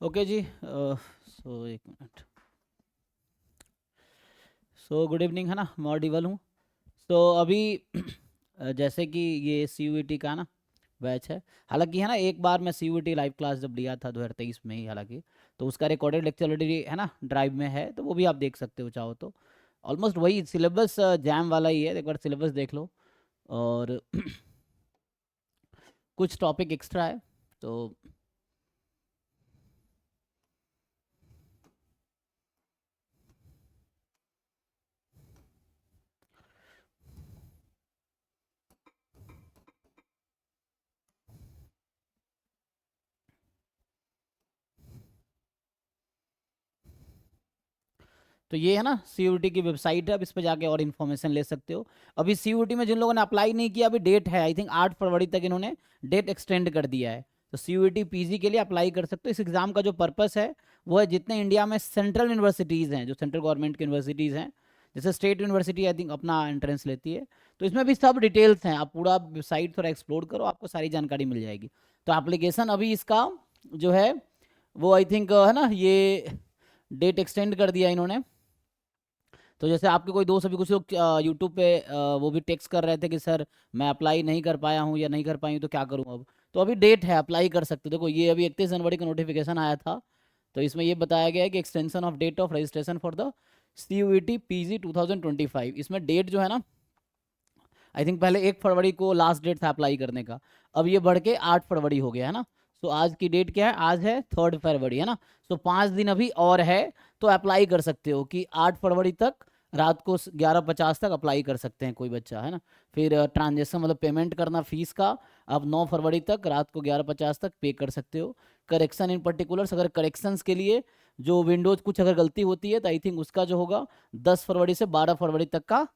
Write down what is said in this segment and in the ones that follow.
Okay जी। सो एक minute. So good evening, है ना, मैं ऑडिबल हूँ? सो अभी जैसे कि ये सी का ना बैच है। हालांकि है ना, एक बार मैं सी लाइव क्लास जब लिया था 2023 में ही, हालांकि तो उसका रिकॉर्डेड लेक्चर ऑलरेडी है ना ड्राइव में है, तो वो भी आप देख सकते हो चाहो तो। ऑलमोस्ट वही सिलेबस जैम वाला ही है, एक बार सिलेबस देख लो। और कुछ टॉपिक एक्स्ट्रा है तो। तो ये है ना सी की वेबसाइट है, अब इस पर जाके और इन्फॉर्मेशन ले सकते हो। अभी सी में जिन लोगों ने अप्लाई नहीं किया, अभी डेट है आई थिंक 8 फरवरी तक इन्होंने डेट एक्सटेंड कर दिया है। तो सी पीजी के लिए अप्लाई कर सकते हो। इस एग्जाम का जो पर्पस है वो है, जितने इंडिया में सेंट्रल यूनिवर्सिटीज़ हैं, जो सेंट्रल गवर्नमेंट की यूनिवर्सिटीज़ हैं, जैसे स्टेट यूनिवर्सिटी आई थिंक अपना एंट्रेंस लेती है, तो इसमें भी सब डिटेल्स हैं। आप पूरा वेबसाइट थोड़ा एक्सप्लोर करो, आपको सारी जानकारी मिल जाएगी। तो एप्लीकेशन अभी इसका जो है वो आई थिंक है ना, ये डेट एक्सटेंड कर दिया इन्होंने। तो जैसे आपके कोई दोस्त, अभी कुछ लोग यूट्यूब पे वो भी टेक्स्ट कर रहे थे कि सर मैं अप्लाई नहीं कर पाया हूँ या नहीं कर पाई हूँ, तो क्या करूँ अब। तो अभी डेट है, अप्लाई कर सकते हो। देखो ये अभी 31 जनवरी का नोटिफिकेशन आया था, तो इसमें ये बताया गया है कि extension of date of registration for the CUET PG 2025। इसमें डेट जो है ना, आई थिंक पहले 1 फरवरी को लास्ट डेट था अप्लाई करने का, अब ये बढ़ के 8 फरवरी हो गया है ना। सो आज की डेट क्या है, आज है 3 फरवरी, है ना। सो 5 दिन अभी और है, तो अप्लाई कर सकते हो कि 8 फरवरी तक रात को 11:50 तक अप्लाई कर सकते हैं कोई बच्चा, है ना। फिर ट्रांजेक्शन मतलब पेमेंट करना फीस का, आप 9 फरवरी तक रात को 11:50 तक पे कर सकते हो। करेक्शन इन पर्टिकुलर्स, अगर करेक्शंस के लिए जो विंडोज कुछ अगर गलती होती है तो आई थिंक उसका जो होगा 10 फरवरी से 12 फरवरी तक का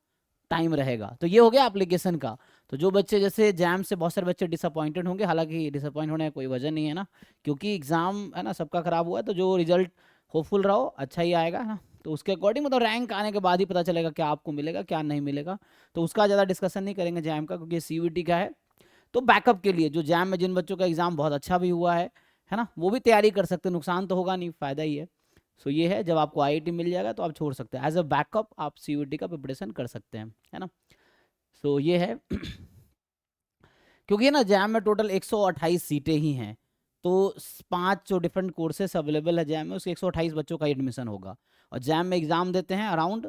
टाइम रहेगा। तो ये हो गया एप्लीकेशन का। तो जो बच्चे जैसे जैम से बहुत सारे बच्चे डिसअपॉइंटेड होंगे, हालांकि डिसअपॉइंट होने का कोई वजह नहीं है ना, क्योंकि एग्जाम है ना सबका खराब हुआ है, तो जो रिजल्ट होपफुल रहो अच्छा ही आएगा, है ना। तो उसके अकॉर्डिंग मतलब रैंक आने के बाद ही पता चलेगा क्या आपको मिलेगा क्या नहीं मिलेगा। तो उसका ज़्यादा डिस्कशन नहीं करेंगे जैम का, क्योंकि सी का है। तो बैकअप के लिए जो जैम में जिन बच्चों का एग्जाम बहुत अच्छा भी हुआ है ना, वो भी तैयारी कर सकते हैं, नुकसान तो होगा नहीं, फ़ायदा ही है। सो ये है, जब आपको IIT मिल जाएगा तो आप छोड़ सकते हैं, एज अ बैकअप आप सी का प्रिपरेशन कर सकते हैं, है ना। सो ये है। क्योंकि ना जैम में टोटल 128 सीटें ही हैं, तो 5 जो डिफरेंट कोर्सेस अवेलेबल है जैम में, उसके 128 बच्चों का एडमिशन होगा। और जैम में एग्ज़ाम देते हैं अराउंड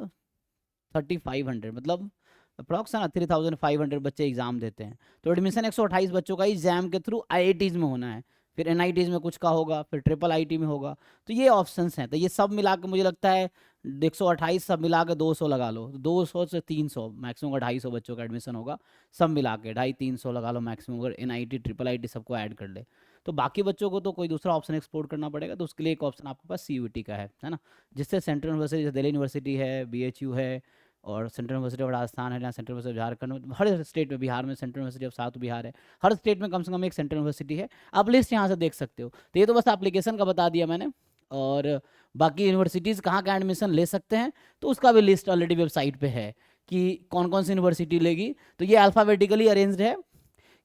3500, मतलब अप्रॉक्स है ना 3500 बच्चे एग्जाम देते हैं। तो एडमिशन 128 बच्चों का ही जैम के थ्रू IITs में होना है, फिर NITs में कुछ का होगा, फिर IIIT में होगा। तो ये ऑप्शंस हैं, तो ये सब मिला के मुझे लगता है 128 सब मिला के 200 लगा लो, 200 से 300 मैक्सिमम, 250 बच्चों का एडमिशन होगा सब मिला के, 250-300 लगा लो मैक्सिमम, अगर NIT IIIT सबको ऐड कर ले। तो बाकी बच्चों को तो कोई दूसरा ऑप्शन एक्सप्लोर करना पड़ेगा, तो उसके लिए एक ऑप्शन आपके पास CUT का है ना। जिससे सेंट्रल यूनिवर्सिटी, जैसे दिल्ली यूनिवर्सिटी है, BHU है, और सेंट्रल यूनिवर्सिटी ऑफ राजस्थान है, जहाँ central university of Jharkhand, her state में, बिहार में central university of south Bihar है, हर स्टेट में कम से कम एक सेंट्रल यूनिवर्सिटी है। आप लिस्ट यहाँ से देख सकते हो। तो ये तो बस एप्लीकेशन का बता दिया मैंने। और बाकी यूनिवर्सिटीज़ कहाँ का एडमिशन ले सकते हैं, तो उसका भी लिस्ट ऑलरेडी वेबसाइट पे है कि कौन कौन सी यूनिवर्सिटी लेगी। तो ये अल्फ़ाबेटिकली अरेंज्ड है,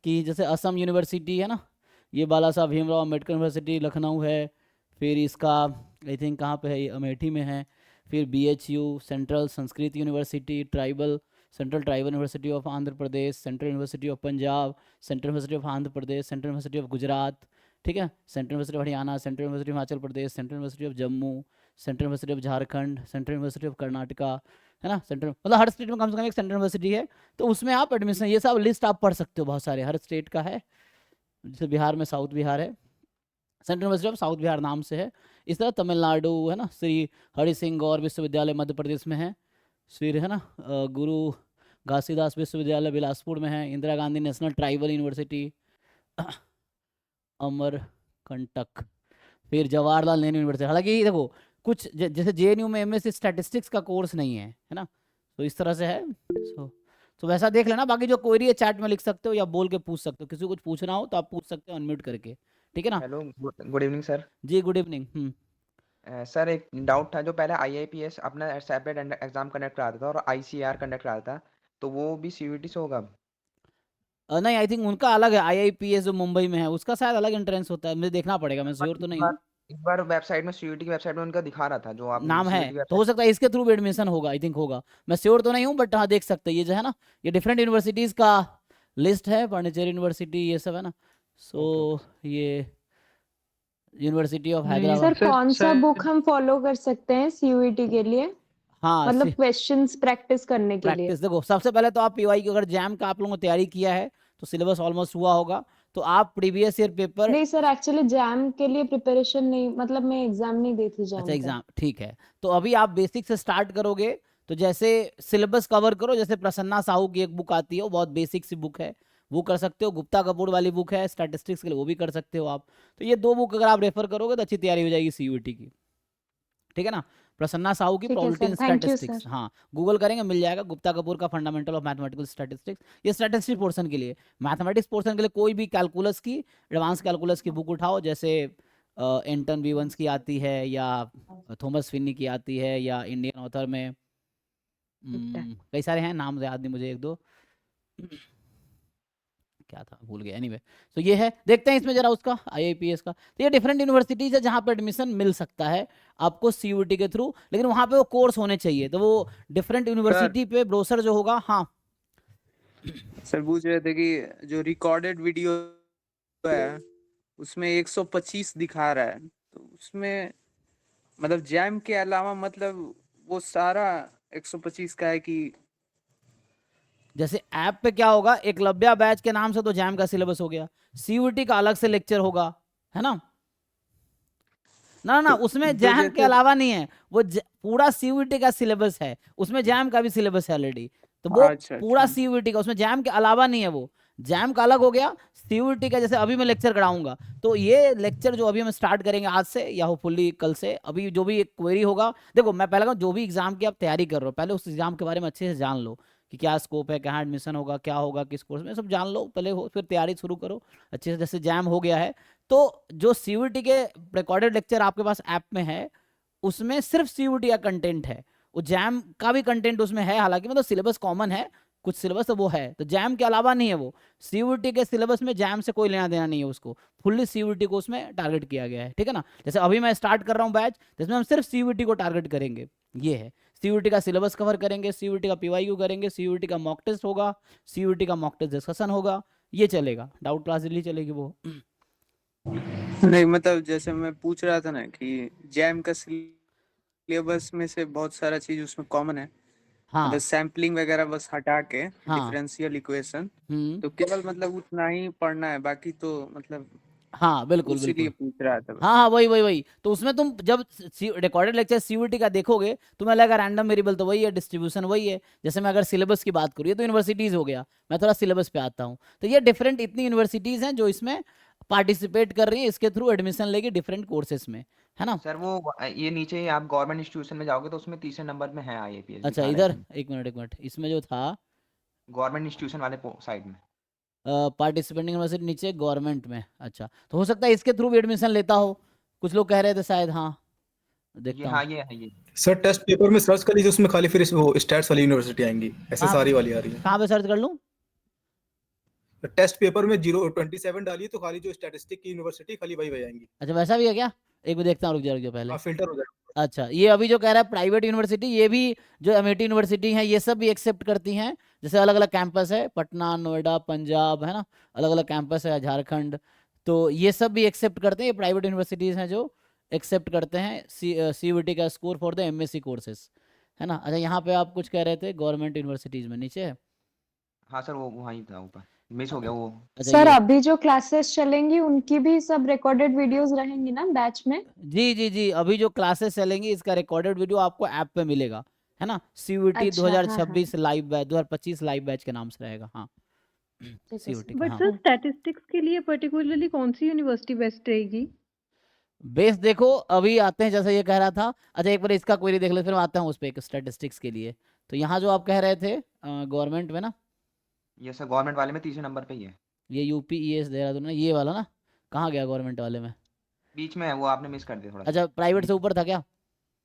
कि जैसे असम यूनिवर्सिटी है ना, ये बाला साहब भीमराव अम्बेडकर यूनिवर्सिटी लखनऊ है, फिर इसका आई थिंक कहाँ पे है, ये अमेठी में है। फिर BHU, central Sanskrit university, tribal, central tribal university of Andhra Pradesh, central university of Punjab, central university of Andhra Pradesh, central university of Gujarat, ठीक है, central university of Haryana, central university of Himachal Pradesh, central university of Jammu, central university of Jharkhand, central university of Karnataka, है ना। Central मतलब हर state में कम से कम एक central university है, तो उसमें आप एडमिशन, ये सब लिस्ट आप पढ़ सकते हो, बहुत सारे हर स्टेट का है। जैसे बिहार में साउथ बिहार है, central university of south Bihar नाम से है। इस तरह तमिलनाडु है ना, श्री हरि सिंह गौर विश्वविद्यालय मध्य प्रदेश में है, फिर है ना गुरु घासीदास विश्वविद्यालय बिलासपुर में है, Indira Gandhi national tribal university Amarkantak, फिर जवाहरलाल नेहरू यूनिवर्सिटी। हालांकि देखो कुछ जैसे JNU में MSc स्टैटिस्टिक्स का कोर्स नहीं है ना, तो इस तरह से है। तो वैसा देख लेना, बाकी जो क्वेरी है चैट में लिख सकते हो या बोल के पूछ सकते हो, किसी को कुछ पूछना हो तो आप पूछ सकते हो अनम्यूट करके, ठीक है ना। Hello, good evening sir. जी गुड इवनिंग। सर एक डाउट था, जो पहले IIPS अपना सेपरेट एग्जाम कंडक्ट कराता था और ICAR कंडक्ट कराता था, तो वो भी CUET से होगा अब? नहीं, आई थिंक उनका अलग है। IIPS जो मुंबई में है उसका शायद अलग एंट्रेंस होता है, मुझे देखना पड़ेगा, मैं श्योर तो पिछली नहीं बार हूँ। इस बार वेबसाइट में सीयूईटी की वेबसाइट में उनका दिखा रहा था जो आप नाम है, सीयूईटी की तो हो वेबसाइट। सकता है इसके थ्रू भी एडमिशन होगा, आई थिंक होगा, मैं श्योर तो नहीं हूँ, बट हाँ देख सकते हैं, ये जो है ना, ये डिफरेंट यूनिवर्सिटीज का लिस्ट है, पांडिचेरी यूनिवर्सिटी ये सब है ना। सो ओके ओके ये यूनिवर्सिटी ऑफ नहीं हैदराबाद। सर, कौन सा बुक हम फॉलो कर सकते हैं सीयूईटी के लिए, हाँ मतलब क्वेश्चंस प्रैक्टिस करने के लिए? प्रैक्टिस देखो, सबसे पहले तो आप पीवाई की, अगर जैम का आप लोगों ने तैयारी किया है तो सिलेबस ऑलमोस्ट हुआ होगा, तो आप प्रीवियस ईयर पेपर। नहीं सर, एक्चुअली जैम के लिए प्रिपरेशन नहीं, मतलब मैं एग्जाम नहीं दी थी अच्छा जैम का। एग्जाम, ठीक है, तो अभी आप बेसिक से स्टार्ट करोगे, तो जैसे सिलेबस कवर करो, जैसे प्रसन्ना साहू की एक बुक आती है, वो बहुत बेसिक सी बुक है, वो कर सकते हो। गुप्ता कपूर वाली बुक है स्टैटिस्टिक्स के लिए, वो भी कर सकते हो आप। तो ये दो बुक अगर आप रेफर करोगे तो अच्छी तैयारी हो जाएगी सीयूईटी की, ठीक है ना। प्रसन्ना साहू की ठीक है probability sir, in thank you statistics, sir. हाँ गूगल करेंगे मिल जाएगा। गुप्ता कपूर का फंडामेंटल ऑफ मैथमेटिकल स्टैटिस्टिक्स, ये स्टैटिस्टिक्स पोर्शन के लिए। मैथमेटिक्स पोर्शन के लिए कोई भी कैलकुलस की, एडवांस कैलकुलस की बुक उठाओ, जैसे एंटन वीवंस की आती है, या थॉमस फिन्नी की आती है, या इंडियन ऑथर में कई सारे हैं, नाम याद नहीं मुझे, एक दो क्या था भूल गया, एनीवे। तो ये है, देखते हैं इसमें जरा उसका आईआईपीएस का। तो ये डिफरेंट यूनिवर्सिटीज है जहाँ पे एडमिशन मिल सकता है आपको सीयूटी के थ्रू, लेकिन वहाँ पे वो कोर्स होने चाहिए, तो वो डिफरेंट सर यूनिवर्सिटी पे ब्रोशर जो होगा। हाँ सर पूछ रहे थे कि जो रिकॉर्डेड वीडियो है उसमें 125 दिखा रहा है, तो उसमें मतलब जैम के अलावा मतलब वो सारा 125 का है कि? जैसे ऐप पे क्या होगा, एकलव्या बैच के नाम से तो जैम का सिलेबस हो गया, सीयूटी का अलग से लेक्चर होगा, है ना। ना ना तो उसमें तो जैम के जैसे अलावा नहीं है, वो पूरा सीयूटी का सिलेबस है, उसमें जैम का भी सिलेबस है ऑलरेडी, तो वो अच्छा पूरा अच्छा सीयूटी का, उसमें जैम के अलावा नहीं है वो। जैम का अलग हो गया, सीयूटी का जैसे अभी मैं लेक्चर कराऊंगा, तो ये लेक्चर जो अभी हम स्टार्ट करेंगे आज से या होपफुली कल से, अभी जो भी एक क्वेरी होगा, देखो मैं पहले कहूं, जो भी एग्जाम की आप तैयारी कर रहे हो, पहले उस एग्जाम के बारे में अच्छे से जान लो कि क्या स्कोप है, कहाँ एडमिशन होगा, क्या होगा, किस कोर्स में, सब जान लो पहले हो, फिर तैयारी शुरू करो अच्छे से। जैसे जैम हो गया है, तो जो सीयूटी के रिकॉर्डेड लेक्चर आपके पास ऐप में है, उसमें सिर्फ सीयूटी का कंटेंट है, वो जैम का भी कंटेंट उसमें है, हालांकि मतलब सिलेबस कॉमन है, कुछ सिलेबस तो वो है, तो जैम के अलावा नहीं है वो। सीयूटी के सिलेबस में जैम से कोई लेना देना नहीं है उसको, फुल्ली सीयूटी को उसमें टारगेट किया गया है, ठीक है ना। जैसे अभी मैं स्टार्ट कर रहा हूँ बैच, जिसमें हम सिर्फ सीयूटी को टारगेट करेंगे, ये है। सीयूटी का सिलेबस कवर करेंगे, सीयूटी का पीवाईक्यू करेंगे, सीयूटी का मॉक टेस्ट होगा, सीयूटी का मॉक टेस्ट डिस्कशन होगा, ये चलेगा, डाउट क्लास दिल्ली चलेगी वो। नहीं, मतलब जैसे मैं पूछ रहा था ना कि जैम का सिलेबस में से बहुत सारा चीज उसमें कॉमन है, मतलब हाँ सैम्पलिंग वगैरह बस हटा के हाँ डिफरेंशियल इक्वेशन, हम्म, तो केवल मतलब उतना ही पढ़ना है, बाकी तो मतलब हाँ बिल्कुल उसी लिए बिल्कुल, पूछ रहा था हाँ बस। हाँ वही वही वही, तो उसमें तुम जब रिकॉर्डेड लेक्चर सीयूटी का देखोगे, तुम्हें लगेगा रैंडम वेरिएबल तो वही है, डिस्ट्रीब्यूशन वही है। जैसे मैं अगर सिलेबस की बात करूँ, ये तो यूनिवर्सिटीज हो गया, मैं थोड़ा सिलेबस पे आता हूँ, तो ये डिफरेंट इतनी यूनिवर्सिटीज हैं जो इसमें पार्टिसिपेट कर रही है, इसके थ्रू एडमिशन लेगी डिफरेंट कोर्सेज में, है ना। सर वो ये नीचे ही आप गवर्नमेंट इंस्टीट्यूशन में जाओगे तो उसमें तीसरे नंबर में है आईएपीएस अच्छा दिखा रहा है इधर इसमें, एक मिनट, इसमें जो था गवर्नमेंट इंस्टीट्यूशन वाले साइड में। पार्टिसिपेंटिंग यूनिवर्सिटी नीचे गवर्नमेंट में, अच्छा तो हो सकता है इसके थ्रू भी एडमिशन लेता हो, कुछ लोग कह रहे थे शायद, हाँ ये देखता हाँ हूँ। ये है ये। सर टेस्ट पेपर में सर्च कर लीजिए, उसमें खाली फिर वो स्टैट्स वाली यूनिवर्सिटी आएंगी, कहाँ एसएसआरई वाली आ रही है। कहाँ पे सर्च कर लूँ। तो टेस्ट पेपर में 027 डालिए तो खाली जो स्टैटिस्टिक की यूनिवर्सिटी खाली वही वही आएंगी। अच्छा वैसा भी है क्या, एक बार देखता हूँ, रुक जा पहले। हाँ फिल्टर हो जाएगा। अच्छा ये अभी जो कह रहा है प्राइवेट यूनिवर्सिटी, ये भी जो अमेठी यूनिवर्सिटी है ये सब भी एक्सेप्ट करती हैं, जैसे अलग अलग कैंपस है, पटना, नोएडा, पंजाब, है ना, अलग अलग कैंपस है, झारखंड, तो ये सब भी एक्सेप्ट करते हैं, ये प्राइवेट यूनिवर्सिटीज हैं जो एक्सेप्ट करते हैं सीयूटी का score for the MSc courses, है ना। अच्छा यहाँ पे आप कुछ कह रहे थे गवर्नमेंट यूनिवर्सिटीज में नीचे है। हाँ सर वो वहीं था ऊपर, मिस हो गया वो। अच्छा सर ये, अभी जो क्लासेस चलेंगी उनकी भी सब रिकॉर्डेड वीडियोस रहेंगी ना बैच में? जी जी जी, अभी जो क्लासेस चलेंगी इसका रिकॉर्डेड वीडियो आपको ऐप पे मिलेगा, है ना। सीयूटी अच्छा, हाँ हाँ, 2026 लाइव बैच, 2025 लाइव बैच के नाम से रहेगा, हाँ ठीक है सीयूटी सर। का, बट हाँ। सर स्टैटिस्टिक्स के लिए पर्टिकुलरली कौन सी यूनिवर्सिटी बेस्ट रहेगी? बेस देखो अभी आते हैं, जैसे ये कह रहा था, अच्छा एक बार इसका क्वेरी देख ले, फिर आता हूँ उस पर स्टैटिस्टिक्स के लिए। तो यहाँ जो आप कह रहे थे गवर्नमेंट में ना, ये सर गवर्नमेंट वाले में तीसरे नंबर पे ही है, ये यूपी ईएस देहरादून में, ये वाला ना, कहाँ गया गवर्नमेंट वाले में। बीच में है वो, आपने मिस कर दिया थोड़ा सा। अच्छा प्राइवेट से ऊपर था क्या।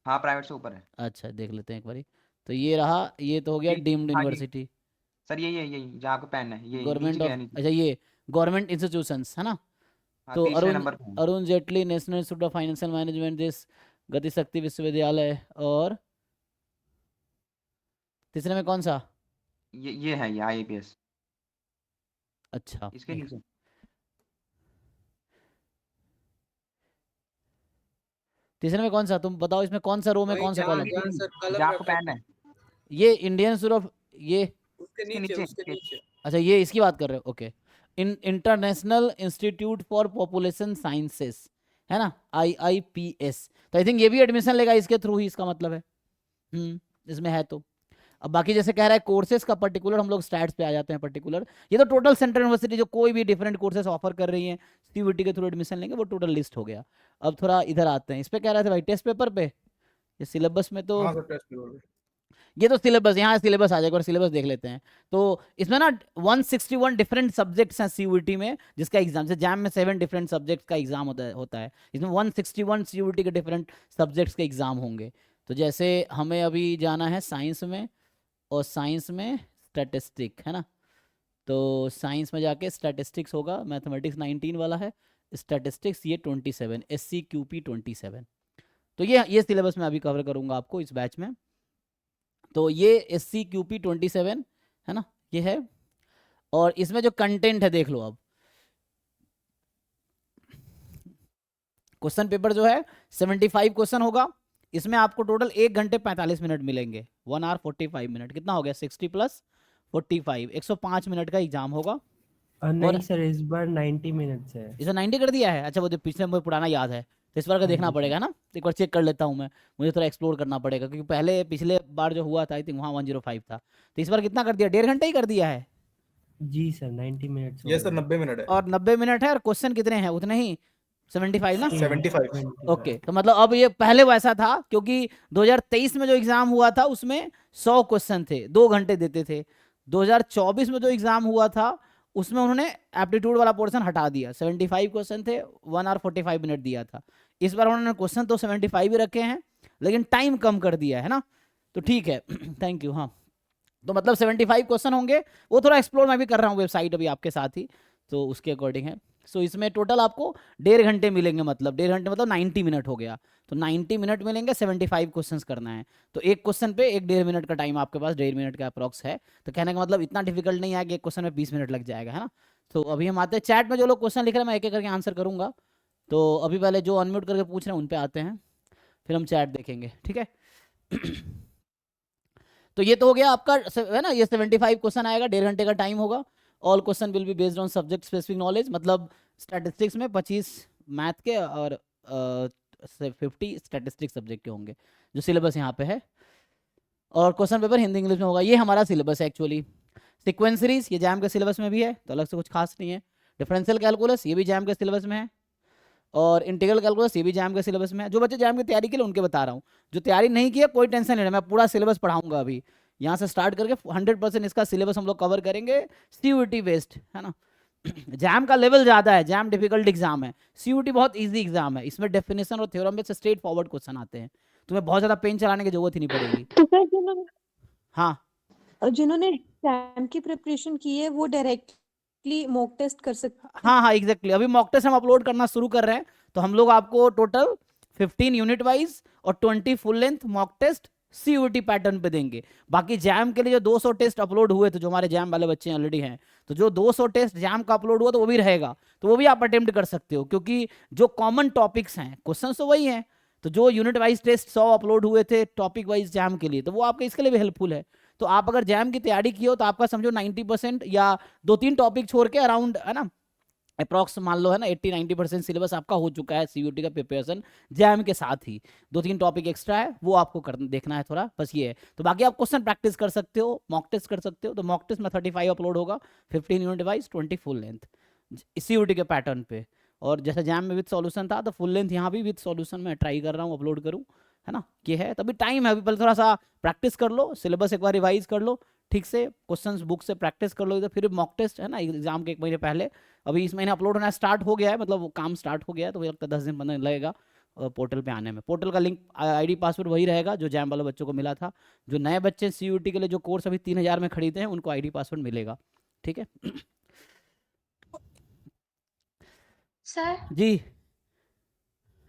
हाँ प्राइवेट से ऊपर है। अच्छा देख लेते हैं एक बारी, तो ये रहा, ये तो हो गया डीम्ड हाँ ये यूनिवर्सिटी, सर, यही जहाँ आपका पेन है, ये नीचे गवर्नमेंट गया ऑफ, नीचे। अच्छा ये गवर्नमेंट इंस्टीट्यूशंस है ना, हाँ तो तीसरे अरुण नंबर पे है। Arun Jaitley national institute of financial management this गति शक्ति विश्वविद्यालय, और तीसरे में कौन सा? ये है, ये IAPS अच्छा इसके एक नीचे। तीसरे में कौन सा, तुम बताओ इसमें कौन सा रो में वही कौन सा जहाँ कॉलम? जहाँ सर कलम जहाँ आपको रखा पेन था, है ये इंडियन इंस्टीट्यूट ऑफ, ये उसके इसके नीचे नीचे उसके नीचे। अच्छा ये इसकी बात कर रहे हो, okay. International institute for population sciences है ना, IIPS। तो आई थिंक ये भी एडमिशन लेगा इसके थ्रू ही, इसका मतलब है इसमें है तो। अब बाकी जैसे कह रहा है कोर्सेज का पर्टिकुलर, हम लोग स्टैट्स पे आ जाते हैं पर्टिकुलर। ये तो टोटल सेंट्रल यूनिवर्सिटी जो कोई भी डिफरेंट कोर्सेज ऑफर कर रही हैं CUET के थ्रू एडमिशन लेंगे, वो टोटल लिस्ट हो गया। अब थोड़ा इधर आते हैं, इस पे कह रहे थे भाई टेस्ट पेपर पे, ये सिलेबस में तो हाँ सर टेस्ट पेपर पे। ये तो सिलेबस, यहाँ सिलेबस आ जाएगा, और सिलेबस देख लेते हैं। तो इसमें ना 161 डिफरेंट सब्जेक्ट्स हैं CUET में, जिसका एग्जाम, जैसे जैम में 7 डिफरेंट सब्जेक्ट्स का एग्जाम होता है, इसमें 161 CUET के डिफरेंट सब्जेक्ट्स के एग्जाम होंगे। तो जैसे हमें अभी जाना है साइंस में, और साइंस में स्टैटिस्टिक है ना, तो साइंस में जाके स्टैटिस्टिक्स होगा, मैथमेटिक्स 19 वाला है, स्टैटिस्टिक्स ये 27, SCQP 27। तो ये सिलेबस मैं अभी कवर करूंगा आपको इस बैच में। तो ये SCQP 27 है ना, ये है। और इसमें जो कंटेंट है देख लो अब, क्वेश्चन पेपर जो है 75 क्वेश्चन होगा, इसमें आपको टोटल 1 घंटे 45 मिनट मिलेंगे, 1 hour 45 मिनट, कितना हो गया 60 + 45, 105 मिनट का एग्जाम होगा। नहीं सर, इस बार 90 मिनट्स है। इसे 90 कर दिया है, अच्छा वो जो पिछले मुझे पुराना याद है, तो इस बार का देखना जी सर। पड़ेगा ना, तो एक बार चेक कर लेता हूँ मैं, मुझे थोड़ा एक्सप्लोर करना पड़ेगा, क्योंकि पहले पिछले बार जो हुआ था आई थिंक वहाँ 105 था, तो इस बार कितना कर दिया, 1.5 घंटे ही कर दिया है। जी सर, 90 मिनट्स ये सर 90 मिनट है। और 90 मिनट है, और क्वेश्चन कितने हैं उतने ही, 75 ना। 75। ओके तो मतलब अब ये पहले वैसा था, क्योंकि 2023 में जो एग्जाम हुआ था उसमें 100 क्वेश्चन थे, 2 घंटे देते थे। 2024 में जो एग्जाम हुआ था उसमें उन्होंने एप्टीट्यूड वाला पोर्शन हटा दिया, 75 क्वेश्चन थे, 1 hour 45 मिनट दिया था। इस बार उन्होंने क्वेश्चन तो 75 ही रखे हैं, लेकिन टाइम कम कर दिया है ना, तो ठीक है थैंक यू। हाँ तो मतलब 75 क्वेश्चन होंगे, वो थोड़ा एक्सप्लोर मैं भी कर रहा हूँ वेबसाइट अभी आपके साथ ही, तो उसके अकॉर्डिंग है। सो इसमें टोटल आपको 1.5 घंटे मिलेंगे, मतलब 1.5 घंटे मतलब 90 मिनट हो गया, तो 90 मिनट मिलेंगे, 75 क्वेश्चंस करना है, तो एक क्वेश्चन पे 1.5 मिनट का टाइम आपके पास, 1.5 मिनट का अप्रॉक्स है। तो कहने का मतलब इतना डिफिकल्ट नहीं है कि एक क्वेश्चन में 20 मिनट लग जाएगा, है ना। तो अभी हम आते हैं चैट में, जो लोग क्वेश्चन लिख रहे हैं मैं एक एक करके आंसर करूंगा, तो अभी पहले जो अनम्यूट करके पूछ रहे हैं उन पे आते हैं, फिर हम चैट देखेंगे, ठीक है तो ये तो हो गया आपका है ना, ये 75 क्वेश्चन आएगा, 1.5 घंटे का टाइम होगा। All question will be based on subject specific knowledge, मतलब स्टैटिस्टिक्स में 25 मैथ के और 50 स्टैटिस्टिक सब्जेक्ट के होंगे, जो सिलेबस यहाँ पे है। और क्वेश्चन पेपर हिंदी इंग्लिश में होगा, ये हमारा सिलेबस है एक्चुअली। सीक्वेंस सीरीज ये जैम के सिलेबस में भी है, तो अलग से कुछ खास नहीं है। डिफरेंशियल कैलकुलस ये भी जैम के सिलेबस में है, और इंटीग्रल कैलकुलस ये भी जैम के सिलेबस में है। जो बच्चे जैम की तैयारी के लिए उनके बता रहा हूँ, जो तैयारी नहीं की है कोई टेंशन नहीं है, मैं पूरा सिलेबस पढ़ाऊंगा अभी यहाँ से स्टार्ट करके 100% इसका सिलेबस हम लोग कवर करेंगे, CUET बेस्ड है ना जैम का लेवल ज़्यादा है, जैम डिफिकल्ट एग्जाम है, CUET बहुत ईजी एग्जाम है, इसमें डेफिनेशन और थ्योरम में से स्ट्रेट फॉरवर्ड क्वेश्चन आते हैं, तुम्हें बहुत ज़्यादा पेन चलाने की जरूरत ही नहीं पड़ेगी। तो सर जिन्होंने हाँ एग्जाम की प्रिपरेशन की है वो डायरेक्टली मॉक टेस्ट कर सकते हैं। हाँ हाँ एग्जैक्टली, अभी मॉक टेस्ट हम अपलोड करना शुरू कर रहे हैं, तो हम लोग आपको टोटल 15 यूनिट वाइज और 20 full length mock test CUET pattern पे देंगे। बाकी जैम के लिए जो 200 टेस्ट अपलोड हुए थे, जो हमारे जैम वाले बच्चे ऑलरेडी हैं, तो जो 200 टेस्ट जैम का अपलोड हुआ तो वो भी रहेगा, तो वो भी आप अटेम्प्ट कर सकते हो, क्योंकि जो कॉमन टॉपिक्स हैं क्वेश्चन तो वही हैं। तो जो यूनिट वाइज टेस्ट 100 अपलोड हुए थे टॉपिक वाइज जैम के लिए, तो वो आपके इसके लिए भी हेल्पफुल है। तो आप अगर जैम की तैयारी की हो तो आपका समझो 90% या 2-3 टॉपिक छोड़ के अराउंड है ना, अप्रॉक्स मान लो है ना 80-90% सिलेबस आपका हो चुका है CUET का प्रिपरेशन जैम के साथ ही। 2-3 टॉपिक एक्स्ट्रा है, वो आपको देखना है थोड़ा, बस ये है। तो बाकी आप क्वेश्चन प्रैक्टिस कर सकते हो, मॉक टेस्ट कर सकते हो, तो मॉक टेस्ट में 35 अपलोड होगा, 15 unit wise 20 full length CUET के पैटर्न पे। और जैसे जैम में विद सॉल्यूशन था, तो फुल लेंथ यहाँ भी विद सॉल्यूशन में ट्राई कर रहा हूँ अपलोड करूँ, है ना। ये है, तभी टाइम है, अभी पहले थोड़ा सा प्रैक्टिस कर लो, सिलेबस एक बार रिवाइज कर लो ठीक से, क्वेश्चंस बुक से प्रैक्टिस कर लो इधर, फिर मॉक टेस्ट है ना एग्जाम के 1 महीने पहले। अभी इस महीने अपलोड होना स्टार्ट हो गया है, मतलब वो काम स्टार्ट हो गया है, तो मुझे लगता है 10 दिन 15 दिन लगेगा पोर्टल पे आने में। पोर्टल का लिंक ID पासवर्ड वही रहेगा जो जैम वाले बच्चों को मिला था। जो नए बच्चे CUET के लिए जो कोर्स अभी 3000 में खरीदे हैं उनको ID पासवर्ड मिलेगा, ठीक है सर जी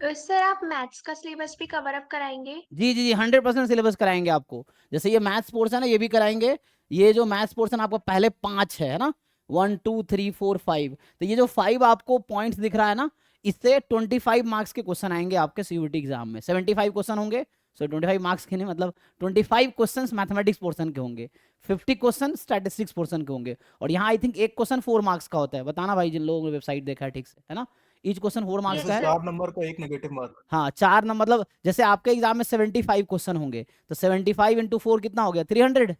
सर आप मैथ्स का सिलेबस भी कवर अप कराएंगे? जी जी जी 100% सिलेबस कराएंगे आपको। जैसे ये मैथ्स पोर्शन है ये भी कराएंगे। ये जो मैथ्स पोर्शन आपको पहले 5 है ना, 1 2 3 4 5, तो ये जो 5 आपको पॉइंट्स दिख रहा है ना, इससे 25 मार्क्स के क्वेश्चन आएंगे आपके सीयूटी एग्जाम में। 75 क्वेश्चन होंगे, सो 25 मार्क्स के नहीं, मतलब 25 क्वेश्चन मैथमेटिक्स पोर्शन के होंगे, 50 क्वेश्चन स्टैटिस्टिक्स पोर्शन के होंगे। और यहाँ आई थिंक एक क्वेश्चन 4 मार्क्स का होता है, बताना भाई जिन लोगों ने वेबसाइट देखा है ठीक से, है ना। ईच क्वेश्चन 4 मार्क्स यस का है। सर। 4 नंबर का 1 नेगेटिव मार्क। हाँ 4 नंबर, मतलब जैसे आपके एग्जाम में 75 क्वेश्चन होंगे, तो 75 इंटू 4 कितना हो गया, 300।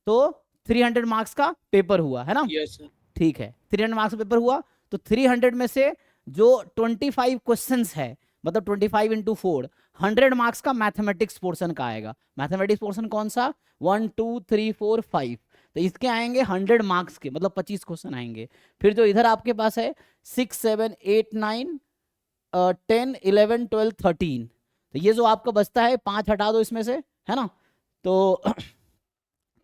तो 300 मार्क्स का पेपर हुआ, है ना। Yes sir. ठीक है, 300 मार्क्स का पेपर हुआ, तो 300 में से जो 25 क्वेश्चंस है, मतलब 25 इंटू 4, 100 मार्क्स का मैथमेटिक्स पोर्शन का आएगा। मैथमेटिक्स पोर्शन कौन सा, 1 2 3 4 5, तो इसके आएंगे 100 मार्क्स के, मतलब 25 क्वेश्चन आएंगे। फिर जो इधर आपके पास है 6 7 8 9 10 11 12 13, तो ये जो आपका बचता है 5 हटा दो इसमें से, है ना, तो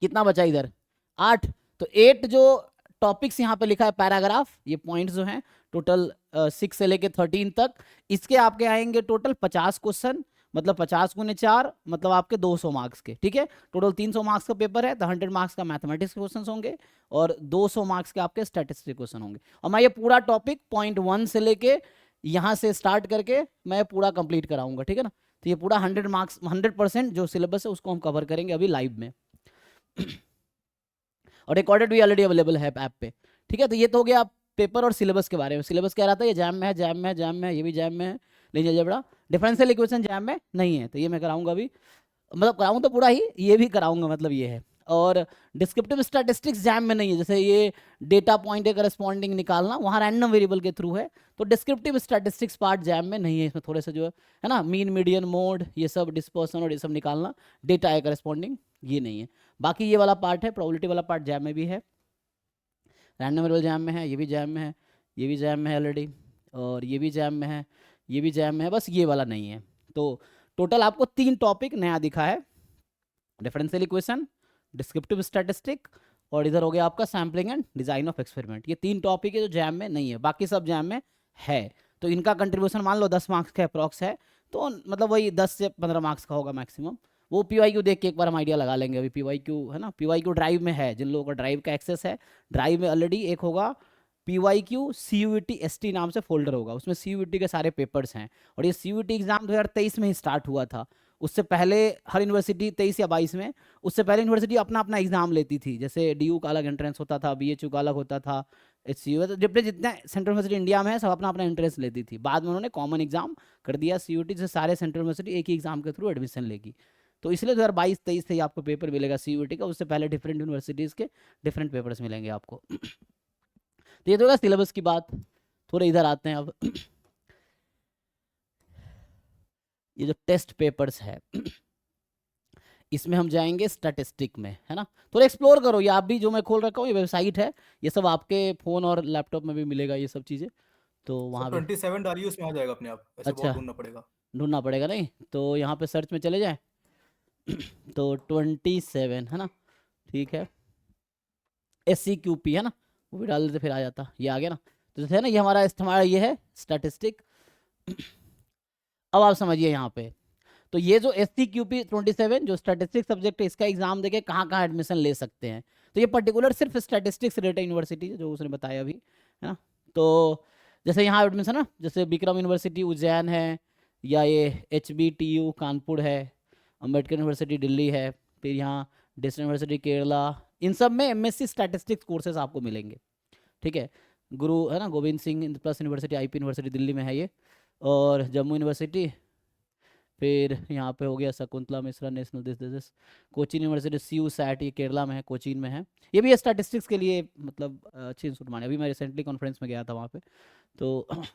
कितना बचा इधर 8। तो 8 जो टॉपिक्स यहाँ पे लिखा है पैराग्राफ, ये पॉइंट्स जो हैं टोटल 6 से लेके 13 तक, इसके आपके आएंगे टोटल 50 क्वेश्चन, मतलब 50 गुने 4, मतलब आपके 200 मार्क्स के। ठीक है, टोटल 300 मार्क्स का पेपर है, तो 100 मार्क्स का मैथमेटिक्स के क्वेश्चन होंगे और 200 मार्क्स के आपके स्टैटिस्टिक्स क्वेश्चन होंगे। और मैं ये पूरा टॉपिक पॉइंट 1 से लेके यहाँ से स्टार्ट करके मैं पूरा कंप्लीट कराऊंगा, ठीक है ना। तो ये पूरा 100 मार्क्स 100% जो सिलेबस है उसको हम कवर करेंगे अभी लाइव में। और रिकॉर्डेड भी ऑलरेडी अवेलेबल है ऐप पे, ठीक है। तो ये तो हो गया पेपर और सिलेबस के बारे में। सिलेबस कह रहा था ये जैम में है, जैम में है, जैम में है, ये भी जैम में है, लेकिन अलजेब्रा डिफरेंशियल इक्वेशन जैम में नहीं है, तो ये मैं कराऊंगा अभी, मतलब कराऊं तो पूरा ही, ये भी कराऊंगा, मतलब ये है। और डिस्क्रिप्टिव स्टैटिस्टिक्स जैम में नहीं है, जैसे ये डेटा पॉइंट के करस्पॉन्डिंग निकालना वहाँ रैंडम वेरिएबल के थ्रू है, तो डिस्क्रिप्टिव स्टैटिस्टिक्स पार्ट जैम में नहीं है। इसमें थोड़े से जो है ना मीन मीडियन मोड ये सब डिस्पर्सन और ये सब निकालना डेटा है करस्पॉन्डिंग, ये नहीं है। बाकी ये वाला पार्ट है, प्रोबेबिलिटी वाला पार्ट जैम में भी है, रैंडम वेरिएबल जैम में है, ये भी जैम में है, ये भी जैम में है ऑलरेडी, और ये भी जैम में है, ये भी जैम में है, बस ये वाला नहीं है। तो टोटल आपको 3 टॉपिक नया दिखा है, डिफरेंशियल इक्वेशन, डिस्क्रिप्टिव स्टैटिस्टिक, और इधर हो गया आपका sampling and design of experiment. ये 3 टॉपिक है जो जैम में नहीं है, बाकी सब जैम में है। तो इनका कंट्रीब्यूशन मान लो 10 मार्क्स का अप्रॉक्स है, तो मतलब वही 10 से 15 मार्क्स का होगा मैक्सिमम। वो पीवाईक्यू देख के एक बार हम आइडिया लगा लेंगे। अभी पीवाईक्यू है ना, पीवाईक्यू ड्राइव में है, जिन लोगों का ड्राइव का एक्सेस है, ड्राइव में ऑलरेडी एक होगा पीवाईक्यू सीयूईटी एसटी नाम से फोल्डर होगा, उसमें सीयूईटी के सारे पेपर्स हैं। और ये सीयूईटी एग्जाम 2023 में ही स्टार्ट हुआ था, उससे पहले हर यूनिवर्सिटी 23 या 22 में, उससे पहले यूनिवर्सिटी अपना अपना एग्जाम लेती थी, जैसे डीयू का अलग एंट्रेंस होता था, बीएचयू का अलग होता था, एचसीयू, तो जितने सेंट्रल यूनिवर्सिटी इंडिया में है सब अपना अपना एंट्रेंस लेती थी। बाद में उन्होंने कॉमन एग्जाम कर दिया सीयूटी, से सारे सेंट्रल यूनिवर्सिटी एक ही एग्जाम के थ्रू एडमिशन लेगी। तो इसलिए 2022-23 से ही आपको पेपर मिलेगा सीयूटी का, उससे पहले डिफरेंट यूनिवर्सिटीज़ के डिफरेंट पेपर्स मिलेंगे आपको। तो ये तो होगा सिलेबस की बात। थोड़े इधर आते हैं अब, ये जो टेस्ट पेपर्स है इसमें हम जाएंगे स्टैटिस्टिक में, है ना। थोड़ा एक्सप्लोर करो, ये आप भी, जो मैं खोल रखा हूँ ये वेबसाइट है, ये सब आपके फ़ोन और लैपटॉप में भी मिलेगा ये सब चीज़ें, तो वहाँ सर पे 27 डालिए, उसमें आ जाएगा अपने आप, ऐसे बहुत अच्छा ढूंढना पड़ेगा। ढूंढना पड़ेगा, नहीं तो यहाँ पे सर्च में चले जाए तो 27 है ना, ठीक है, SCQP है ना, वो भी डाल देते फिर आ जाता, ये आ गया ना। तो जैसे है ना, ये हमारा ये है स्टैटिस्टिक। अब आप समझिए यहाँ पे, तो ये जो SCQP 27 जो स्टैटिस्टिक्स सब्जेक्ट है, इसका एग्जाम देके कहाँ कहाँ एडमिशन ले सकते हैं, तो ये पर्टिकुलर सिर्फ स्टैटिस्टिक्स रिलेटेड यूनिवर्सिटी जो उसने बताया अभी, है ना। तो जैसे यहाँ एडमिशन ना, जैसे बिक्रम यूनिवर्सिटी उज्जैन है, या ये HBTU कानपुर है, अम्बेडकर यूनिवर्सिटी दिल्ली है, फिर यहाँ डिस्ट्रिक्ट यूनिवर्सिटी केरला, इन सब में MSc स्टैटिस्टिक्स कोर्सेज आपको मिलेंगे, ठीक है। गुरु है ना, Govind Singh plus university IP university Delhi में है ये, और जम्मू यूनिवर्सिटी, फिर यहाँ पे हो गया Shakuntala Mishra national this Cochin university CUSAT, ये केरला में है, कोचिन में है, ये भी स्टैटिस्टिक्स के लिए मतलब अच्छी इंस्टीट्यूट माने। अभी मैं रिसेंटली कॉन्फ्रेंस में गया था वहाँ पे, तो है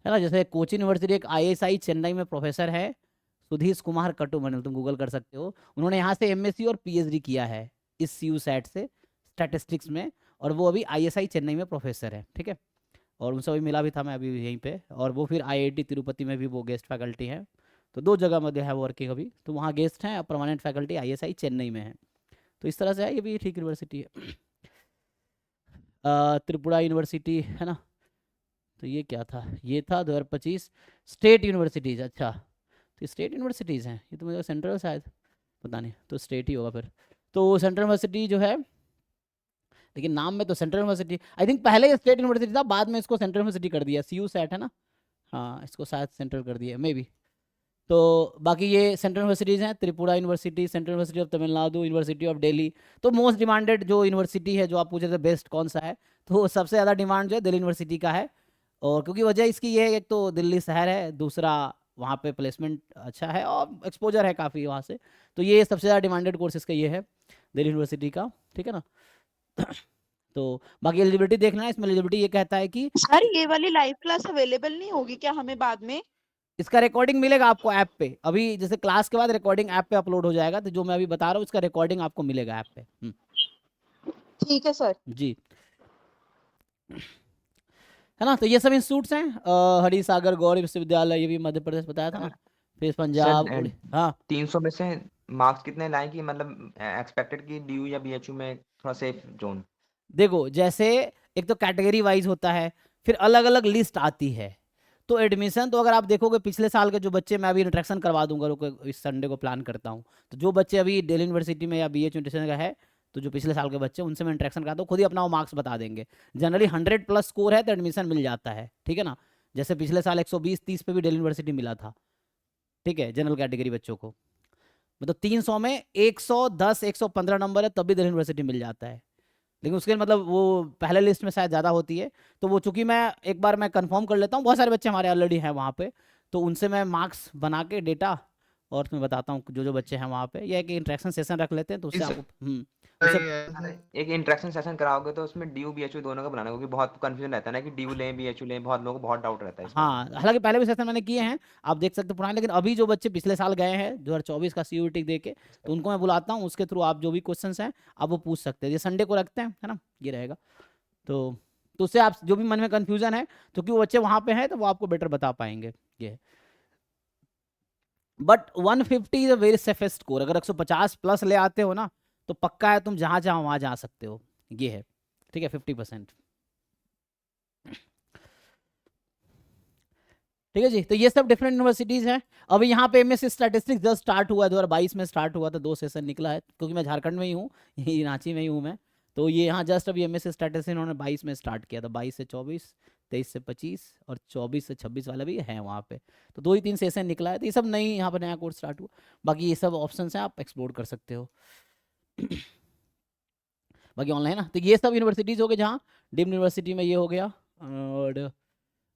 ना, जैसे कोचिन यूनिवर्सिटी एक ISI चेन्नई में प्रोफेसर है सुधीश कुमार कटुमनिल, तुम गूगल कर सकते हो, उन्होंने यहाँ से MSc और PhD किया है इस CUSAT से स्टैटिस्टिक्स में, और वो अभी ISI चेन्नई में प्रोफेसर है, ठीक है। और उनसे अभी मिला भी था मैं अभी यहीं पे, और वो फिर IIT तिरुपति में भी वो गेस्ट फैकल्टी हैं, तो 2 जगह में है वर्किंग अभी, तो वहाँ गेस्ट हैं, और परमानेंट फैकल्टी ISI चेन्नई में है। तो इस तरह से है, ये भी ठीक यूनिवर्सिटी है। त्रिपुरा यूनिवर्सिटी है ना, तो ये क्या था, ये था 2025 स्टेट यूनिवर्सिटीज़। अच्छा, तो स्टेट यूनिवर्सिटीज़ हैं, ये तो मुझे सेंट्रल शायद, पता नहीं, तो स्टेट ही होगा फिर। तो सेंट्रल यूनिवर्सिटी जो है, लेकिन नाम में तो सेंट्रल यूनिवर्सिटी, आई थिंक पहले ये स्टेट यूनिवर्सिटी था, बाद में इसको सेंट्रल यूनिवर्सिटी कर दिया, CU सेट है ना, हाँ इसको शायद सेंट्रल कर दिया मे बी। तो बाकी ये सेंट्रल यूनिवर्सिटीज़ हैं, Tripura university, central university of Tamil Nadu, university of Delhi. तो मोस्ट डिमांडेड जो यूनिवर्सिटी है, जो आप पूछे थे बेस्ट कौन सा है, तो सबसे ज़्यादा डिमांड जो है दिल्ली यूनिवर्सिटी का है। और क्योंकि वजह इसकी ये है, एक तो दिल्ली शहर है, दूसरा वहाँ पे प्लेसमेंट अच्छा है और एक्सपोजर है काफ़ी वहाँ से, तो ये सबसे ज़्यादा डिमांडेड कोर्स इसका ये है दिल्ली यूनिवर्सिटी का, ठीक है ना। तो बाकी एलिजिबिलिटी देखना है, इसमें एलिजिबिलिटी ये कहता है कि सर ये वाली लाइव क्लास अवेलेबल नहीं होगी क्या हमें बाद में? इसका रिकॉर्डिंग मिलेगा आपको ऐप पे, अभी जैसे क्लास के बाद रिकॉर्डिंग ऐप पे अपलोड हो जाएगा, तो जो मैं अभी बता रहा हूँ इसका रिकॉर्डिंग आपको मिलेगा ऐप पे। ठीक है सर। जी, है ना। तो ये सब इंस्टीट्यूट्स हैं, हरी सागर गौरी विश्वविद्यालय, ये भी मध्य प्रदेश बताया था ना, फिर पंजाब, सर हाँ 300 में से मार्क्स कितने लाए कि मतलब एक्सपेक्टेड कि DU या BHU में थोड़ा सेफ जोन? देखो जैसे एक तो कैटेगरी वाइज होता है, फिर अलग अलग लिस्ट आती है। तो एडमिशन तो अगर आप देखोगे पिछले साल के जो बच्चे, मैं अभी इंट्रैक्शन करवा दूंगा, रुको इस संडे को प्लान करता हूँ, तो जो बच्चे अभी दिल्ली यूनिवर्सिटी में या BH यूनिवर्सिटी का है, तो जो पिछले साल के बच्चे उनसे मैं इंट्रैक्शन कराता हूँ, खुद ही अपना वो मार्क्स बता देंगे। जनरली 100+ स्कोर है तो एडमिशन मिल जाता है, ठीक है ना। जैसे पिछले साल 120-30 पे भी दिल्ली यूनिवर्सिटी मिला था, ठीक है, जनरल कैटेगरी बच्चों को, मतलब 300 में 110-115 नंबर है तब भी दिल्ली यूनिवर्सिटी मिल जाता है। लेकिन उसके मतलब वो पहले लिस्ट में शायद ज़्यादा होती है, तो वो चूंकि मैं एक बार मैं कंफर्म कर लेता हूँ, बहुत सारे बच्चे हमारे ऑलरेडी हैं वहाँ पे, तो उनसे मैं मार्क्स बना के डेटा और तुम्हें बताता हूँ जो जो बच्चे हैं वहाँ पे, या एक इंटरेक्शन सेशन रख लेते हैं, तो उससे आपको एक इंटरेक्शन सेशन कराओगे तो उसमें DU BHU दोनों का बनाना, क्योंकि बहुत कंफ्यूजन रहता है ना कि DU लें BHU लें, बहुत लोगों को बहुत डाउट रहता है इसमें। हाँ, हालांकि पहले भी सेशन मैंने किए हैं, आप देख सकते हैं पुराने, लेकिन अभी जो बच्चे पिछले साल गए हैं 2024 का CUET दे के, तो उनको मैं बुलाता हूँ, उसके थ्रू आप जो भी क्वेश्चंस हैं आप वो पूछ सकते हैं। ये संडे को रखते हैं, है ना, ये रहेगा। तो उससे आप जो भी मन में कंफ्यूजन है, तो क्योंकि वो बच्चे वहाँ पे हैं तो वो आपको बेटर बता पाएंगे। ये but 150 is a very safest score, अगर 150+ ले आते हो ना, तो पक्का है तुम जहाँ चाहो वहाँ जा सकते हो, ये है, ठीक है, 50%। ठीक है जी, तो ये सब डिफरेंट यूनिवर्सिटीज हैं। अभी यहाँ पे MSc स्टैटिस्टिक्स जस्ट स्टार्ट हुआ है, 2022 में स्टार्ट हुआ था, 2 सेशन निकला है, क्योंकि मैं झारखंड में ही हूँ, यही रांची में ही हूँ मैं, तो ये यहाँ जस्ट अभी MSc स्टैटिस्टिक्स इन्होंने 22 में स्टार्ट किया था, 22 से 24, 23 से 25 और 24 से 26 वाला भी है वहाँ पे, तो 2 ही 3 सेशन निकला है, तो ये सब नई यहाँ पर नया कोर्स स्टार्ट हुआ। बाकी ये सब ऑप्शन हैं, आप एक्सप्लोर कर सकते हो। बाकी ऑनलाइन ना, तो ये सब यूनिवर्सिटीज़ हो गए, जहाँ डीम्ड यूनिवर्सिटी में ये हो गया, और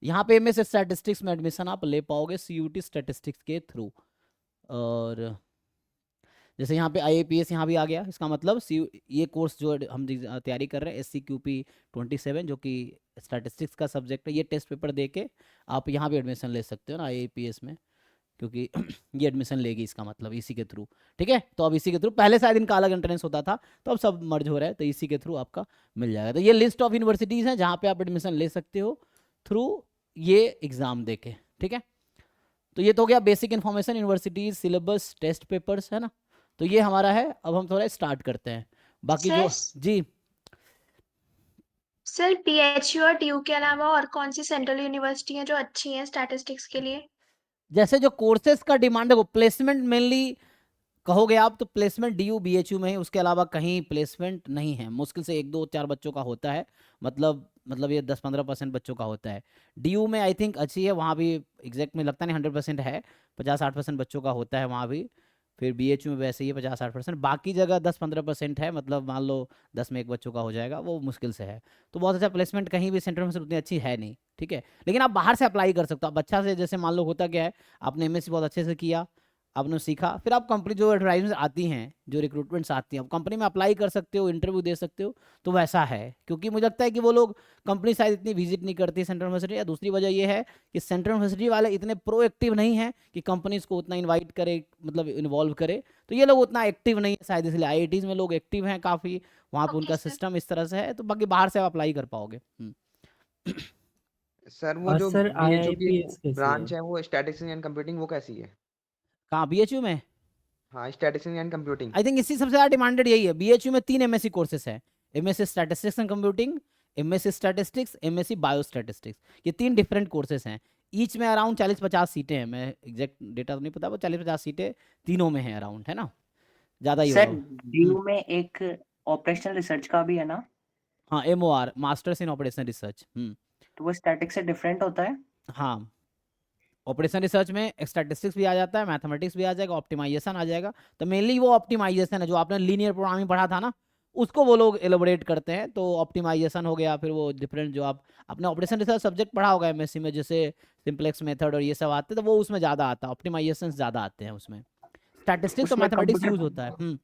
यहाँ पे MSc स्टैटिस्टिक्स में एडमिशन आप ले पाओगे CUET स्टैटिस्टिक्स के थ्रू। और जैसे यहाँ पे IAPS यहाँ भी आ गया, इसका मतलब ये कोर्स जो हम तैयारी कर रहे हैं SCQP 27, जो कि स्टैटिस्टिक्स का सब्जेक्ट है, ये टेस्ट पेपर दे के आप यहाँ भी एडमिशन ले सकते हो ना IAPS में, क्योंकि ये एडमिशन लेगी, इसका मतलब इसी के थ्रू, ठीक है। तो अब इसी के थ्रू, पहले शायद इनका अलग एंट्रेंस होता था, तो अब सब मर्ज हो रहा है, तो इसी के थ्रू आपका मिल जाएगा। तो ये लिस्ट ऑफ यूनिवर्सिटीज़ हैं जहाँ पे आप एडमिशन ले सकते हो थ्रू ये एग्ज़ाम दे के, ठीक है। तो ये तो हो गया basic information, universities, syllabus, test papers, है ना। तो ये हमारा है, अब हम थोड़ा स्टार्ट करते हैं बाकी जो जी। सर BHU और DU के अलावा और कौन सी सेंट्रल यूनिवर्सिटी हैं जो अच्छी हैं स्टैटिस्टिक्स के लिए? जैसे जो कोर्सेज का डिमांड है, वो प्लेसमेंट मेनली कहोगे आप, तो प्लेसमेंट DU BHU में ही, उसके अलावा कहीं प्लेसमेंट नहीं है, मुश्किल से 1, 2, 4 बच्चों का होता है, मतलब ये 10-15% बच्चों का होता है। DU में आई थिंक अच्छी है, वहाँ भी एग्जैक्ट में लगता नहीं 100% है, 50-60% बच्चों का होता है वहाँ भी। फिर BHU में वैसे ही 50-60%, बाकी जगह 10-15% है, मतलब मान लो 10 में 1 बच्चों का हो जाएगा, वो मुश्किल से है। तो बहुत अच्छा प्लेसमेंट कहीं भी सेंटर में से उतनी अच्छी है नहीं, ठीक है। लेकिन आप बाहर से अप्लाई कर सकते हो, आप अच्छा से, जैसे मान लो होता क्या है, आपने MSc बहुत अच्छे से किया, आपने सीखा, फिर आप कंपनी जो एडवर्टाइजमेंट आती हैं, जो रिक्रूटमेंट्स आती हैं, आप कंपनी में अप्लाई कर सकते हो, इंटरव्यू दे सकते हो, तो वैसा है। क्योंकि मुझे लगता है कि वो लोग कंपनी शायद इतनी विजिट नहीं करती सेंट्रल यूनिवर्सिटी, या दूसरी वजह ये है कि सेंट्रल यूनिवर्सिटी वाले इतने प्रोएक्टिव नहीं हैं कि कंपनीज को उतना इन्वाइट करे, मतलब इन्वॉल्व करे, तो ये लोग उतना एक्टिव नहीं है शायद, इसलिए IITs में लोग एक्टिव हैं काफ़ी, वहाँ पर उनका सिस्टम इस तरह से है, तो बाकी बाहर से आप अप्लाई कर पाओगे। सर वो जो सर BHU की IIPS कैसी ब्रांच है? है वो स्टैटिस्टिक्स एंड कंप्यूटिंग, वो कैसी है? कहाँ BHU में? हाँ, statistics and computing. I think इसी सबसे ज़्यादा डिमांडेड यही है। BHU में 3 MSc कोर्सेस हैं, MSc statistics and computing, MSc statistics, MSc biostatistics, ये 3 डिफरेंट कोर्सेज हैं। ईच में अराउंड 40-50 सीटें हैं, मैं एग्जैक्ट डेटा तो नहीं पता, वो 40-50 सीटें तीनों में हैं अराउंड, है ना, ज़्यादा ही सर होगा। डीयू में एक ऑपरेशनल रिसर्च का भी है ना, हाँ, MOR, masters in operation research. तो वो स्टैटिक्स से डिफरेंट होता है? हाँ, ऑपरेशन रिसर्च में स्टैटिस्टिक्स भी आ जाता है, मैथमेटिक्स भी आ जाएगा, ऑप्टिमाइजेशन आ जाएगा। तो मेनली वो ऑप्टिमाइजेशन है जो आपने लीनियर प्रोग्रामिंग पढ़ा था ना, उसको वो लोग एलोबोरेट करते हैं। तो ऑप्टिमाइजेशन हो गया, फिर वो डिफरेंट जो आप अपने ऑपरेशन रिसर्च सब्जेक्ट पढ़ा होगा एमएससी में, जैसे सिंप्लेक्स मेथड और ये सब आते हैं, तो वो उसमें ज़्यादा आता है, ऑप्टिमाइजेशन ज़्यादा आते हैं उसमें। स्टैटिस्टिक्स और उसमें मैथमेटिक्स यूज़ कंप्यूटर होता है।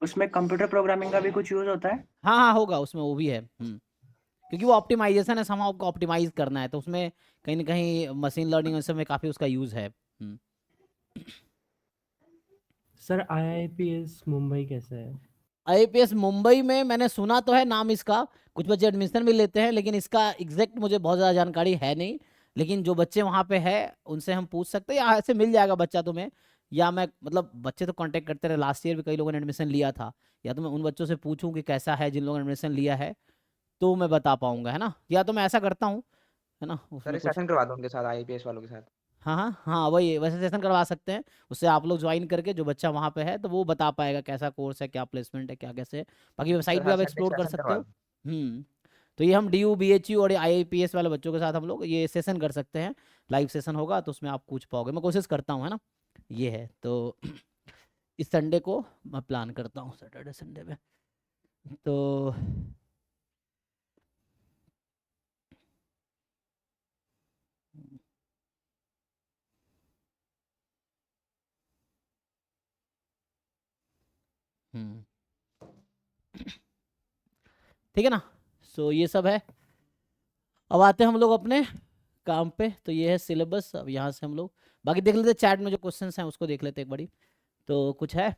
उसमें कंप्यूटर प्रोग्रामिंग का भी कुछ यूज होता है? हाँ हाँ होगा, उसमें वो भी है। क्योंकि वो ऑप्टिमाइजेशन है, समाउ को ऑप्टिमाइज करना है, तो उसमें कहीं ना कहीं मशीन लर्निंग और सब में काफ़ी उसका यूज़ है। सर IIPS मुंबई कैसा है? IIPS मुंबई में मैंने सुना तो है नाम इसका, कुछ बच्चे एडमिशन भी लेते हैं, लेकिन इसका एग्जैक्ट मुझे बहुत ज़्यादा जानकारी है नहीं। लेकिन जो बच्चे वहाँ पे है उनसे हम पूछ सकते हैं, या ऐसे मिल जाएगा बच्चा तुम्हें, या मैं मतलब बच्चे तो कांटेक्ट करते रहे, लास्ट ईयर भी कई लोगों ने एडमिशन लिया था, या तो मैं उन बच्चों से पूछूं कि कैसा है जिन लोगों ने एडमिशन लिया है, तो मैं बता पाऊंगा, है ना। या तो मैं ऐसा करता हूँ, है ना, सर उसमें एक कुछ। सेशन करवा दो उनके साथ, आईपीएस वालों के साथ। हाँ हाँ हाँ, वही वैसे सेशन करवा सकते हैं, उससे आप लोग ज्वाइन करके जो बच्चा वहाँ पे है तो वो बता पाएगा कैसा कोर्स है, क्या प्लेसमेंट है, क्या कैसे है। बाकी वेबसाइट सर भी हर आप संडे एक्सप्लोर कर सेशन सकते करवा हो। दो। तो ये हम DU BHU और IIPS वाले बच्चों के साथ हम लोग ये सेशन कर सकते हैं, लाइव सेशन होगा तो उसमें आप पूछ पाओगे, मैं कोशिश करता हूँ, है ना। ये है तो इस संडे को मैं प्लान करता हूँ, सैटरडे संडे में। तो हम्म ठीक है ना। सो ये सब है, अब आते हैं हम लोग अपने काम पे। तो ये है सिलेबस, अब यहाँ से हम लोग बाकी देख लेते हैं, चैट में जो क्वेश्चंस हैं उसको देख लेते हैं एक बारी। तो कुछ है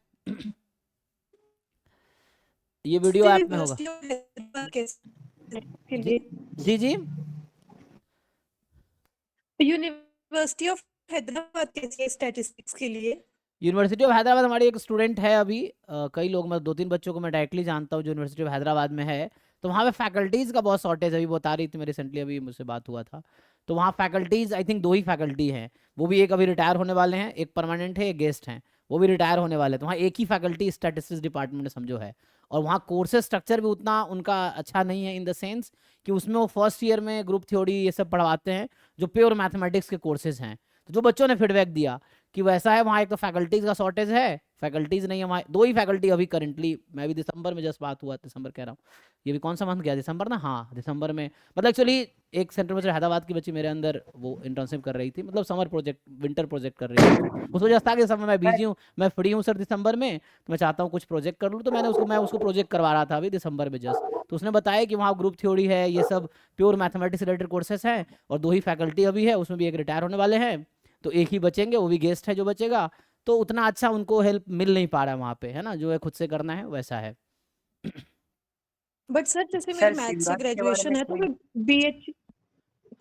ये वीडियो ऐप में होगा। जी जी, यूनिवर्सिटी ऑफ हैदराबाद कैसी है स्टैटिस्टिक्स के लिए? यूनिवर्सिटी ऑफ हैदराबाद हमारी एक स्टूडेंट है अभी, कई लोग, मैं 2-3 बच्चों को मैं डायरेक्टली जानता हूँ जो यूनिवर्सिटी ऑफ हैदराबाद में है। तो वहाँ पे फैकल्टीज़ का बहुत शॉर्टेज है, अभी बता रही थी, मैं रिसेंटली अभी मुझसे बात हुआ था। तो वहाँ faculties I think 2 he faculty हैं, वो भी एक अभी रिटायर होने वाले हैं, एक परमानेंट है, एक गेस्ट हैं, वो भी रिटायर होने वाले हैं। तो वहाँ एक ही फैकल्टी स्टैटिस्टिक्स डिपार्टमेंट में समझो है। और वहाँ कोर्सेज स्ट्रक्चर भी उतना उनका अच्छा नहीं है, इन द सेंस कि उसमें वो फर्स्ट ईयर में ग्रुप थ्योरी ये सब पढ़वाते हैं जो प्योर मैथमेटिक्स के कोर्सेज हैं। तो जो बच्चों ने फीडबैक दिया कि वैसा है, वहाँ एक तो फैकल्टीज़ का शॉर्टेज है, फैकल्टीज़ नहीं है वहाँ, 2 ही फैकल्टी अभी करंटली, मैं भी दिसंबर में जस्ट बात हुआ, दिसंबर कह रहा हूँ, ये भी कौन सा मंथ गया, दिसंबर ना, हाँ दिसंबर में। मतलब एक्चुअली एक सेंटर में हैदराबाद की बच्ची मेरे अंदर वो इंटर्नशिप कर रही थी, मतलब समर प्रोजेक्ट, विंटर प्रोजेक्ट कर रही थी। उस वजह से था कि समय मैं बिजी हूँ, मैं फ्री हूँ सर दिसंबर में, तो मैं चाहता हूँ कुछ प्रोजेक्ट कर लूँ, तो मैं उसको प्रोजेक्ट करवा रहा था अभी दिसंबर में जस्ट। तो उसने बताया कि वहाँ ग्रुप थ्योरी है, ये सब प्योर मैथमेटिक्स रिलेटेड कोर्सेस हैं, और 2 ही फैकल्टी अभी है, उसमें भी एक रिटायर होने वाले हैं, तो एक ही बचेंगे, वो भी गेस्ट है जो बचेगा। तो उतना अच्छा उनको हेल्प मिल नहीं पा रहा है वहाँ पे, है ना, जो है खुद से करना है वैसा है। बट सर जैसे सर मेरी मैथ से शिवराज के बारे ग्रेजुएशन में है तो कोई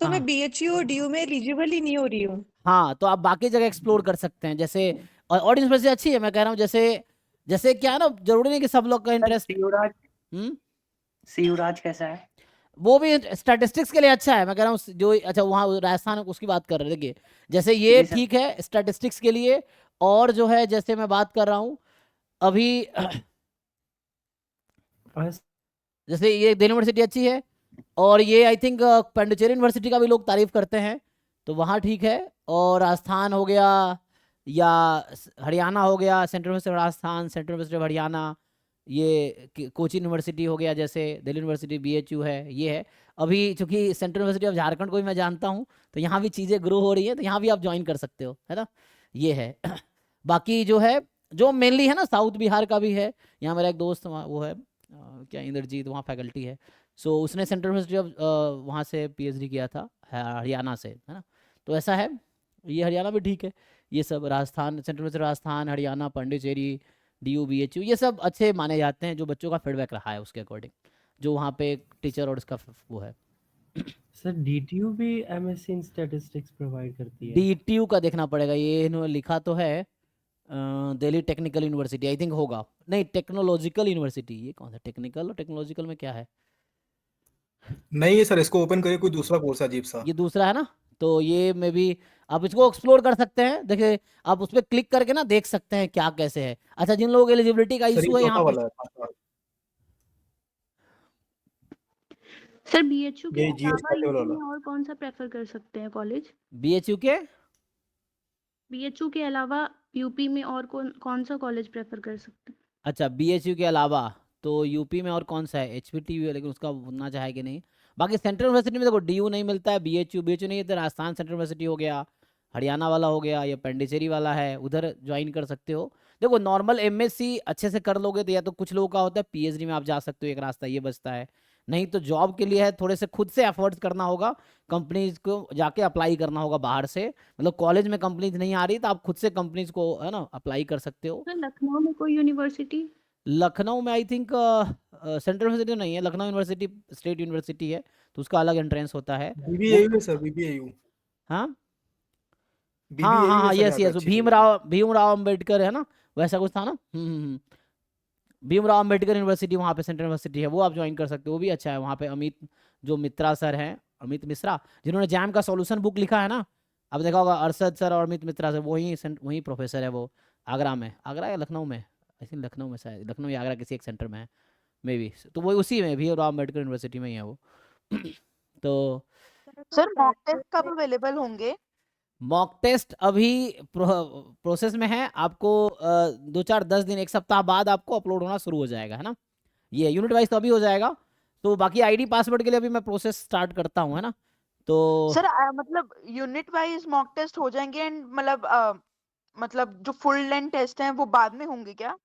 मैं हाँ BHU और DU में एलिजिबल ही नहीं हो रही हूँ। हाँ, तो आप बाकी जगह एक्सप्लोर कर सकते हैं, जैसे ऑडियंस वैसे अच्छी है, मैं कह रहा हूँ, जैसे जैसे क्या है ना, जरूरी नहीं कि सब लोग का सर इंटरेस्ट। शिवराज शिवराज कैसा है? वो भी स्टैटिस्टिक्स के लिए अच्छा है, मैं कह रहा हूँ जो, अच्छा वहाँ राजस्थान उसकी बात कर रहे थे, देखिए जैसे ये जी सर। ठीक है स्टैटिस्टिक्स के लिए। और जो है जैसे मैं बात कर रहा हूँ अभी जैसे ये दिल्ली यूनिवर्सिटी अच्छी है, और ये आई थिंक पांडिचेरी यूनिवर्सिटी का भी लोग तारीफ करते हैं, तो वहाँ ठीक है। और राजस्थान हो गया, या हरियाणा हो गया, central university of Rajasthan, central university of Haryana, ये कोचिंग यूनिवर्सिटी हो गया, जैसे दिल्ली यूनिवर्सिटी BHU है, ये है। अभी चूंकि सेंट्रल यूनिवर्सिटी ऑफ झारखंड को भी मैं जानता हूँ, तो यहाँ भी चीज़ें ग्रो हो रही हैं, तो यहाँ भी आप ज्वाइन कर सकते हो, है ना, ये है। बाकी जो है, जो मेनली है ना, साउथ बिहार का भी है, यहाँ मेरा एक दोस्त वो है क्या इंद्रजीत, वहाँ फैकल्टी है। सो उसने सेंट्रल यूनिवर्सिटी ऑफ वहाँ से PhD किया था, हरियाणा से, है ना। तो ऐसा है, ये हरियाणा भी ठीक है। ये सब Rajasthan, central university Rajasthan, Haryana, Pondicherry, DU BHU, ये सब अच्छे माने जाते हैं, जो बच्चों का फीडबैक रहा है उसके अकॉर्डिंग, जो वहाँ पे टीचर और उसका वो है। सर DTU भी MSc इन स्टैटिस्टिक्स प्रोवाइड करती है? DTU का देखना पड़ेगा, ये इन्होंने लिखा तो है Delhi technical university I think होगा, नहीं टेक्नोलॉजिकल यूनिवर्सिटी, ये कौन सा टेक्निकल और टेक्नोलॉजिकल में क्या है, नहीं है सर, इसको ओपन करिए, कोई दूसरा कोर्स है अजीब सा। ये दूसरा है ना, तो ये में भी आप इसको एक्सप्लोर कर सकते हैं। देखिए आप उस पर क्लिक करके ना देख सकते हैं क्या कैसे है। अच्छा, जिन लोगों को एलिजिबिलिटी का सर ये इशू है यहाँ चौथा पे, वाला है, पांचवा। सर बीएचयू के ये जीएस अलावा कैटेगरी यूपी वाला। में और कौन सा प्रेफर कर सकते हैं कॉलेज? बीएचयू के बीएचयू के अलावा यूपी में और कौन कौन सा कॉलेज प्रेफर कर सकते हैं? अच्छा, बीएचयू के अलावा तो यूपी में और कौन सा है? एचपीटीयू है, लेकिन उसका होना चाहे कि नहीं। बाकी सेंट्रल यूनिवर्सिटी में देखो डीयू नहीं मिलता है, बीएचयू नहीं है तो राजस्थान सेंट्रल यूनिवर्सिटी हो गया, हरियाणा वाला हो गया, या पांडिचेरी वाला है, उधर ज्वाइन कर सकते हो। देखो नॉर्मल एमएससी अच्छे से कर लोगे तो या तो कुछ लोगों का होता है पीएचडी में आप जा सकते हो, एक रास्ता ये बचता है। नहीं तो जॉब के लिए है, थोड़े से खुद से एफर्ट्स करना होगा, कंपनीज को जाके अप्लाई करना होगा बाहर से। मतलब कॉलेज में कंपनीज नहीं आ रही तो आप खुद से कंपनीज को है ना अप्लाई कर सकते हो। सर लखनऊ में कोई यूनिवर्सिटी? लखनऊ में आई थिंक सेंट्रल यूनिवर्सिटी नहीं है, लखनऊ यूनिवर्सिटी स्टेट यूनिवर्सिटी है, तो उसका अलग एंट्रेंस होता है। वो बीबीएयू है सर, बीबीएयू। हाँ हाँ बीबीएयू हाँ है हाँ, सर, यस यहाँ पे यस, अच्छी भीमराव अंबेडकर है ना, वैसा कुछ था ना। भीमराव अंबेडकर यूनिवर्सिटी वहाँ पे सेंट्रल यूनिवर्सिटी है, वो आप ज्वाइन कर सकते हो, वो भी अच्छा है। वहाँ पे अमित जो मित्रा सर हैं, अमित मिश्रा, जिन्होंने जैम का सॉल्यूशन बुक लिखा है ना, आप देखा होगा अरशद सर और अमित मित्रा सर, वही प्रोफेसर है वो। आगरा में, आगरा या लखनऊ में, आई थिंक लखनऊ में, शायद लखनऊ या आगरा किसी एक सेंटर में है मे बी, तो वो उसी में भीमराव अम्बेडकर यूनिवर्सिटी में ही है वो। तो सर मॉक टेस्ट कब अवेलेबल होंगे? मॉक टेस्ट अभी प्रोसेस में है, आपको 2-4-10 दिन, एक सप्ताह बाद आपको अपलोड होना शुरू हो जाएगा, है ना। ये यूनिट वाइज तो अभी हो जाएगा, तो बाकी आईडी पासवर्ड के लिए अभी मैं प्रोसेस स्टार्ट करता हूँ, है ना। तो सर मतलब यूनिट वाइज मॉक टेस्ट हो जाएंगे एंड मतलब जो फुल लेंथ टेस्ट हैं वो बाद में होंगे क्या?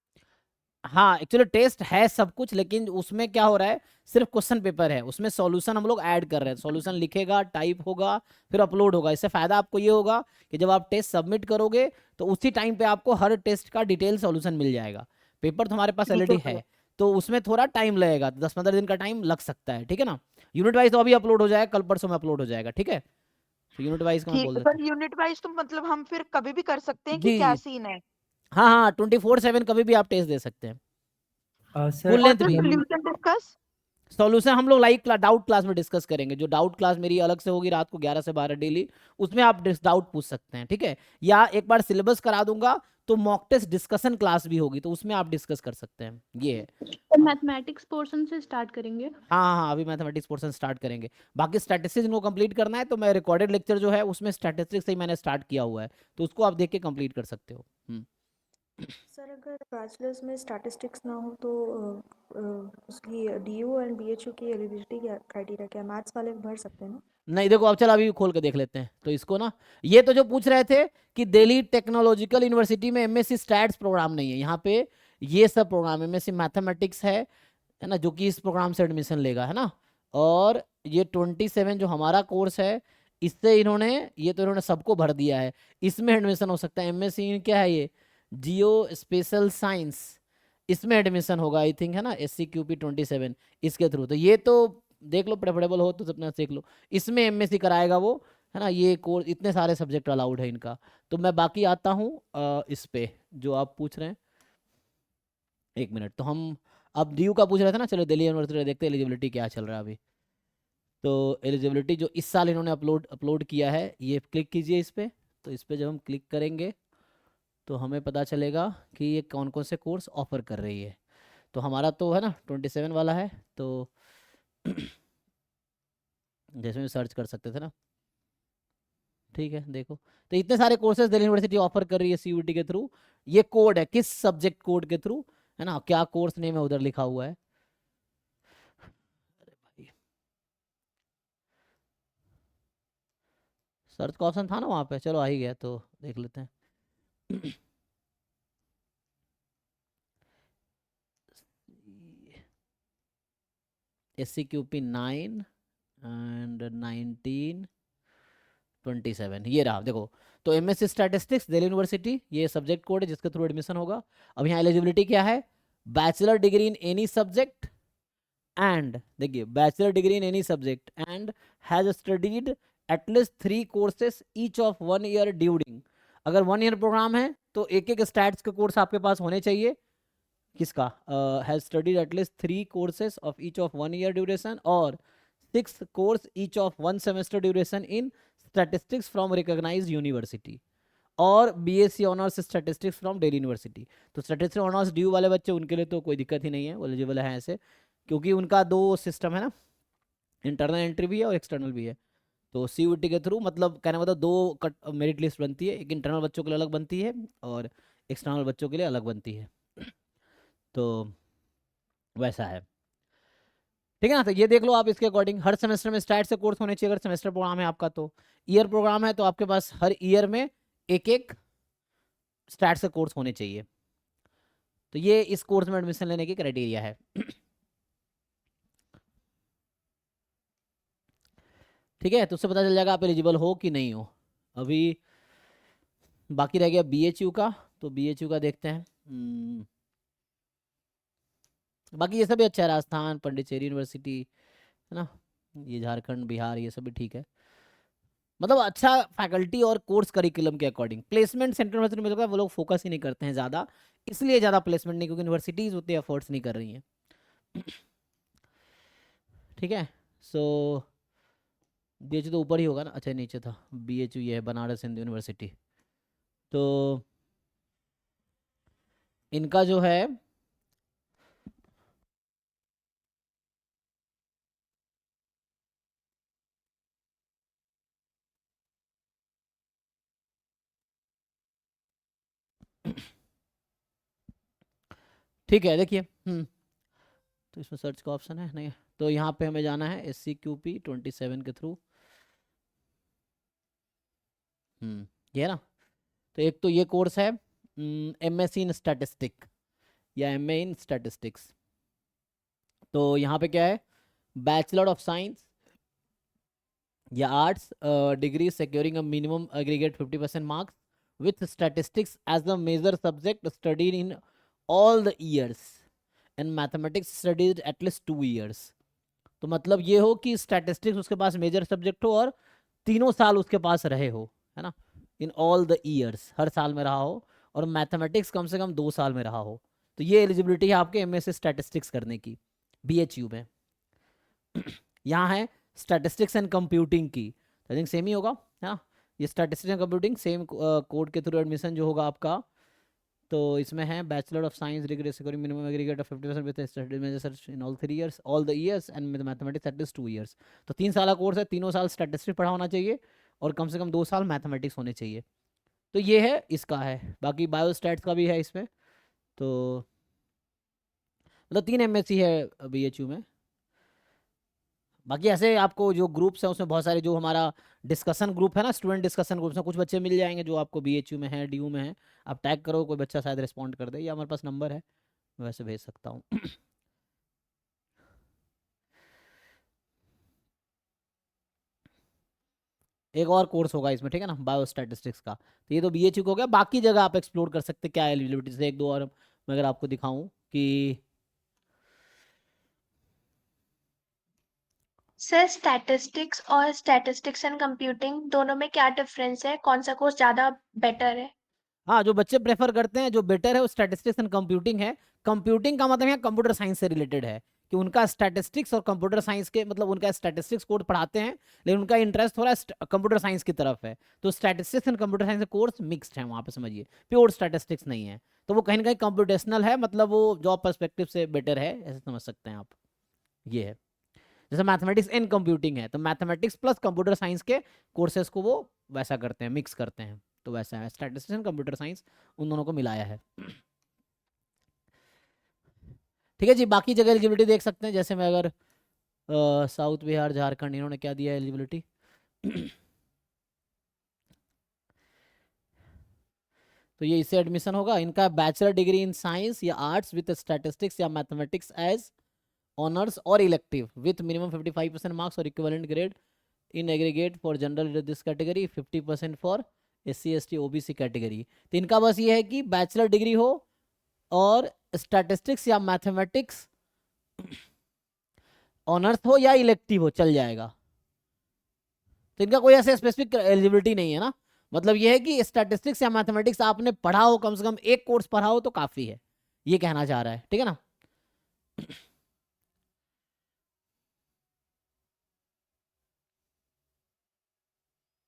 हाँ, एक्चुअली टेस्ट है सब कुछ, लेकिन उसमें क्या हो रहा है, सिर्फ क्वेश्चन पेपर है, उसमें सॉल्यूशन हम लोग ऐड कर रहे हैं। सॉल्यूशन लिखेगा, टाइप होगा, फिर अपलोड होगा। इससे फायदा आपको ये होगा कि जब आप टेस्ट सबमिट करोगे तो उसी टाइम पे आपको हर टेस्ट का डिटेल सॉल्यूशन मिल जाएगा। पेपर तुम्हारे पास ठीक है ऑलरेडी सर। है, तो उसमें थोड़ा टाइम लगेगा, 10-15 दिन का टाइम लग सकता है, ठीक है ना। यूनिट वाइज तो अभी अपलोड हो जाएगा, कल परसों में अपलोड हो जाएगा, ठीक है। तो यूनिट वाइज का मैं ठीक बोल है देता सर, यूनिट वाइज तो मतलब हम फिर कभी भी कर सकते हैं हूँ। कि जी क्या जी, सीन है? हाँ हाँ, 24/7 कभी भी आप टेस्ट दे सकते हैं, सर फुल और लेंथ सर भी। Solution discuss? सॉल्यूशन हम लोग लाइव डाउट क्लास में डिस्कस करेंगे। जो डाउट क्लास मेरी अलग से होगी रात को 11 से 12 डेली, उसमें आप डाउट पूछ सकते हैं, ठीक है। या एक बार सिलेबस करा दूंगा तो मॉक टेस्ट डिस्कशन क्लास भी होगी, तो उसमें आप डिस्कस कर सकते हैं, ये है। तो मैथमेटिक्स पोर्शन से स्टार्ट करेंगे? हाँ हाँ हाँ, अभी मैथमेटिक्स पोर्शन स्टार्ट करेंगे। बाकी स्टैटिस्टिक्स इनको कंप्लीट करना है, तो मैं रिकॉर्डेड लेक्चर जो है उसमें स्टैटिस्टिक्स से ही मैंने स्टार्ट किया हुआ है, तो उसको आप देख के कंप्लीट कर सकते हो। सर अगर बैचलर्स में स्टैटिस्टिक्स ना हो तो उसकी डीयू एंड बीएचयू की एलिजिबिलिटी क्राइटेरिया क्या है? मैथ्स वाले भर सकते हैं ना? नहीं देखो, अब चल अभी खोल के देख लेते हैं तो इसको ना। ये तो जो पूछ रहे थे कि दिल्ली टेक्नोलॉजिकल यूनिवर्सिटी में एमएससी स्टैट्स प्रोग्राम नहीं है, यहाँ पे ये सब प्रोग्राम एमएससी मैथमेटिक्स है ना, जो कि इस प्रोग्राम से एडमिशन लेगा, है ना। और ये 27 जो हमारा कोर्स है, इससे इन्होंने इन्होंने सबको भर दिया है, इसमें एडमिशन हो सकता है। एमएससी क्या है ये, जियो स्पेशल साइंस, इसमें एडमिशन होगा आई थिंक, है ना, SCQP 27 इसके थ्रू। तो ये तो देख लो, प्रेफरेबल हो तो अपना देख लो, इसमें एमएससी कराएगा वो, है ना। ये कोर्स इतने सारे सब्जेक्ट अलाउड है इनका। तो मैं बाकी आता हूँ इस पे जो आप पूछ रहे हैं, 1 मिनट। तो हम अब DU का पूछ रहे थे ना, चलो दिल्ली यूनिवर्सिटी देखते हैं एलिजिबिलिटी क्या चल रहा है अभी। तो एलिजिबिलिटी जो इस साल इन्होंने अपलोड किया है, ये क्लिक कीजिए इस पर। तो इस पर जब हम क्लिक करेंगे तो हमें पता चलेगा कि ये कौन कौन से कोर्स ऑफर कर रही है। तो हमारा तो है ना 27 वाला है, तो जैसे में सर्च कर सकते थे ना, ठीक है। देखो तो इतने सारे कोर्सेज दिल्ली यूनिवर्सिटी ऑफर कर रही है CUET के थ्रू। ये कोड है, किस सब्जेक्ट कोड के थ्रू, है ना, क्या कोर्स नेम है उधर लिखा हुआ है। अरे भाई, सर्च का ऑप्शन था ना वहाँ पे, चलो आ ही गया तो देख लेते हैं। SCQP 9 एंड 1927, ये रहा देखो। तो MSc स्टैटिस्टिक्स दिल्ली यूनिवर्सिटी, ये सब्जेक्ट कोड है जिसके थ्रू एडमिशन होगा। अब यहाँ एलिजिबिलिटी क्या है, bachelor degree in any subject and, देखिए bachelor degree in any subject and has studied at least 3 courses each of 1 year during. अगर 1 ईयर प्रोग्राम है तो एक स्टैट्स के कोर्स आपके पास होने चाहिए। किसका, has studied at least 3 courses of each of 1 year duration और statistics course each of 1 semester duration in statistics from recognised university और BSc honours statistics from Delhi university. तो स्टैटिस्टिक्स ऑनर्स ड्यू वाले बच्चे, उनके लिए तो कोई दिक्कत ही नहीं है, एलिजिबल है ऐसे, क्योंकि उनका 2 सिस्टम है ना, इंटरनल एंट्री भी है और एक्सटर्नल भी है। तो सीयूटी के थ्रू मतलब कहने मतलब 2 मेरिट लिस्ट बनती है, एक इंटरनल बच्चों के लिए अलग बनती है और एक्सटर्नल बच्चों के लिए अलग बनती है। तो वैसा है, ठीक है ना। तो ये देख लो आप इसके अकॉर्डिंग, हर सेमेस्टर में स्टैट से कोर्स होने चाहिए अगर सेमेस्टर प्रोग्राम है आपका। तो ईयर प्रोग्राम है तो आपके पास हर ईयर में एक स्टैट से कोर्स होने चाहिए। तो ये इस कोर्स में एडमिशन लेने की क्राइटेरिया है। ठीक है, तो उससे पता चल जाएगा आप एलिजिबल हो कि नहीं हो। अभी बाकी रह गया बीएचयू का, तो बीएचयू का देखते हैं। बाकी ये सब भी अच्छा है, राजस्थान, पंडिचेरी यूनिवर्सिटी है ना, ये झारखंड, बिहार, ये सब भी ठीक है। मतलब अच्छा फैकल्टी और कोर्स करिकुलम के अकॉर्डिंग। प्लेसमेंट सेंटर में मुझे लगता है वो लोग फोकस ही नहीं करते हैं ज़्यादा, इसलिए ज़्यादा प्लेसमेंट नहीं, क्योंकि यूनिवर्सिटीज़ उतने एफर्ट्स नहीं कर रही हैं। ठीक है, सो बीएचयू तो ऊपर ही होगा ना, अच्छा नीचे था बीएचयू, ये है बनारस हिंदू यूनिवर्सिटी। तो इनका जो है ठीक है, देखिए तो इसमें सर्च का ऑप्शन है नहीं, तो यहाँ पे हमें जाना है SCQP 27 के थ्रू। ये है ना, तो एक तो ये कोर्स है MSc इन स्टैटिस्टिक या MA इन स्टैटिस्टिक्स। तो यहाँ पे क्या है, बैचलर ऑफ साइंस या arts degree securing a minimum aggregate 50% marks with statistics as the major subject studied in all the years and mathematics studied at least 2 years। तो मतलब ये हो कि स्टैटिस्टिक्स उसके पास मेजर सब्जेक्ट हो और 3 साल उसके पास रहे हो, है ना, इन ऑल द ईयर्स, हर साल में रहा हो, और मैथमेटिक्स कम से कम 2 साल में रहा हो। तो ये एलिजिबिलिटी है आपके MSc स्टैटिस्टिक्स करने की BHU में। यहाँ है स्टैटिस्टिक्स एंड कंप्यूटिंग की, आई थिंक सेम ही होगा, है ना, ये statistics and computing same code के थ्रू एडमिशन जो होगा आपका। तो इसमें है bachelor of science degree securing minimum aggregate of 50% with study major in all 3 years, all the years and with mathematics at least 2 years। तो 3 साल का कोर्स है, 3 साल स्टैटिस्टिक्स पढ़ा होना चाहिए और कम से कम 2 साल मैथमेटिक्स होने चाहिए। तो ये है इसका है, बाकी बायोस्टैट्स का भी है इसमें। तो मतलब 3 MSc है BHU में। बाकी ऐसे आपको जो ग्रुप्स हैं उसमें बहुत सारे, जो हमारा डिस्कशन ग्रुप है ना, स्टूडेंट डिस्कशन ग्रुप्स में कुछ बच्चे मिल जाएंगे जो आपको BHU में है, DU में है। आप टैग करो, कोई बच्चा शायद रिस्पॉन्ड कर दे, या हमारे पास नंबर है, वैसे भेज सकता हूँ। एक और कोर्स होगा इसमें, ठीक है ना, बायोस्टैटिस्टिक्स का। तो ये तो BHU को हो गया, बाकी जगह आप एक्सप्लोर कर सकते क्या एलिजिबिलिटी से। 1-2 और मैं अगर आपको दिखाऊं कि सर स्टैटिस्टिक्स और स्टैटिस्टिक्स एंड कंप्यूटिंग दोनों में क्या डिफरेंस है, कौन सा कोर्स ज़्यादा बेटर है? हाँ, जो बच्चे प्रेफर करते हैं, जो बेटर है वो स्टैटिस्टिक्स एंड कंप्यूटिंग है। कंप्यूटिंग का मतलब यहाँ कंप्यूटर साइंस से रिलेटेड है, कि उनका स्टैटिस्टिक्स और कंप्यूटर साइंस के मतलब उनका स्टैटिस्टिक्स कोर्स पढ़ाते हैं, लेकिन उनका इंटरेस्ट थोड़ा कंप्यूटर साइंस की तरफ है। तो statistics and computer science course mixed है वहाँ पे, समझिए, प्योर स्टैटिस्टिक्स नहीं है। तो वो कहीं ना कहीं कंप्यूटेशनल है, मतलब वो जॉब पर्सपेक्टिव से बेटर है, ऐसे समझ सकते हैं आप। ये है जैसे मैथमेटिक्स एंड कंप्यूटिंग है, तो मैथमेटिक्स प्लस कंप्यूटर साइंस के कोर्सेज को वो वैसा करते हैं, मिक्स करते हैं। तो वैसा है, स्टैटिस्टिक्स एंड कंप्यूटर साइंस उन दोनों को मिलाया है। ठीक है जी, बाकी जगह एलिजिबिलिटी देख सकते हैं। जैसे मैं अगर साउथ बिहार, झारखंड, इन्होंने क्या दिया है एलिजिबिलिटी। तो ये इससे एडमिशन होगा। इनका बैचलर डिग्री इन साइंस या आर्ट्स विद स्टैटिस्टिक्स या मैथमेटिक्स एज ऑनर्स और इलेक्टिव विथ मिनिमम 55% मार्क्स और equivalent grade in aggregate for general this category, 50% for SC ST OBC category. तो इनका बस ये है कि बैचलर डिग्री हो और स्टैटिस्टिक्स या मैथमेटिक्स ऑनर्स हो या इलेक्टिव हो, चल जाएगा। तो इनका कोई ऐसे स्पेसिफिक एलिजिबिलिटी नहीं है ना, मतलब ये है कि स्टैटिस्टिक्स या मैथमेटिक्स आपने पढ़ा हो, कम से कम एक कोर्स पढ़ा हो तो काफी है, ये कहना चाह रहा है, ठीक है ना।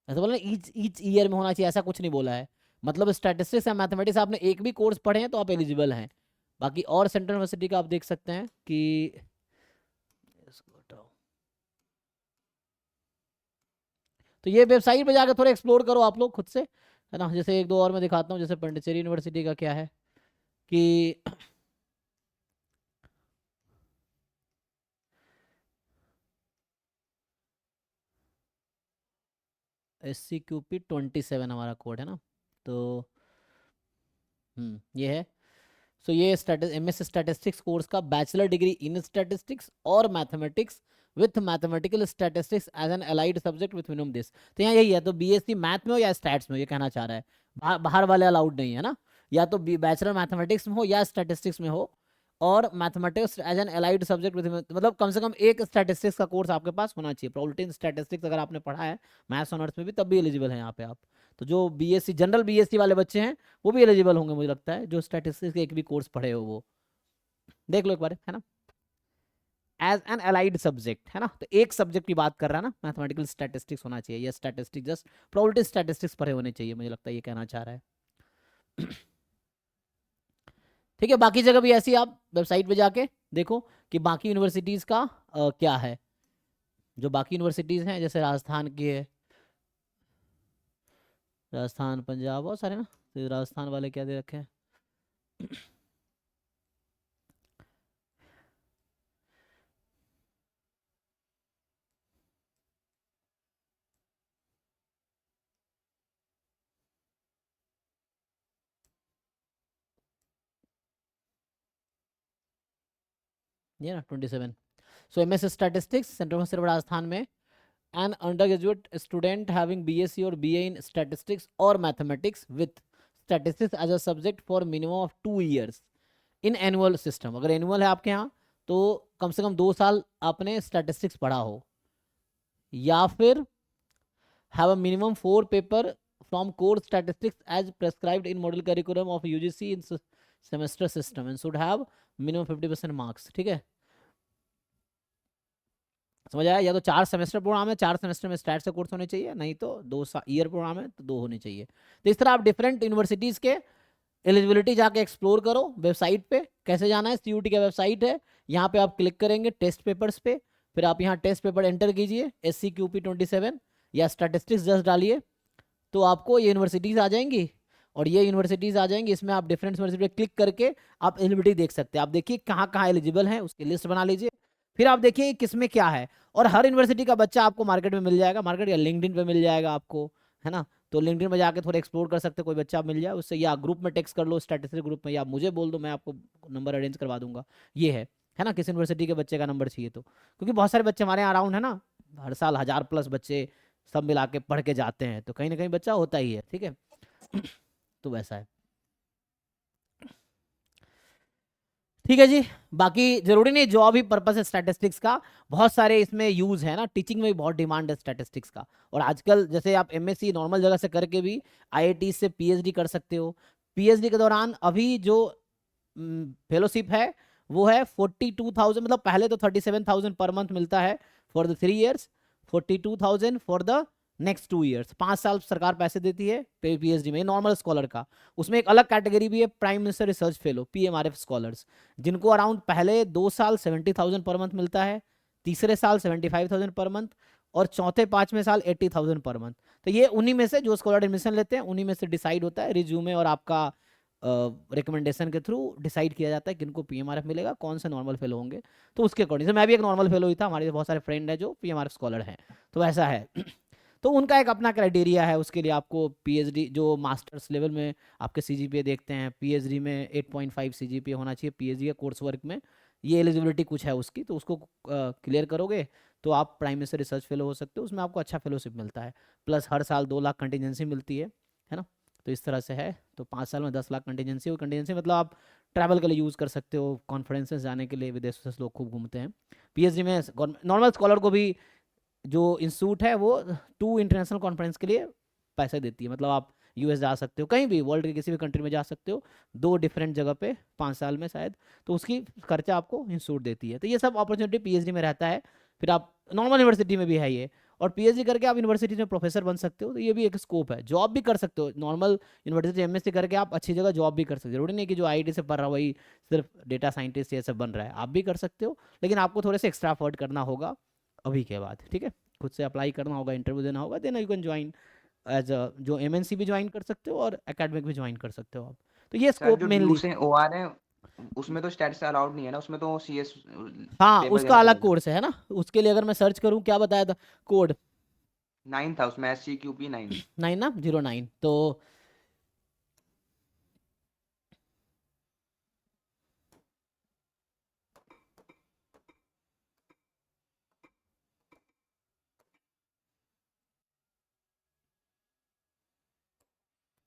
ऐसा बोला ना ईच ईयर में होना चाहिए, ऐसा कुछ नहीं बोला है। मतलब स्टैटिस्टिक्स या मैथमेटिक्स आपने एक भी कोर्स पढ़े हैं तो आप एलिजिबल हैं। बाकी और सेंट्रल यूनिवर्सिटी का आप देख सकते हैं कि तो ये वेबसाइट पे जाकर थोड़ा एक्सप्लोर करो आप लोग खुद से, है ना। जैसे एक दो और मैं दिखाता हूँ, जैसे पांडिचेरी यूनिवर्सिटी का क्या है कि SCQP 27 हमारा कोड है ना। तो ये है। सो ये MS स्टैटिस्टिक्स कोर्स का बैचलर डिग्री इन स्टैटिस्टिक्स और mathematics with mathematical statistics as an allied subject with minimum this. तो यहाँ यही है, तो BSc मैथ में हो या स्टैट्स में, ये कहना चाह रहा है। बाहर वाले अलाउड नहीं है ना, या तो बैचलर मैथमेटिक्स में हो या स्टैटिस्टिक्स में हो, और mathematics as an allied subject with, मतलब कम से कम एक स्टैटिस्टिक्स का कोर्स आपके पास होना चाहिए। प्रोबेबिलिटी इन स्टैटिस्टिक्स अगर आपने पढ़ा है मैथ्स ऑनर्स में भी, तब भी एलिजिबल है यहाँ पे आप। तो जो BSc जनरल BSc वाले बच्चे हैं वो भी एलिजिबल होंगे मुझे लगता है, जो स्टैटिस्टिक्स के एक भी कोर्स पढ़े हो वो देख लो एक बार, है ना। एज एन अलाइड सब्जेक्ट, है ना। तो एक सब्जेक्ट की बात कर रहा है ना, मैथमेटिकल स्टैटिस्टिक्स होना चाहिए, या स्टैटिस्टिक्स जस्ट प्रोबेबिलिटी स्टैटिस्टिक्स पढ़े होने चाहिए, मुझे लगता है ये कहना चाह रहा है। ठीक है, बाकी जगह भी ऐसी आप वेबसाइट पे जाके देखो कि बाकी यूनिवर्सिटीज़ का क्या है। जो बाकी यूनिवर्सिटीज़ हैं जैसे राजस्थान की है, राजस्थान पंजाब बहुत सारे ना, तो राजस्थान वाले क्या दे रखे हैं। ये ना 27। सो MS स्टैटिस्टिक्स सेंट्रल सिर्फ राजस्थान में, an undergraduate student having BSc और BA इन स्टैटिस्टिक्स और mathematics with statistics as a subject for minimum of 2 years in annual system. अगर एनुअल है आपके यहाँ तो कम से कम 2 साल आपने स्टैटिस्टिक्स पढ़ा हो, या फिर have a minimum 4 paper from course statistics as prescribed in model curriculum of UGC in semester system and should have minimum 50% marks. ठीक है, समझ आया। या तो 4 सेमेस्टर प्रोग्राम है, 4 सेमेस्टर में स्टैट्स का कोर्स होने चाहिए, नहीं तो 2 ईयर प्रोग्राम है तो 2 होने चाहिए। तो इस तरह आप डिफरेंट यूनिवर्सिटीज़ के एलिजिबिलिटी जाके एक्सप्लोर करो वेबसाइट पे। कैसे जाना है, CUT का वेबसाइट है, यहाँ पे आप क्लिक करेंगे टेस्ट पेपर्स पे, फिर आप यहाँ टेस्ट पेपर एंटर कीजिए SCQP 27 या स्टैटिस्टिक्स जस्ट डालिए, तो आपको ये यूनिवर्सिटीज़ आ जाएंगी, और ये यूनिवर्सिटीज़ आ जाएंगी। इसमें आप डिफरेंट यूनिवर्सिटी पे क्लिक करके आप एलिजिबिलिटी देख सकते हैं। आप देखिए कहाँ कहाँ एलिजिबल है, उसकी लिस्ट बना लीजिए, फिर आप देखिए किस में क्या है। और हर यूनिवर्सिटी का बच्चा आपको मार्केट में मिल जाएगा, मार्केट या लिंक्डइन पे मिल जाएगा आपको, है ना। तो लिंक्डइन में जाके थोड़ा एक्सप्लोर कर सकते हैं, कोई बच्चा मिल जाए उससे, या ग्रुप में टेक्स्ट कर लो स्टैटिस्टिक्स ग्रुप में, या मुझे बोल दो, मैं आपको नंबर अरेंज करवा दूंगा। ये है ना, किस यूनिवर्सिटी के बच्चे का नंबर चाहिए तो, क्योंकि बहुत सारे बच्चे हमारे यहाँ अराउंड है ना, हर साल 1000+ बच्चे सब मिला के पढ़ के जाते हैं, तो कहीं ना कहीं बच्चा होता ही है। ठीक है, तो वैसा है। ठीक है जी, बाकी जरूरी नहीं जॉब ही पर्पस है स्टैटिस्टिक्स का, बहुत सारे इसमें यूज है ना। टीचिंग में भी बहुत डिमांड है स्टैटिस्टिक्स का, और आजकल जैसे आप MSc नॉर्मल जगह से करके भी IIT से PhD कर सकते हो। PhD के दौरान अभी जो फेलोशिप है वो है 42,000, मतलब पहले तो 37,000 पर मंथ मिलता है for the 3 years, 42,000 for the next 2 years। 5 साल सरकार पैसे देती है PhD में, नॉर्मल स्कॉलर का। उसमें एक अलग कैटेगरी भी है, prime minister research fellow PMRF scholars, जिनको अराउंड पहले 2 साल 70,000 पर मंथ मिलता है, तीसरे साल 75,000 पर मंथ, और चौथे 5वें साल 80,000 पर मंथ। तो ये उन्हीं में से जो स्कॉलर एडमिशन लेते हैं उन्हीं में से डिसाइड होता है, रिज्यूमे और आपका रिकमेंडेशन के थ्रू डिसाइड किया जाता है किनको PMRF मिलेगा, कौन से नॉर्मल फेलो होंगे। तो उसके अकॉर्डिंग से मैं भी एक नॉर्मल फेलो ही था, हमारे बहुत सारे फ्रेंड है जो PMRF स्कॉलर हैं, तो ऐसा है। तो उनका एक अपना क्राइटेरिया है, उसके लिए आपको PhD जो मास्टर्स लेवल में आपके CGPA देखते हैं, PhD में 8.5 CGPA होना चाहिए PhD के कोर्स वर्क में, ये एलिजिबिलिटी कुछ है उसकी, तो उसको क्लियर करोगे तो आप प्राइम मिनिस्टर रिसर्च फेलो हो सकते हो, उसमें आपको अच्छा फेलोशिप मिलता है, प्लस हर साल 2 लाख कंटीजेंसी मिलती है ना। तो इस तरह से है, तो 5 साल में 10 लाख कंटीजेंसी, कंटीजेंसी मतलब आप ट्रैवल के लिए यूज़ कर सकते हो, कॉन्फ्रेंसेस जाने के लिए, विदेशों से लोग खूब घूमते हैं। PhD में नॉर्मल स्कॉलर को भी जो इंस्टीट्यूट है वो 2 इंटरनेशनल कॉन्फ्रेंस के लिए पैसे देती है, मतलब आप US जा सकते हो, कहीं भी वर्ल्ड के किसी भी कंट्री में जा सकते हो, 2 डिफरेंट जगह पे 5 साल में शायद, तो उसकी खर्चा आपको इंस्टीट्यूट देती है। तो ये सब अपॉर्चुनिटी PhD में रहता है। फिर आप नॉर्मल यूनिवर्सिटी में भी है ये, और पीएचडी करके आप यूनिवर्सिटी में प्रोफेसर बन सकते हो, तो ये भी एक स्कोप है। जॉब भी कर सकते हो, नॉर्मल यूनिवर्सिटी एमएससी करके आप अच्छी जगह जॉब भी कर सकते हो। जरूरी नहीं कि जो आईआईटी से पढ़ रहा वही सिर्फ डेटा साइंटिस्ट ये सब बन रहा है, आप भी कर सकते हो, लेकिन आपको थोड़े से एक्स्ट्रा एफर्ट करना होगा अभी के बाद, ठीक है। खुद से अप्लाई करना होगा, इंटरव्यू देना होगा, then you can join as जो एमएनसी भी ज्वाइन कर सकते हो और एकेडमिक भी ज्वाइन कर सकते हो आप। तो ये सर स्कोप जो मेनली, दूसरे ओआर है उसमें तो स्टैटिस्टिक्स अलाउड नहीं है ना, उसमें तो सीएस हाँ पेपर उसका देना अलग पड़ेगा। कोर्स है ना। उसके लिए अगर मैं सर्च करूँ, क्या बताया था कोड 9 था उसमें, SCQP 9। 9 ना, 09। तो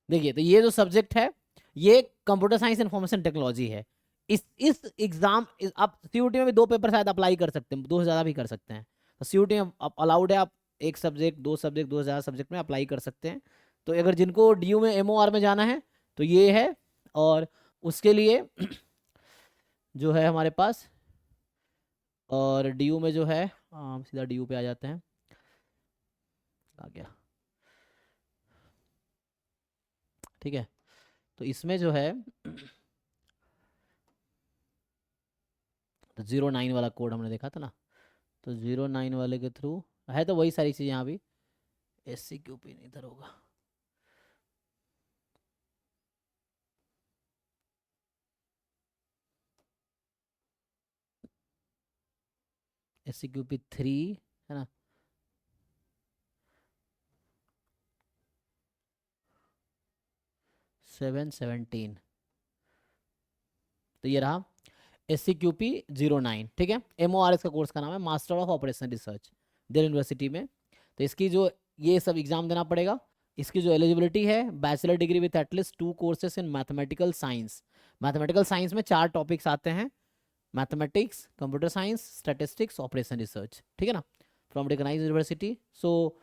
देखिए, तो ये जो सब्जेक्ट है ये कंप्यूटर साइंस इंफॉर्मेशन टेक्नोलॉजी है। इस एग्जाम आप सीयूटी में भी 2 पेपर शायद अप्लाई कर सकते हैं, 2 से ज़्यादा भी कर सकते हैं। तो सीयूटी में अलाउड है, आप 1 सब्जेक्ट 2 सब्जेक्ट 2 से ज़्यादा सब्जेक्ट में अप्लाई कर सकते हैं। तो अगर जिनको डीयू में एमओआर में जाना है तो ये है, और उसके लिए जो है हमारे पास, और डीयू में जो है सीधा डीयू पे आ जाते हैं, आ गया, ठीक है। तो इसमें जो है तो 09 वाला कोड हमने देखा था ना, तो 09 वाले के थ्रू है, तो वही सारी चीज़ यहाँ भी SCQP नहीं इधर होगा। SCQP 3 है ना, सेवन 17, तो ये रहा SCQP 09, ठीक है। MORS का कोर्स का नाम है, master of operation research, Delhi university में। तो इसकी जो ये सब एग्जाम देना पड़ेगा। इसकी जो एलिजिबिलिटी है, bachelor degree with at least 2 courses in mathematical science. Mathematical science में 4 टॉपिक्स आते हैं, mathematics, computer science, statistics, operation research, ठीक है ना, फ्रॉम रिकॉग्नाइज्ड यूनिवर्सिटी। सो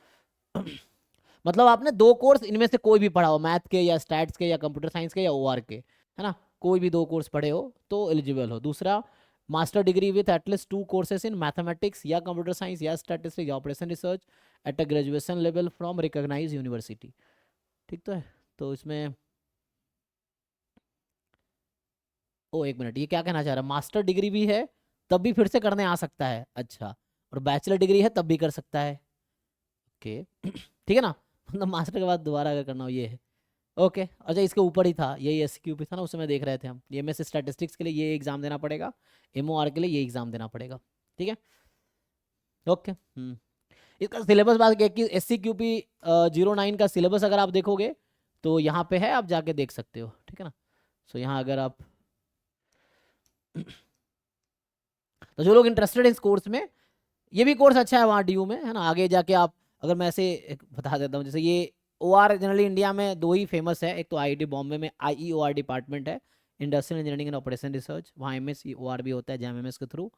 मतलब आपने 2 कोर्स इनमें से कोई भी पढ़ा हो, मैथ के या स्टैट्स के या कंप्यूटर साइंस के या OR के, है ना, कोई भी 2 कोर्स पढ़े हो तो एलिजिबल हो। दूसरा, master degree with at least 2 courses in mathematics या कंप्यूटर साइंस या स्टैटिस्टिक्स या operation research at a graduation level from recognised university, ठीक तो है। तो इसमें एक मिनट, ये क्या कहना चाह रहा है, मास्टर डिग्री भी है तब भी फिर से करने आ सकता है, अच्छा, और बैचलर डिग्री है तब भी कर सकता है, ओके ठीक है ना, मतलब मास्टर के बाद दोबारा अगर करना हो ये है, ओके। अच्छा, इसके ऊपर ही था, यही SQP था ना, उस समय देख रहे थे हम। ये MS स्टैटिस्टिक्स के लिए ये एग्जाम देना पड़ेगा, MOR के लिए ये एग्जाम देना पड़ेगा, ठीक है, ओके। इसका सिलेबस बात कि SCQP 09 का सिलेबस अगर आप देखोगे तो यहाँ पे है, आप जाके देख सकते हो, ठीक है ना। सो यहाँ अगर आप तो जो लोग इंटरेस्टेड है इस कोर्स में, ये भी कोर्स अच्छा है वहाँ DU में, है ना। आगे जाके आप, अगर मैं ऐसे बता देता हूँ, जैसे ये OR जनरली इंडिया में 2 ही फेमस है, एक तो IIT बॉम्बे में IEOR डिपार्टमेंट है, industrial engineering and operation research, वहाँ MSc भी होता है JAM-MS के थ्रू,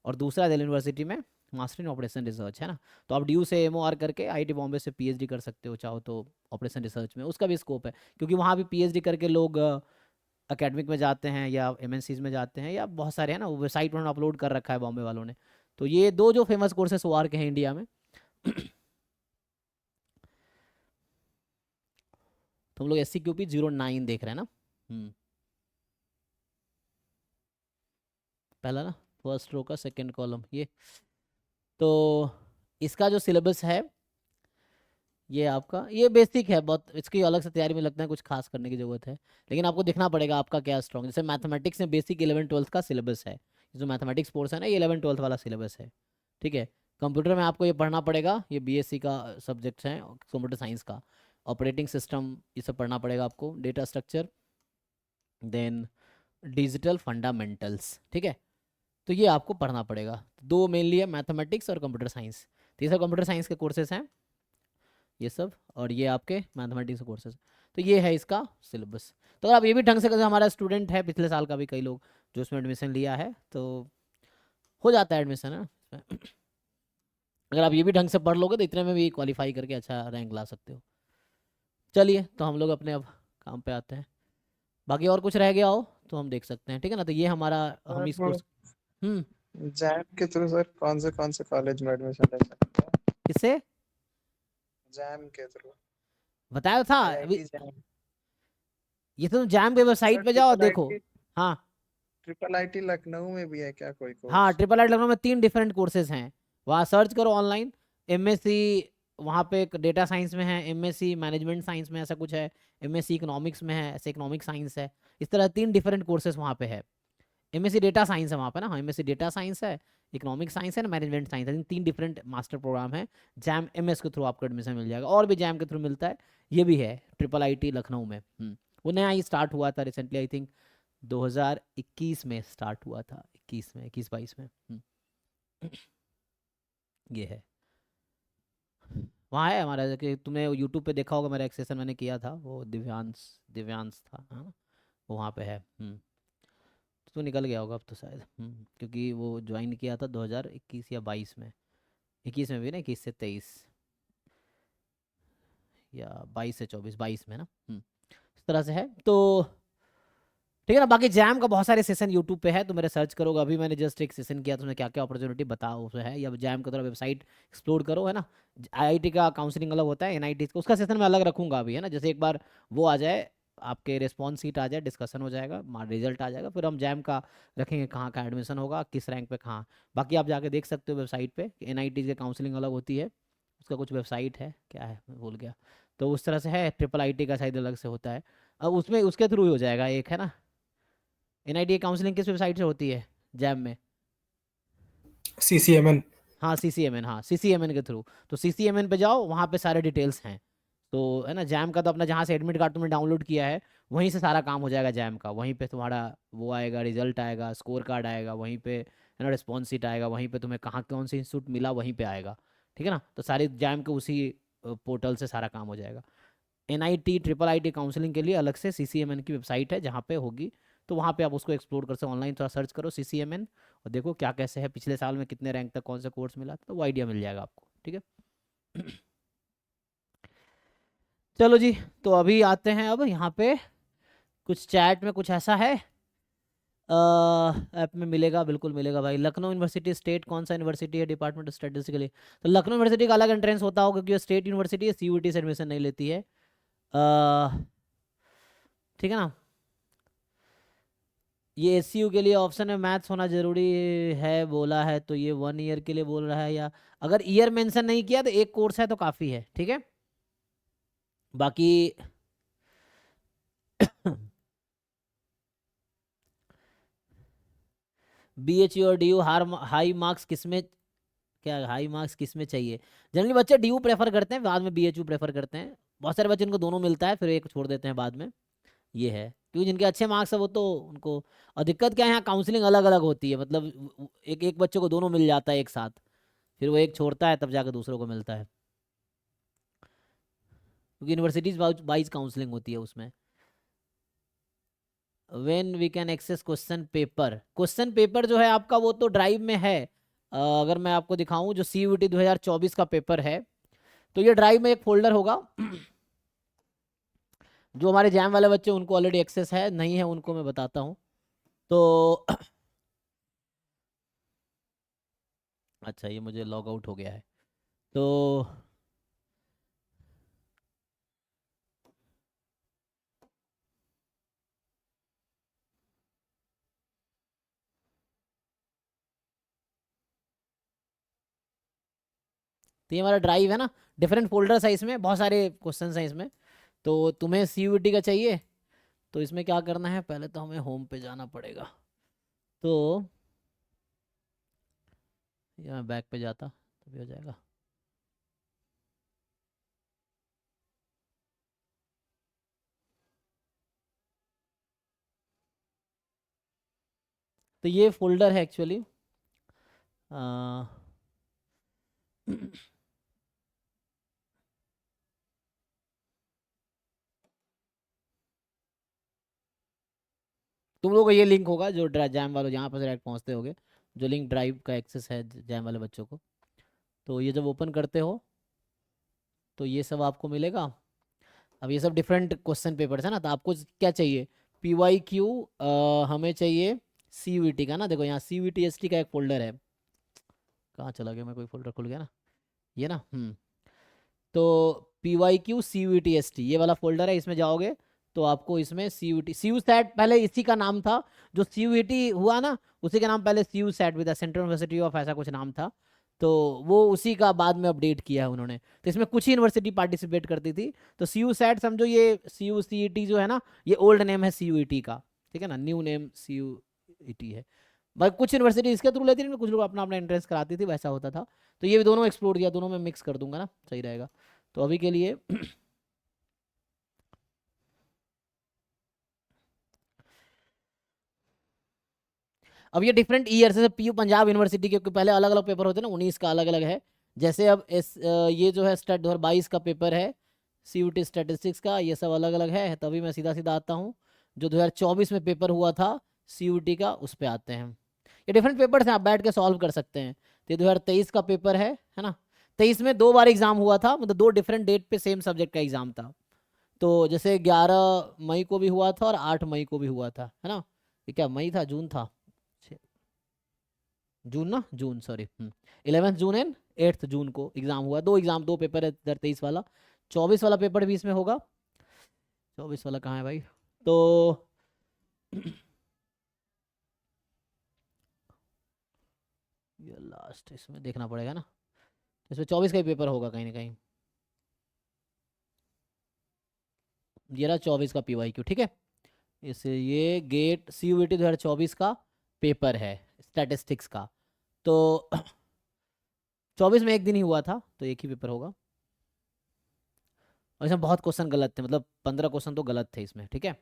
और दूसरा दिल्ली यूनिवर्सिटी में मास्टर इन ऑपरेशन रिसर्च, है ना। तो आप DU से MOR करके IIT बॉम्बे से PhD कर सकते हो चाहो तो ऑपरेशन रिसर्च में, उसका भी स्कोप है, क्योंकि वहाँ भी PhD करके लोग एकेडमिक में जाते हैं या MNCs में जाते हैं, या बहुत सारे, है ना, वेबसाइट पर अपलोड कर रखा है बॉम्बे वालों ने। तो ये 2 जो फेमस कोर्सेस OR के हैं इंडिया में तो हम लोग SCQP 09 देख रहे हैं ना, पहला ना, फर्स्ट रो का सेकंड कॉलम ये। तो इसका जो सिलेबस है ये आपका, ये बेसिक है बहुत, इसकी अलग से तैयारी में लगता है कुछ खास करने की जरूरत है, लेकिन आपको देखना पड़ेगा आपका क्या स्ट्रॉन्ग। जैसे मैथमेटिक्स में बेसिक 11-12 का सिलेबस है, जो मैथमेटिक्स पोर्सन है ये 11-12 वाला सिलेबस है, ठीक है। कंप्यूटर में आपको ये पढ़ना पड़ेगा, ये BSc का सब्जेक्ट्स हैं, कंप्यूटर साइंस का ऑपरेटिंग सिस्टम ये सब पढ़ना पड़ेगा आपको, data structure, then digital fundamentals, ठीक है। तो ये आपको पढ़ना पड़ेगा। 2 मेनली है, मैथमेटिक्स और कंप्यूटर साइंस। तीसरा कंप्यूटर साइंस के कोर्सेस हैं ये सब, और ये आपके मैथमेटिक्स के कोर्सेस। तो ये है इसका सिलेबस। तो अगर आप ये भी ढंग से करते, हमारा स्टूडेंट है पिछले साल का भी कई लोग जो इसमें एडमिशन लिया है, तो हो जाता है एडमिशन, है ना। अगर आप ये भी ढंग से पढ़ लोगे तो इतने में भी क्वालिफाई करके अच्छा रैंक ला सकते हो। चलिए, तो हम लोग अपने अब काम पे आते हैं। बाकी और कुछ रह गया हो तो हम देख सकते हैं, ठीक है ना। तो ये हमारा, हम इस कोर्स जैम के थ्रू सर कौन से कॉलेज में एडमिशन ले सकते हैं? किससे जैम के थ्रू बताया था अभी। आईआईटी जैम ये तो जैम के सर वेबसाइट पे जाओ देखो। हाँ ट्रिपल आईटी लखनऊ में भी है क्या कोई हाँ, कोर्स? ट्रिपल आई लखनऊ में 3 डिफरेंट कोर्सेज हैं, वहाँ सर्च करो ऑनलाइन। एमएससी वहाँ पे एक डेटा साइंस में है, एमएससी मैनेजमेंट साइंस में ऐसा कुछ है, एमएससी इकोनॉमिक्स में है, ऐसे इकोनॉमिक साइंस है। इस तरह 3 डिफरेंट कोर्सेज वहाँ पे है। एमएससी डेटा साइंस है वहाँ पे ना, हाँ एमएससी डेटा साइंस है, इकोनॉमिक साइंस है ना, मैनेजमेंट साइंस है। 3 डिफरेंट मास्टर प्रोग्राम है। जैम एमएस के थ्रू आपको एडमिशन मिल जाएगा, और भी जैम के थ्रू मिलता है, ये भी है ट्रिपल आईटी लखनऊ में। वो नया ही स्टार्ट हुआ था रिसेंटली, आई थिंक 2021 में स्टार्ट हुआ था, 21-22 में। ये है, वहाँ है हमारा कि तुमने यूट्यूब पे देखा होगा, मेरा एक सेशन मैंने किया था, वो दिव्यांश था, हाँ वो वहाँ पे है। तो निकल गया होगा अब तो शायद, क्योंकि वो ज्वाइन किया था 2021 या 22 में, 21 में भी ना, 21 से 23 या 22 से 24, 22 में ना। इस तरह से है। तो ठीक है ना, बाकी जैम का बहुत सारे सेशन यूट्यूब पे है, तो मेरे सर्च करोगे। अभी मैंने जस्ट एक सेशन किया, तो उसमें क्या क्या अपॉर्चुनिटी बताओ उसमें है, या जैम का थोड़ा वेबसाइट एक्सप्लोर करो, है ना। आईआईटी का काउंसलिंग अलग होता है, एनआईटी का, उसका सेशन मैं अलग रखूंगा अभी, है ना। जैसे एक बार वो आ जाए, आपके रिस्पॉन्स सीट आ जाए, डिस्कशन हो जाएगा, रिजल्ट आ जाएगा, फिर हम जैम का रखेंगे, कहाँ का एडमिशन होगा, किस रैंक पे कहाँ। बाकी आप जाके देख सकते हो वेबसाइट पे, एनआईटी की काउंसलिंग अलग होती है, उसका कुछ वेबसाइट है, क्या है मैं भूल गया। तो उस तरह से है, ट्रिपल आईटी का शायद अलग से होता है। अब उसमें उसके थ्रू ही हो जाएगा एक, है ना। एनआईटी काउंसलिंग किस वेबसाइट से होती है जैम में? CCMN। हाँ सीसीएमएन, हाँ सीसीएमएन के थ्रू। तो सीसीएमएन पे जाओ, वहाँ पे सारे डिटेल्स हैं। तो है ना, जैम का तो अपना जहाँ से एडमिट कार्ड तुमने डाउनलोड किया है, वहीं से सारा काम हो जाएगा जैम का। वहीं पे तुम्हारा वो आएगा, रिजल्ट आएगा, स्कोर कार्ड आएगा, वहीं पे है ना, रिस्पॉन्स सीट आएगा, वहीं पे तुम्हें कहाँ कौन सी इंस्टीट्यूट मिला वहीं पे आएगा। ठीक है ना, तो सारी जैम के उसी पोर्टल से सारा काम हो जाएगा। एनआईटी ट्रिपल आईटी काउंसलिंग के लिए अलग से सीसीएमएन की वेबसाइट है जहाँ पे होगी, तो वहाँ पे आप उसको एक्सप्लोर कर सकते हो। ऑनलाइन थोड़ा सर्च करो सीसीएमएन और देखो क्या कैसे है, पिछले साल में कितने रैंक तक कौन सा कोर्स मिला, तो वो आइडिया मिल जाएगा आपको। ठीक है। चलो जी, तो अभी आते हैं, अब यहाँ पे कुछ चैट में कुछ ऐसा है, ऐप में मिलेगा, बिल्कुल मिलेगा भाई। लखनऊ यूनिवर्सिटी स्टेट कौन सा यूनिवर्सिटी है डिपार्टमेंट ऑफ स्टैटिस्टिक्स के लिए? तो लखनऊ यूनिवर्सिटी का अलग एंट्रेंस होता होगा, क्योंकि स्टेट यूनिवर्सिटी है, सीयूईटी से एडमिशन नहीं लेती है। ठीक है ना। ये एससीयू के लिए ऑप्शन में मैथ्स होना जरूरी है बोला है, तो ये 1 ईयर के लिए बोल रहा है, या अगर ईयर मेंशन नहीं किया तो एक कोर्स है तो काफ़ी है। ठीक है, बाकी बीएचयू और डीयू हाई मार्क्स किसमें, क्या हाई मार्क्स किसमें चाहिए? जनरली बच्चे डीयू प्रेफर करते हैं, बाद में बीएचयू प्रेफर करते हैं। बहुत सारे बच्चे इनको दोनों मिलता है, फिर एक छोड़ देते हैं बाद में। ये है, क्योंकि जिनके अच्छे मार्क्स है वो तो उनको। और दिक्कत क्या है, यहाँ काउंसलिंग अलग अलग होती है, मतलब एक एक बच्चे को दोनों मिल जाता है एक साथ, फिर वो एक छोड़ता है तब जाकर दूसरों को मिलता है, क्योंकि यूनिवर्सिटीज वाइज काउंसलिंग होती है उसमें। When we can access question paper? Question paper जो है आपका वो तो ड्राइव में है। अगर मैं आपको दिखाऊं, जो सीयूईटी 2024 का पेपर है, तो ये ड्राइव में एक फोल्डर होगा। जो हमारे जैम वाले बच्चे उनको ऑलरेडी एक्सेस है, नहीं है उनको मैं बताता हूँ। तो अच्छा, ये मुझे लॉग आउट हो गया है। तो ये हमारा ड्राइव है ना, डिफरेंट फोल्डर्स है, इसमें बहुत सारे क्वेश्चन हैं इसमें। तो तुम्हें सीयूईटी का चाहिए, तो इसमें क्या करना है, पहले तो हमें होम पे जाना पड़ेगा। तो यहाँ बैक पे जाता तभी हो जाएगा। तो ये फोल्डर है एक्चुअली। तुम लोगों को ये लिंक होगा जो जैम वालों यहाँ पर डायरेक्ट पहुँचते होगे, जो लिंक ड्राइव का एक्सेस है जैम वाले बच्चों को। तो ये जब ओपन करते हो तो ये सब आपको मिलेगा। अब ये सब डिफरेंट क्वेश्चन पेपर्स है ना, तो आपको क्या चाहिए, PYQ हमें चाहिए CUET का ना। देखो यहाँ CUET ST का एक फोल्डर है, कहाँ चला गया मैं, कोई फोल्डर खुल गया ना, ये ना। तो PYQ CUET ST ये वाला फोल्डर है, इसमें जाओगे तो आपको इसमें CU सेट पहले इसी का नाम था, जो CUET हुआ ना उसी का नाम पहले CU set with central university of ऐसा कुछ नाम था, तो वो उसी का बाद में अपडेट किया है उन्होंने। तो इसमें कुछ ही यूनिवर्सिटी पार्टिसिपेट करती थी, तो CU सेट समझो ये CU CET जो है ना ये ओल्ड नेम है CUET का, ठीक है ना, न्यू नेम CUET है। भाई कुछ यूनिवर्सिटी इसके थ्रू लेती थी, कुछ लोग अपना अपना एंट्रेंस कराती थी, वैसा होता था। तो ये भी दोनों एक्सप्लोर किया, दोनों में मिक्स कर दूंगा ना, सही रहेगा। तो अभी के लिए अब ये डिफरेंट ईयर से PU पंजाब यूनिवर्सिटी के, क्योंकि पहले अलग अलग पेपर होते हैं ना, 19 का अलग अलग है। जैसे अब ये जो है स्टेट 2022 का पेपर है CUET स्टैटिस्टिक्स का, ये सब अलग अलग है। तभी मैं सीधा सीधा आता हूँ, जो 2024 में पेपर हुआ था CUET का, उस पर आते हैं। ये डिफरेंट पेपर्स हैं, आप बैठ के सॉल्व कर सकते हैं। तो ये 2023 का पेपर है ना। 23 में 2 बार एग्जाम हुआ था, मतलब 2 डिफरेंट डेट पे सेम सब्जेक्ट का एग्जाम था। तो जैसे 11 मई को भी हुआ था और 8 मई को भी हुआ था, है ना। ये क्या मई था, जून था, जून ना, जून सॉरी, 11 जून एंड 8 जून को एग्जाम हुआ। 2 एग्जाम 2 पेपर है 2023 वाला। 24 वाला पेपर भी इसमें होगा। 24 वाला कहाँ है भाई, तो ये लास्ट इसमें देखना पड़ेगा ना, इसमें 24 का ही पेपर होगा कहीं ना कहीं। ये रहा 24 का PYQ, ठीक है। इसे ये गेट CUET 2024 का पेपर है स्टैटिस्टिक्स का। तो 24 में एक दिन ही हुआ था, तो एक ही पेपर होगा। और इसमें बहुत क्वेश्चन गलत थे, मतलब 15 क्वेश्चन तो गलत थे इसमें, ठीक है।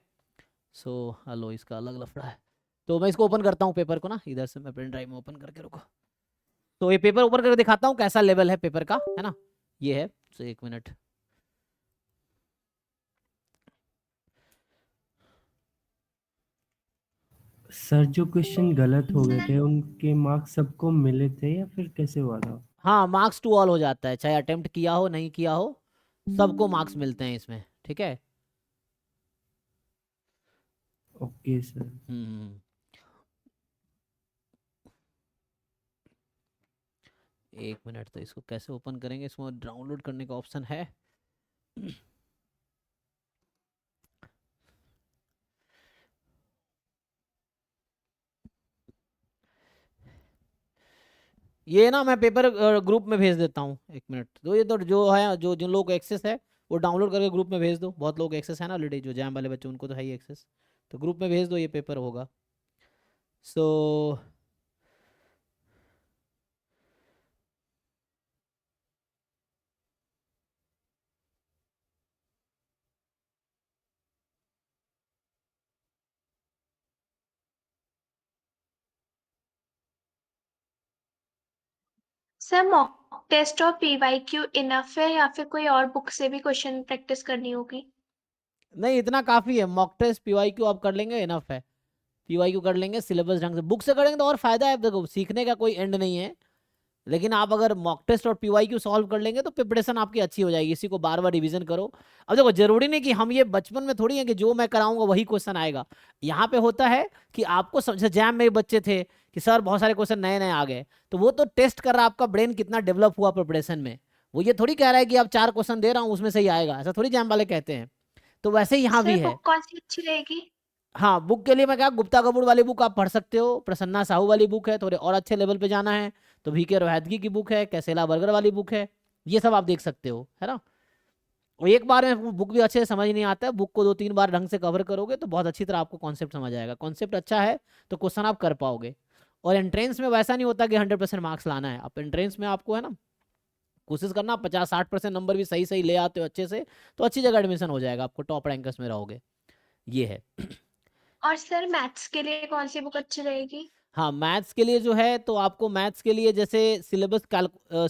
सो हेलो, इसका अलग लफड़ा है। तो मैं इसको ओपन करता हूँ पेपर को ना, इधर से मैं पेन ड्राइव में ओपन करके, रुको। तो ये पेपर ओपन करके दिखाता हूँ कैसा लेवल है पेपर का, है ना। ये है, तो 1 मिनट। सर जो क्वेश्चन गलत हो गए थे उनके मार्क्स सबको मिले थे या फिर कैसे हुआ था? हाँ, मार्क्स टू ऑल हो जाता है, चाहे अटेम्प्ट किया हो नहीं किया हो, सबको मार्क्स मिलते हैं इसमें, ठीक है। Okay sir. एक मिनट, तो इसको कैसे ओपन करेंगे, इसमें डाउनलोड करने का ऑप्शन है। ये ना मैं पेपर ग्रुप में भेज देता हूँ, 1 मिनट। तो ये तो जो है, जो जिन लोगों को एक्सेस है वो डाउनलोड करके ग्रुप में भेज दो। बहुत लोग एक्सेस है ना ऑलरेडी, जो जैम वाले बच्चे उनको तो है ही एक्सेस, तो ग्रुप में भेज दो, ये पेपर होगा। सो सर मॉक टेस्ट और PYQ इनफ है या फिर कोई और बुक से भी क्वेश्चन प्रैक्टिस करनी होगी? नहीं, इतना काफ़ी है। मॉक टेस्ट PYQ आप कर लेंगे, इनफ है। PYQ कर लेंगे सिलेबस ढंग से, बुक से करेंगे तो और फायदा है। देखो, सीखने का कोई एंड नहीं है, लेकिन आप अगर मॉक टेस्ट और PYQ सॉल्व कर लेंगे तो प्रिपरेशन आपकी अच्छी हो जाएगी। इसी को बार बार रिवीजन करो। अब देखो, जरूरी नहीं कि हम ये बचपन में थोड़ी है कि जो मैं कराऊंगा वही क्वेश्चन आएगा। यहाँ पे होता है कि आपको जैसे जैम में बच्चे थे कि सर बहुत सारे क्वेश्चन नए नए आ गए, तो वो तो टेस्ट कर रहा है आपका ब्रेन कितना डेवलप हुआ प्रिपरेशन में। वो ये थोड़ी कह रहा है कि आप 4 क्वेश्चन दे रहा हूँ उसमें से ही आएगा, ऐसा थोड़ी जैम वाले कहते हैं। तो वैसे ही यहाँ भी सर है। बुक कौन सी अच्छी रहेगी? हाँ, बुक के लिए मैं क्या, गुप्ता कपूर वाली बुक आप पढ़ सकते हो। प्रसन्ना साहू वाली बुक है, थोड़े और अच्छे लेवल पे जाना है तो VK रोहतगी की बुक है, कैसेला बर्गर वाली बुक है, ये सब आप देख सकते हो, है ना। और एक बार में बुक भी अच्छे से समझ नहीं आता है, बुक को 2-3 बार ढंग से कवर करोगे तो बहुत अच्छी तरह आपको कॉन्सेप्ट समझ आएगा। कॉन्सेप्ट अच्छा है तो क्वेश्चन आप कर पाओगे। और एंट्रेंस में वैसा नहीं होता कि 100% मार्क्स लाना है। आप एंट्रेंस में आपको है ना कोशिश करना 50-60% नंबर भी सही सही ले आते हो अच्छे से, तो अच्छी जगह एडमिशन हो जाएगा, आपको टॉप रैंकर्स में रहोगे। ये है। और सर मैथ्स के लिए कौन सी बुक अच्छी रहेगी? हाँ, मैथ्स के लिए जो है तो आपको मैथ्स के लिए जैसे सिलेबस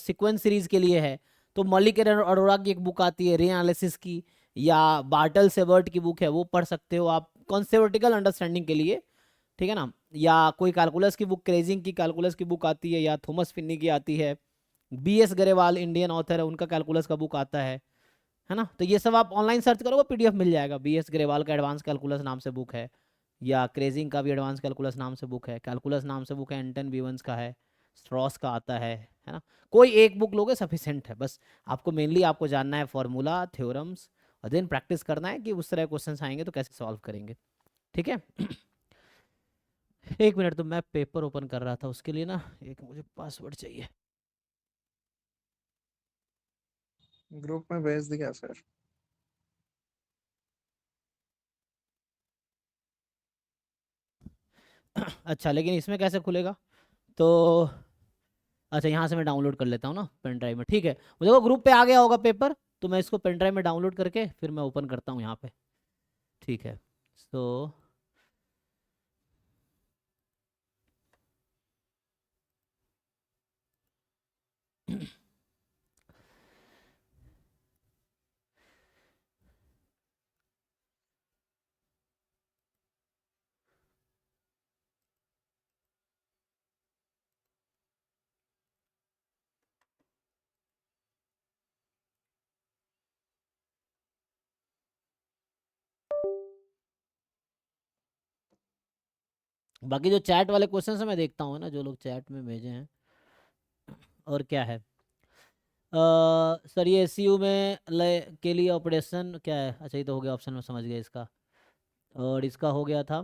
सीक्वेंस सीरीज के लिए है तो मलिक अरोड़ा की एक बुक आती है रे एनालिसिस की, या बार्टल सेवर्ट की बुक है, वो पढ़ सकते हो आप कॉन्सेप्टिकल अंडरस्टैंडिंग के लिए, ठीक है ना। या कोई कैलकुलस की बुक, क्रेजिंग की कैलकुलस की बुक आती है, या थॉमस फिन्नी की आती है। BS गरेवाल इंडियन ऑथर है, उनका कैलकुलस का बुक आता है ना। तो ये सब आप ऑनलाइन सर्च करोगे PDF मिल जाएगा। BS गरेवाल का एडवांस कैलकुलस नाम से बुक है, या क्रेजिंग का भी एडवांस कैलकुलस नाम से बुक है, कैलकुलस नाम से बुक है, एंटन वीवंस का है। स्ट्रॉस का आता है ना। कोई एक बुक लोगे सफिशिएंट है, बस आपको मेनली आपको जानना है फॉर्मूला, थ्योरम्स, और देन प्रैक्टिस करना है कि उस तरह क्वेश्चंस आएंगे तो कैसे सॉल्व करेंगे, ठीक है। एक मिनट, तो मैं पेपर ओपन कर रहा था, उसके लिए ना एक मुझे पासवर्ड चाहिए। ग्रुप में भेज दिया सर। अच्छा, लेकिन इसमें कैसे खुलेगा? तो अच्छा, यहाँ से मैं डाउनलोड कर लेता हूँ ना पेन ड्राइव में, ठीक है। मुझे वो ग्रुप पे आ गया होगा पेपर, तो मैं इसको पेन ड्राइव में डाउनलोड करके फिर मैं ओपन करता हूँ यहाँ पे, ठीक है। तो बाकी जो चैट वाले क्वेश्चन है मैं देखता हूँ ना, जो लोग चैट में भेजे हैं। और क्या है सर, ये एसयू में के लिए ऑपरेशन क्या है? अच्छा, ये तो हो गया ऑप्शन में, समझ गया इसका। और इसका हो गया था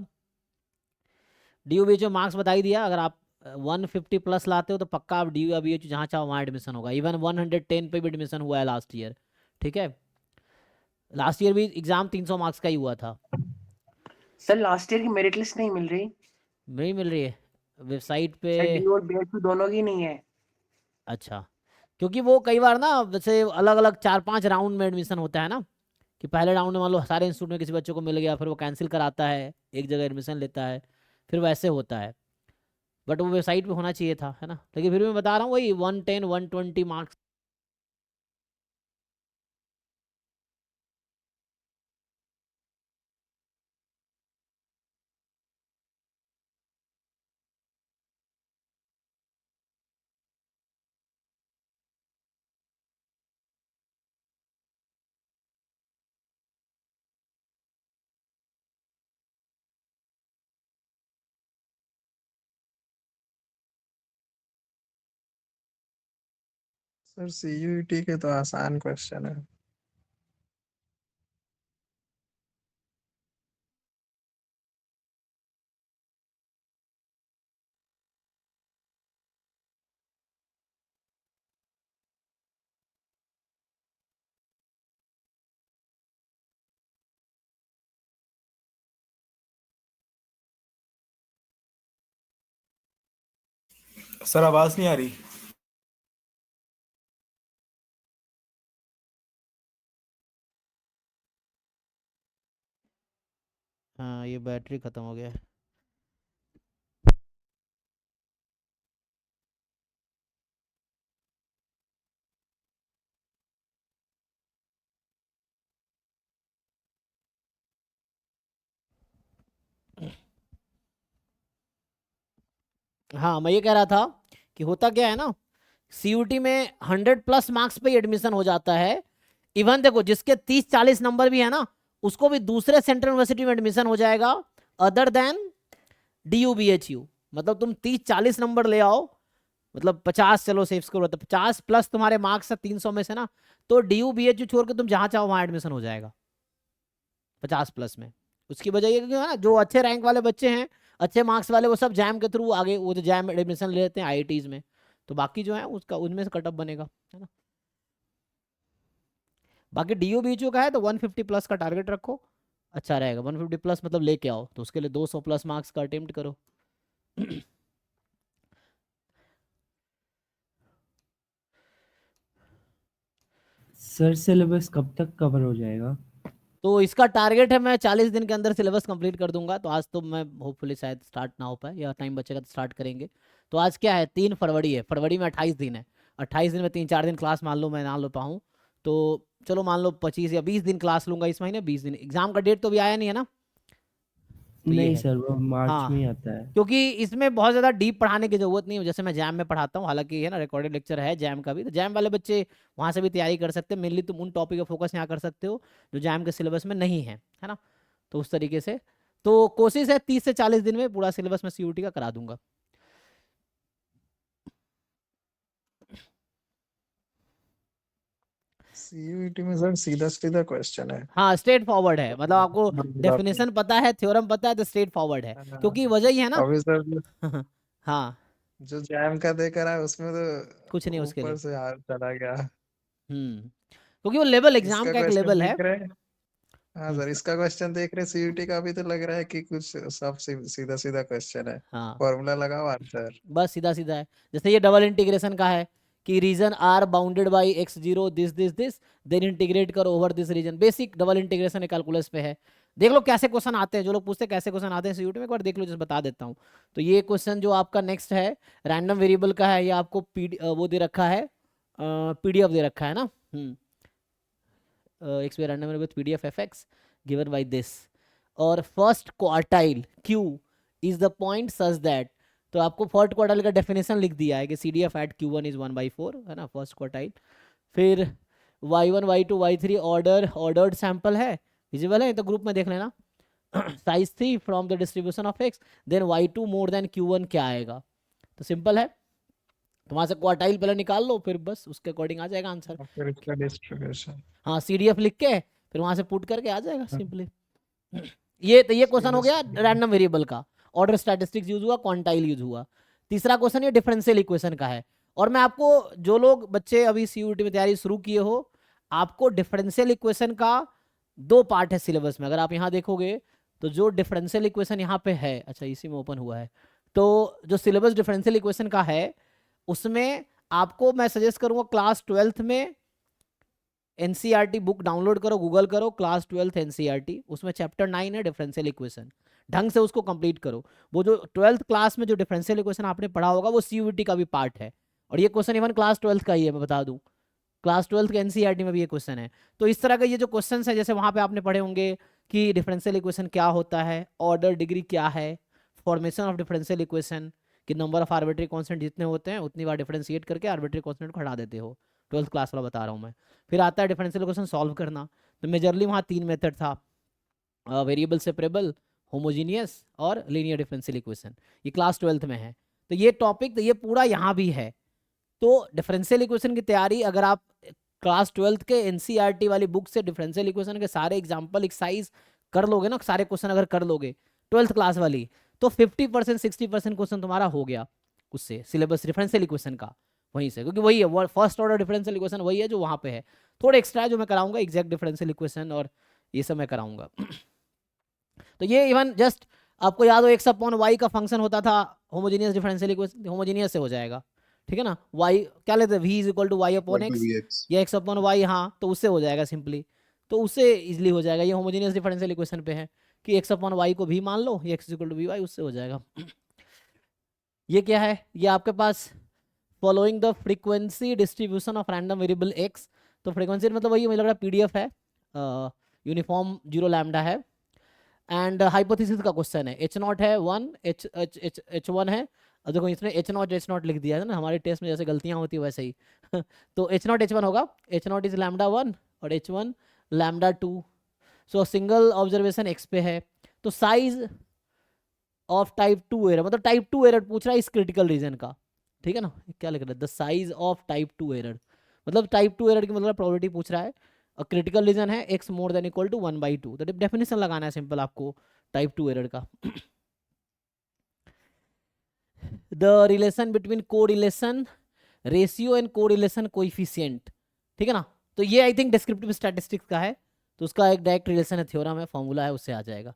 डी बी एच मार्क्स बता ही दिया। अगर आप 150 प्लस लाते हो तो पक्का आप डी बी एच जहाँ चाहो वहाँ एडमिशन होगा। इवन 110 पे भी एडमिशन हुआ है लास्ट ईयर, ठीक है। लास्ट ईयर भी एग्जाम 300 मार्क्स का ही हुआ था। सर लास्ट ईयर की मेरिट लिस्ट नहीं मिल रही। नहीं मिल रही है वेबसाइट पे? सर डी और BHU दोनों की नहीं है। अच्छा, क्योंकि वो कई बार ना वैसे अलग अलग 4-5 राउंड में एडमिशन होता है ना, कि पहले राउंड में मान लो सारे इंस्टीट्यूट में किसी बच्चे को मिल गया, फिर वो कैंसिल कराता है, एक जगह एडमिशन लेता है, फिर वैसे होता है। बट वो वेबसाइट पे होना चाहिए था, है ना। लेकिन फिर भी मैं बता रहा हूँ वही 110 120 मार्क्स। सर CUET के तो आसान क्वेश्चन है। सर आवाज नहीं आ रही। हाँ, ये बैटरी ख़त्म हो गया है। हाँ, मैं ये कह रहा था कि होता क्या है ना, सीयूटी में 100 प्लस मार्क्स पे एडमिशन हो जाता है। इवन देखो, जिसके 30-40 नंबर भी है ना, उसको भी दूसरे सेंट्रल यूनिवर्सिटी में एडमिशन हो जाएगा अदर देन DUBHU। मतलब तुम 30-40 नंबर ले आओ, मतलब 50, चलो सेफ स्कोर होता है 50 प्लस तुम्हारे मार्क्स है 300 में से ना, तो DUBHU छोड़ के तुम जहाँ चाहो वहाँ एडमिशन हो जाएगा 50 प्लस में। उसकी वजह ये है ना, जो अच्छे रैंक वाले बच्चे हैं, अच्छे मार्क्स वाले, वो सब जैम के थ्रू आगे, वो जो जैम एडमिशन ले लेते हैं IITs में, तो बाकी जो है उसका उनमें से कटअप बनेगा, है ना। बाकी DUBHU का है तो 150 प्लस का टारगेट रखो, अच्छा रहेगा। 150 प्लस मतलब लेके आओ, तो उसके लिए 200 प्लस मार्क्स का अटेम्प्ट करो। सर सिलेबस कब तक कवर हो जाएगा? तो इसका टारगेट है मैं 40 दिन के अंदर सिलेबस कंप्लीट कर दूंगा। तो आज तो मैं होपफुली शायद स्टार्ट ना हो पाए, या टाइम बचेगा तो स्टार्ट करेंगे। तो आज क्या है, 3 फरवरी है, फरवरी में 28 दिन है। 28 दिन में 3-4 दिन क्लास मान लो मैं ना लो पाऊँ, तो चलो मान लो 25 या 20 दिन क्लास लूंगा इस महीने। 20 दिन एग्जाम का डेट तो भी आया नहीं है ना, तो ये नहीं है। सर, वो मार्च में ही हाँ, आता है। क्योंकि इसमें बहुत ज़्यादा डीप पढ़ाने की जरूरत नहीं है, जैसे मैं जैम में पढ़ाता हूँ, हालांकि है ना रिकॉर्डेड लेक्चर है जैम का भी, तो जैम वाले बच्चे वहाँ से भी तैयारी कर सकते हैं। मेनली तुम उन टॉपिक का फोकस यहाँ कर सकते हो जो जैम के सिलेबस में नहीं है ना। तो उस तरीके से तो कोशिश है 30 से 40 दिन में पूरा सिलेबस में CUT का करा दूंगा। सीयूईटी में सर सीधा सीधा क्वेश्चन है। हाँ स्ट्रेट फॉरवर्ड है, मतलब आपको मतलब डेफिनेशन पता है, थ्योरम पता है, तो स्ट्रेट फॉरवर्ड है, क्योंकि वजह ही है ना। अभी सर हाँ जो जैम का देख रहा है उसमें कुछ नहीं तो उसके ऊपर लिए। से हाथ चला गया। क्योंकि वो लेवल एग्जाम इसका का एक क्वेश्चन लेवल है। देख रहे हैं। हाँ सर, इसका क्वेश्चन देख रहे सीयूईटी का भी तो लग रहा है कि कुछ सब सीधा सीधा क्वेश्चन है। हाँ फॉर्मूला लगाओ आंसर। बस सीधा सीधा है। जैसे ये डबल इंटीग्रेशन का है कि region are bounded by x0 this then integrate करो over this region. Basic double integration calculus पे है। देख लो कैसे क्वेश्चन आते हैं, जो लोग पूछते हैं कैसे क्वेश्चन आते हैं सीयूटी में, एक बार देख लो, जैसे बता देता हूँ। तो ये क्वेश्चन जो आपका नेक्स्ट है रैंडम वेरिएबल का है, ये आपको वो दे रखा है, पीडीएफ दे रखा है ना। X random variable PDF fx given by this, और first quartile q is the point such that, तो आपको फर्स्ट क्वार्टाइल का डेफिनेशन लिख दिया है कि CDF एट Q1 इज 1/4 है ना, फर्स्ट क्वार्टाइल। फिर y1 y2 y3 ordered sample है, विजिबल है तो ग्रुप में देख लेना। Size 3 from the distribution of x, then y2 more than Q1 क्या आएगा, तो सिंपल है, तो वहां से क्वार्टाइल पहले निकाल लो, फिर बस उसके अकॉर्डिंग आ जाएगा आंसर। फिर इसका डिस्ट्रीब्यूशन। हाँ CDF लिख के फिर वहां से पुट करके आ जाएगा सिंपली। ये क्वेश्चन हो गया रैंडम वेरिएबल का, ऑर्डर स्टैटिस्टिक्स यूज हुआ, क्वांटाइल यूज हुआ। तीसरा क्वेश्चन ये डिफरेंशियल इक्वेशन का है, और मैं आपको, जो लोग बच्चे अभी सीयूटी में तैयारी शुरू किए हो, आपको डिफरेंशियल इक्वेशन का 2 पार्ट है सिलेबस में। अगर आप यहाँ देखोगे तो जो डिफरेंशियल इक्वेशन यहाँ पे है, अच्छा इसी में ओपन हुआ है, तो जो सिलेबस डिफरेंशियल इक्वेशन का है उसमें आपको मैं सजेस्ट करूंगा क्लास 12th में एनसीईआरटी बुक डाउनलोड करो, गूगल करो क्लास 12th एनसीईआरटी, उसमें चैप्टर 9 है डिफरेंशियल इक्वेशन, ढंग से उसको कंप्लीट करो। वो जो 12th क्लास में जो डिफरेंशियल इक्वेशन आपने पढ़ा होगा वो सीयूटी का भी पार्ट है, और ये क्वेश्चन इवन क्लास 12th का ही है, मैं बता दूं क्लास 12th के एनसीईआरटी में भी ये क्वेश्चन है। तो इस तरह का ये जो क्वेश्चन है, जैसे वहां पे आपने पढ़े होंगे कि डिफरेंशियल इक्वेशन क्या होता है, ऑर्डर डिग्री क्या है, फॉर्मेशन ऑफ डिफरेंशियल इक्वेशन कि नंबर ऑफ आर्बिट्री कांस्टेंट जितने होते हैं उतनी बार डिफरेंशिएट करके आर्बिट्री कांस्टेंट को हटा देते हो, 12th क्लास वाला बता रहा हूँ मैं। फिर आता है डिफरेंशियल इक्वेशन सॉल्व करना, तो मेजरली वहाँ 3 मेथड था, वेरिएबल सेपरेबल, होमोजीनियस और लीनियर डिफरेंशियल इक्वेशन, ये क्लास 12th में है। तो ये टॉपिक तो ये पूरा यहाँ भी है। तो डिफरेंशियल इक्वेशन की तैयारी अगर आप क्लास 12th के एनसीईआरटी वाली बुक से डिफरेंशियल इक्वेशन के सारे एग्जाम्पल एक्सरसाइज कर लोगे ना, सारे क्वेश्चन अगर कर लोगे 12th क्लास वाली, तो 50% 60% क्वेश्चन तुम्हारा हो गया उससे, सिलेबस डिफरेंशियल इक्वेशन का वहीं से, क्योंकि वही है फर्स्ट ऑर्डर डिफरेंशियल इक्वेशन, वही है जो वहाँ पे है। थोड़े एक्स्ट्रा है जो मैं कराऊंगा, एग्जैक्ट डिफरेंशियल इक्वेशन और ये सब मैं कराऊंगा। तो ये इवन जस्ट आपको याद हो x/y का फंक्शन होता था होमोजीनियस डिफरेंशियल इक्वेशन, होमोजीनियस से हो जाएगा, ठीक है ना। y क्या लेते हैं, v is equal to y upon x या x/y, हाँ तो उससे हो जाएगा सिंपली, तो उससे इजिली हो जाएगा। ये होमोजीनियस डिफरेंशियल इक्वेशन पे है कि x/y को भी मान लो, ये x इक्वल टू vy, उससे हो जाएगा। ये क्या है, ये आपके पास following the frequency distribution of random variable x, तो फ्रीक्वेंसी मतलब वही मुझे लग रहा है पीडीएफ है, यूनिफॉर्म 0 लैम्डा है, एंड हाइपोथेसिस का क्वेश्चन है, h0 है 1, h1 है, और देखो इसने h0 लिख दिया है ना, हमारे टेस्ट में जैसे गलतियां होती है वैसे ही। तो h0 h1 होगा, h0 इज लैम्डा 1 और h1 लैम्डा 2। सो सिंगल ऑब्जर्वेशन x पे है, तो साइज ऑफ टाइप 2 एरर, मतलब टाइप 2 एरर पूछ रहा है इस क्रिटिकल रीजन का, ठीक है ना। क्या लिख रहा है, the size of type 2 error, मतलब टाइप 2 एरर की मतलब प्रोबेबिलिटी पूछ रहा है, और क्रिटिकल रीजन है x more than equal to 1/2, तो डेफिनेशन लगाना है सिंपल आपको टाइप 2 एरर का। The relation between correlation ratio and correlation coefficient, ठीक है ना। तो ये आई थिंक डिस्क्रिप्टिव स्टैटिस्टिक्स का है, तो उसका एक डायरेक्ट रिलेशन है, थ्योरम है, फॉर्मूला है, उससे आ जाएगा।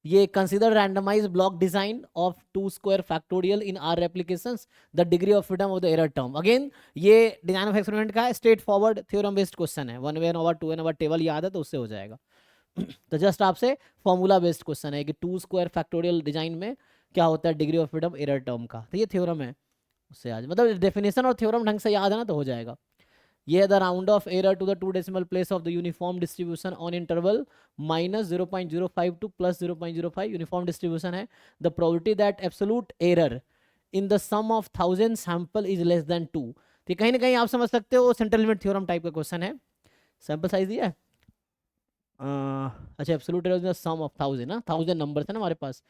ये consider randomise block design of 2 square factorial in are applications, the degree of freedom of the error term. Again ये डिजाइन ऑफ एक्सपेरिमेंट का है, straight forward theorem based question है, 1n/2n टेबल याद है तो उससे हो जाएगा। तो जस्ट आपसे फॉर्मूला बेस्ड क्वेश्चन है कि 2 स्क्वायर फैक्टोरियल डिजाइन में क्या होता है degree of freedom error term का, तो ये थ्योरम है, उससे आज मतलब डेफिनेशन और थ्योरम ढंग से याद है ना तो हो जाएगा। ये the round off error to the 2 decimal place of the uniform distribution on interval -0.05 to +0.05 uniform distribution है। The probability that absolute error in the sum of 1000 sample is less than 2, तो कहीं ना कहीं आप समझ सकते हो सेंट्रल लिमिट थ्योरम टाइप का क्वेश्चन है। सैंपल साइज दिया है, अच्छा absolute error in the sum of 1000 ना, 1000 नंबर है ना हमारे पास,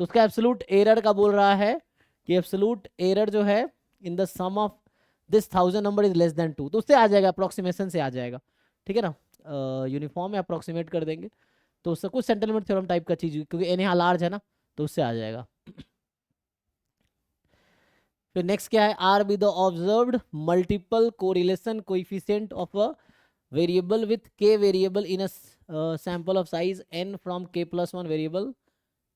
तो उसका एब्सोल्यूट एरर का बोल रहा है कि एब्सोल्यूट एरर जो है in the sum of this 1000 number is less than 2, तो उससे आ जाएगा, अप्रोक्सीमेशन से आ जाएगा, ठीक है ना। यूनिफॉर्म में अप्रोक्सीमेट कर देंगे तो उससे कुछ सेंटिमेंट थ्योरम टाइप का चीज, क्योंकि एन यहाँ लार्ज है ना, तो उससे आ जाएगा। फिर नेक्स्ट क्या है, R be the observed multiple correlation coefficient of a variable with k variable in a sample of size n from k+1 variable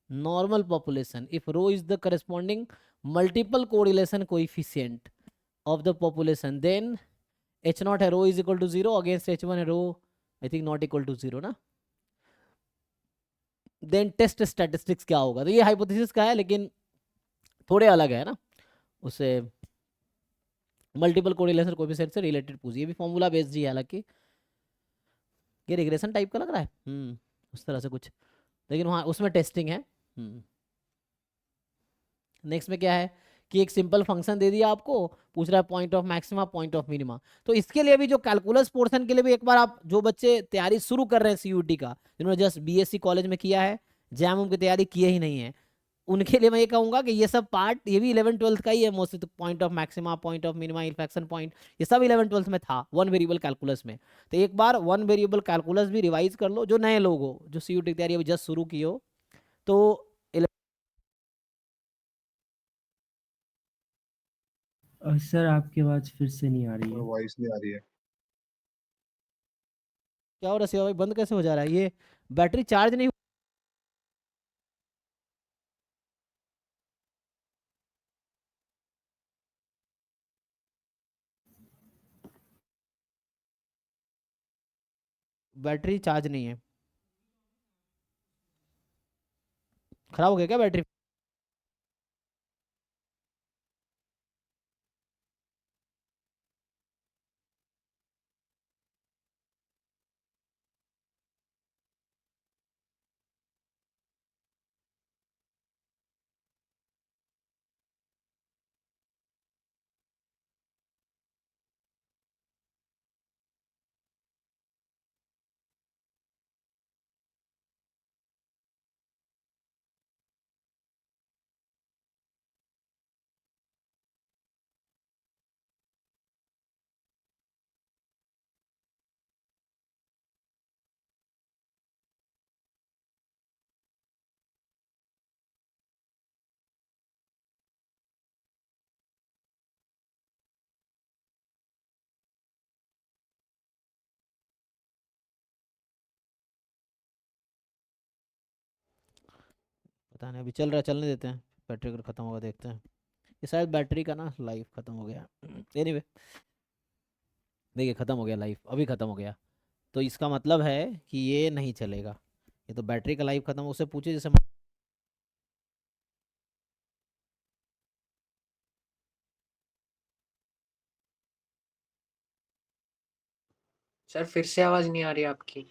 normal population if rho is the corresponding multiple correlation coefficient of the population, then h naught है rho is equal to 0 against h1 है rho I think not equal to 0 ना। then test statistics क्या होगा, तो ये hypothesis का है लेकिन थोड़े अलग है ना, उससे मल्टीपल कोरिलेशन कोएफिशिएंट से रिलेटेड पूछिए, ये भी फॉर्मूला बेस्ड ही है हालांकि। ये रिग्रेशन टाइप का लग रहा है, उस तरह से कुछ, लेकिन वहाँ उसमें टेस्टिंग है। नेक्स्ट में क्या है कि एक सिंपल फंक्शन दे दिया आपको, पूछ रहा है point of maxima point of minima, तो इसके लिए भी जो कैलकुलस पोर्शन के लिए भी एक बार आप, जो बच्चे तैयारी शुरू कर रहे हैं सीयूटी का, जिन्होंने जस्ट बीएससी कॉलेज में किया है, जैम की तैयारी किए ही नहीं है, उनके लिए मैं ये कहूंगा कि ये सब पार्ट, ये भी 11th-12th का ही है मोस्टली, तो point of maxima point of minima infection point, ये सब 11th-12th में था वन वेरिएबल कैलकुलस में। तो एक बार वन वेरिएबल कैलकुलस भी रिवाइज कर लो, जो नए लोग हो, जो सीयूटी की तैयारी अभी जस्ट शुरू की हो। तो सर आपकी आवाज फिर से नहीं आ रही है। वॉइस नहीं आ रही है। क्या हो रहा है शिवा भाई, बंद कैसे हो जा रहा है, ये बैटरी चार्ज नहीं, बैटरी चार्ज नहीं है, खराब हो गया क्या बैटरी। पता नहीं, अभी चल रहा है, चलने देते हैं, बैटरी अगर खत्म होगा देखते हैं। ये शायद बैटरी का ना लाइफ खत्म हो गया। एनीवे देखिए खत्म हो गया, लाइफ अभी खत्म हो गया, तो इसका मतलब है कि ये नहीं चलेगा, ये तो बैटरी का लाइफ खत्म, उससे पूछे जैसे सर फिर से आवाज नहीं आ रही आपकी।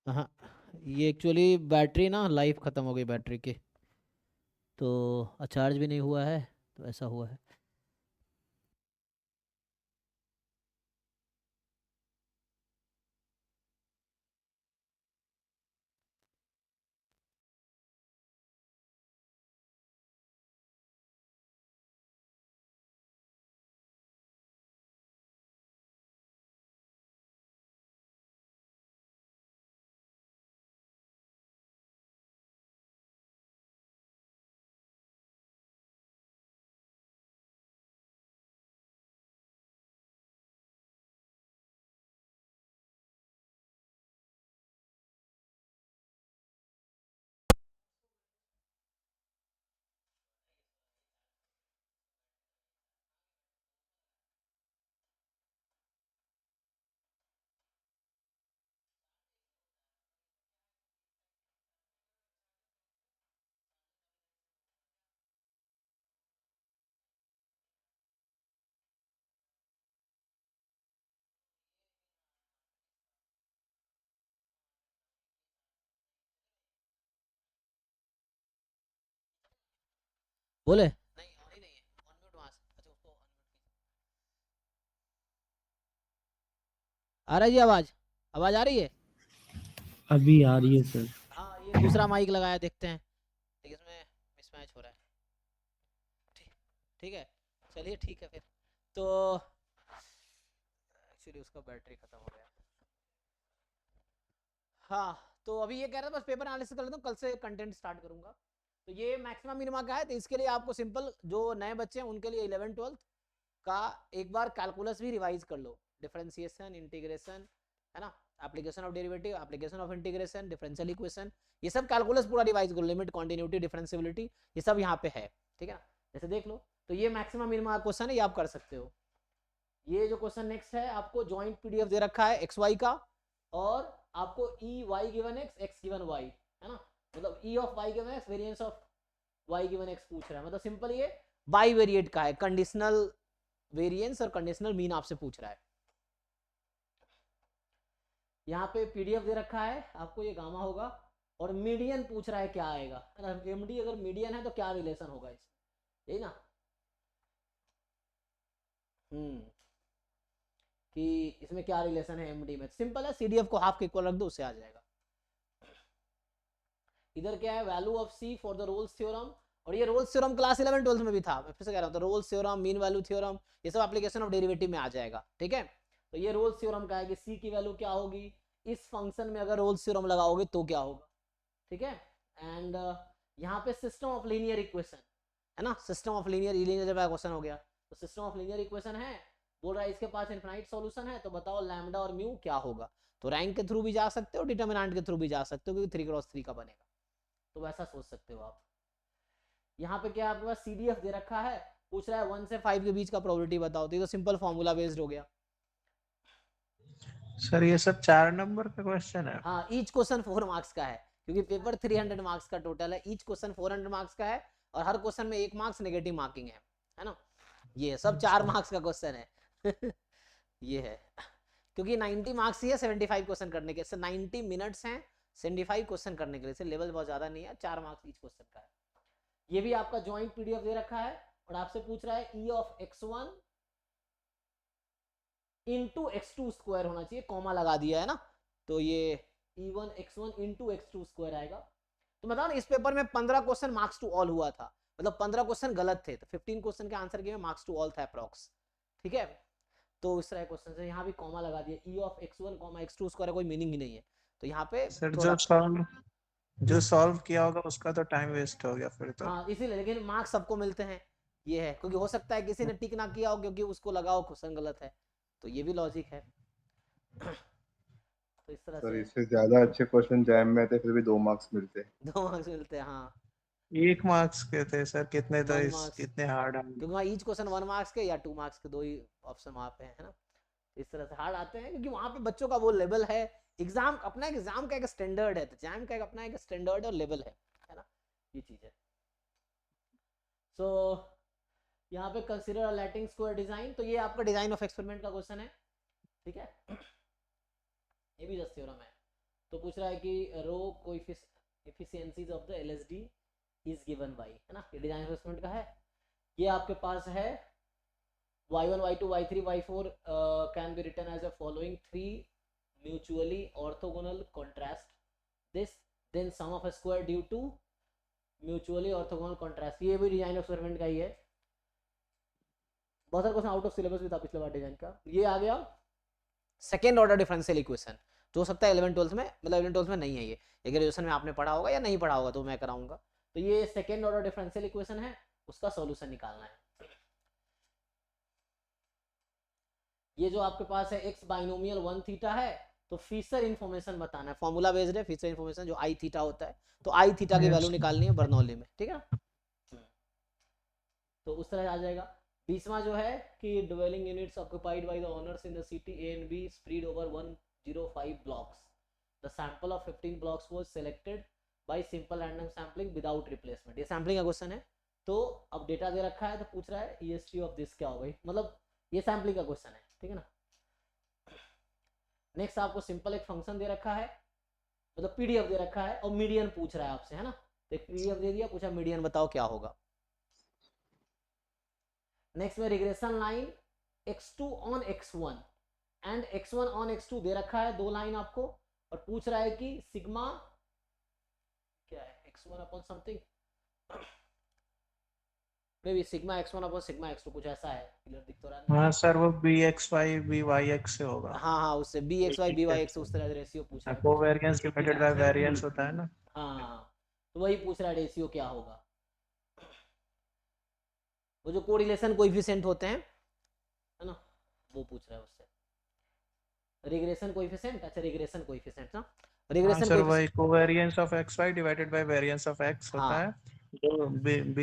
हाँ, ये एक्चुअली बैटरी ना लाइफ ख़त्म हो गई बैटरी की, तो चार्ज भी नहीं हुआ है, तो ऐसा हुआ है। बोले नहीं, ऑन ही नहीं है, ऑन म्यूट वहाँ से, अच्छा उसको unmute कीजिए। आ रही है आवाज़? आवाज़ आ रही है? अभी आ रही है सर। हाँ, ये दूसरा माइक लगाया, देखते हैं, लेकिन इसमें मिसमैच हो रहा है। ठीक है, चलिए ठीक है फिर। तो एक्चुअली उसका बैटरी ख़त्म हो गया। हाँ, तो अभी ये कह रहा था बस पेपर एनालिसिस कर लेता हूँ, कल से कंटेंट स्टार्ट करूँगा। तो ये मैक्सिमम मिनिमा का है, तो इसके लिए आपको सिंपल, जो नए बच्चे हैं उनके लिए 11th-12th का एक बार कैलकुलस भी रिवाइज कर लो, डिफरेंशिएशन, इंटीग्रेशन, है ना, application of derivative, application of integration, differential equation, ये सब कैलकुलस पूरा रिवाइज कर लो, लिमिट, कॉन्टिन्यूटी, डिफरेंशिएबिलिटी, ये सब यहाँ पे है, ठीक है ना, जैसे देख लो। तो ये मैक्सिमम मिनिमा क्वेश्चन है, ये आप कर सकते हो। ये जो क्वेश्चन नेक्स्ट है, आपको जॉइंट पीडीएफ दे रखा है XY का, और आपको EY given X given Y, है ना, मतलब E of Y given X, variance of Y given X पूछ रहा है, मतलब सिंपल ये बाई वेरिएट का है, कंडीशनल वेरिएंस और कंडीशनल मीन आपसे पूछ रहा है। यहाँ पे पीडीएफ दे रखा है आपको, ये गामा होगा, और मीडियन पूछ रहा है क्या आएगा, है ना, MD अगर मीडियन है तो क्या रिलेशन होगा इसमें, यही ना, कि इसमें क्या रिलेशन है MD में। सिंपल है, CDF को हाफ के इक्वल रख दो, उससे आ जाएगा। इधर क्या है, value of C for the Rolle's theorem, और ये रोल्स थ्योरम क्लास 11th-12th में भी था, मैं फिर से कह रहा हूँ, तो Rolle's theorem, mean value theorem, ये सब एप्लीकेशन ऑफ डेरिवेटिव में आ जाएगा, ठीक है। तो ये रोल्स थ्योरम का है कि C की वैल्यू क्या होगी, इस फंक्शन में अगर रोल्स थ्योरम लगाओगे तो क्या होगा, ठीक है। एंड यहाँ पे सिस्टम ऑफ लीनियर इक्वेशन, है ना, सिस्टम ऑफ लीनियर जब क्वेश्चन हो गया, तो सिस्टम ऑफ लीनियर इक्वेशन है, बोल रहा है इसके पास इनफिनाइट सॉल्यूशन है, तो बताओ लैम्डा और म्यू क्या होगा। तो रैंक के थ्रू भी जा सकते हो, डिटर्मिनेंट के थ्रू भी जा सकते हो, क्योंकि 3x3 का बनेगा, तो वैसा सोच सकते हो आप। यहाँ पे क्या आपके पास CDF दे रखा है, पूछ रहा है 1 से 5 के बीच का प्रोबेबिलिटी बताओ, तो ये तो सिंपल फॉर्मूला बेस्ड हो गया। सर ये सब 4 नंबर का क्वेश्चन है? हाँ, ईच क्वेश्चन 4 मार्क्स का है, क्योंकि पेपर 300 मार्क्स का टोटल है, ईच क्वेश्चन 400 मार्क्स का है, और हर क्वेश्चन में 1 मार्क्स नेगेटिव मार्किंग है ना, ये सब 4 मार्क्स का क्वेश्चन है। ये है, क्योंकि 90 मार्क्स ही है 75 क्वेश्चन करने के, 90 मिनट्स हैं 75 क्वेश्चन करने के लिए, से लेवल बहुत ज्यादा नहीं है, 4 मार्क्स ईच क्वेश्चन का है। ये भी आपका जॉइंट पीडीएफ दे रखा है, और आपसे पूछ रहा है E of X1 into X2 square होना चाहिए, कॉमा लगा दिया है ना, तो ये E1 X1 into X2 square आएगा। तो बताओ ना, इस पेपर में 15 क्वेश्चन मार्क्स टू ऑल हुआ था, मतलब 15 क्वेश्चन गलत थे, तो 15 क्वेश्चन के आंसर के में मार्क्स टू ऑल था अप्रॉक्स, ठीक है। तो इस तरह क्वेश्चन से यहाँ भी कॉमा लगा दिया, E of X1 X2 square, कोई मीनिंग ही नहीं है, तो यहाँ पे सर थोड़ा जो सॉल्व किया होगा उसका तो टाइम वेस्ट हो गया फिर तो। हाँ, इसीलिए, लेकिन मार्क्स सबको मिलते हैं, ये है, क्योंकि हो सकता है किसी ने टिक ना किया हो, क्योंकि उसको लगाओ क्वेश्चन गलत है, तो ये भी लॉजिक है। तो इस तरह सर से इससे ज्यादा अच्छे क्वेश्चन जैम में थे, फिर भी 2 मार्क्स मिलते। 2 मार्क्स मिलते हैं, हाँ 1 मार्क्स के थे सर, कितने तो 1 मार्क्स, कितने हार्ड क्योंकि वहाँ ईच क्वेश्चन 1 मार्क्स के या 2 मार्क्स के, 2 ही ऑप्शन वहाँ पे है ना, इस तरह से हार्ड आते हैं, क्योंकि वहाँ पे बच्चों का वो लेवल है, एग्जाम अपना एग्जाम का एक स्टैंडर्ड है, तो जैम का एक अपना एक स्टैंडर्ड और लेवल है ना, ये चीज है। सो यहाँ पे कंसीडर लैटिंग स्क्वायर डिजाइन, तो ये आपका डिजाइन ऑफ एक्सपेरिमेंट का क्वेश्चन है, ठीक है, ये भी जस्ट थ्योरम है, तो पूछ रहा है कि row coefficients of the LSD is given by, है ना, ये डिजाइन एडजस्टमेंट का है। ये आपके पास है y1 y2 y3 y4 can be written as a following 3 mutually orthogonal contrast this then sum of square due to mutually orthogonal contrast. ये भी डिजाइन एक्सपेरिमेंट का ही है, बहुत सारे क्वेश्चन आउट ऑफ सिलेबस भी था पिछले बार डिजाइन का। ये आ गया सेकेंड ऑर्डर डिफरेंशियल इक्वेशन, जो हो सकता है 11 12 में, मतलब 11 12 में नहीं है, ये ग्रेजुएशन में आपने पढ़ा होगा या नहीं पढ़ा होगा तो मैं कराऊंगा। तो ये सेकेंड ऑर्डर डिफरेंशियल इक्वेशन है, उसका सॉल्यूशन निकालना है। ये जो आपके पास है एक्स बाइनोमियल 1 थीटा है, तो फीचर इन्फॉर्मेशन बताना है, फॉर्मूला बेस्ड है फीचर इन्फॉर्मेशन जो आई थीटा होता है, तो आई थीटा की वैल्यू निकालनी है बर्नौली में, ठीक है। तो उस तरह आ जाएगा। 20वां जो है कि dwelling units occupied by the owners in the city A and B spread over 105 blocks. The sample of 15 blocks was selected by simple random sampling without replacement. ये सैम्पलिंग का क्वेश्चन है। तो अब डेटा दे रखा है तो पूछ रहा है EST ऑफ दिस क्या हो गई, मतलब ये सैम्पलिंग का क्वेश्चन है, ठीक है ना। नेक्स्ट आपको सिंपल एक फंक्शन दे रखा है, मतलब पीडीएफ दे रखा है और मीडियन पूछ रहा है आपसे, है ना। तो एक पीडीएफ दे दिया, पूछा मीडियन बताओ क्या होगा। नेक्स्ट में regression line x2 on x1 and x1 on x2 दे रखा है, 2 लाइन आपको, और पूछ रहा है कि सिग्मा क्या है x1 upon something, may be sigma x1 upon sigma x2 कुछ ऐसा है, क्लियर दिख तो रहा है। हाँ सर, वो bxy byx से होगा। हाँ उससे bxy byx उस तरह रेशियो पूछ रहा है, कोवेरिएंस डिवाइडेड बाय वेरिएंस होता है ना। हाँ तो वही पूछ रहा है रेशियो क्या होगा। वो जो कोरिलेशन कोएफिशिएंट होते हैं, है ना, वो पूछ रहा है उससे। रिग्रेशन कोएफिशिएंट, अच्छा रिग्रेशन कोएफिशिएंट ना, रिग्रेशन सर वही covariance of xy divided by variance of x होता है, जो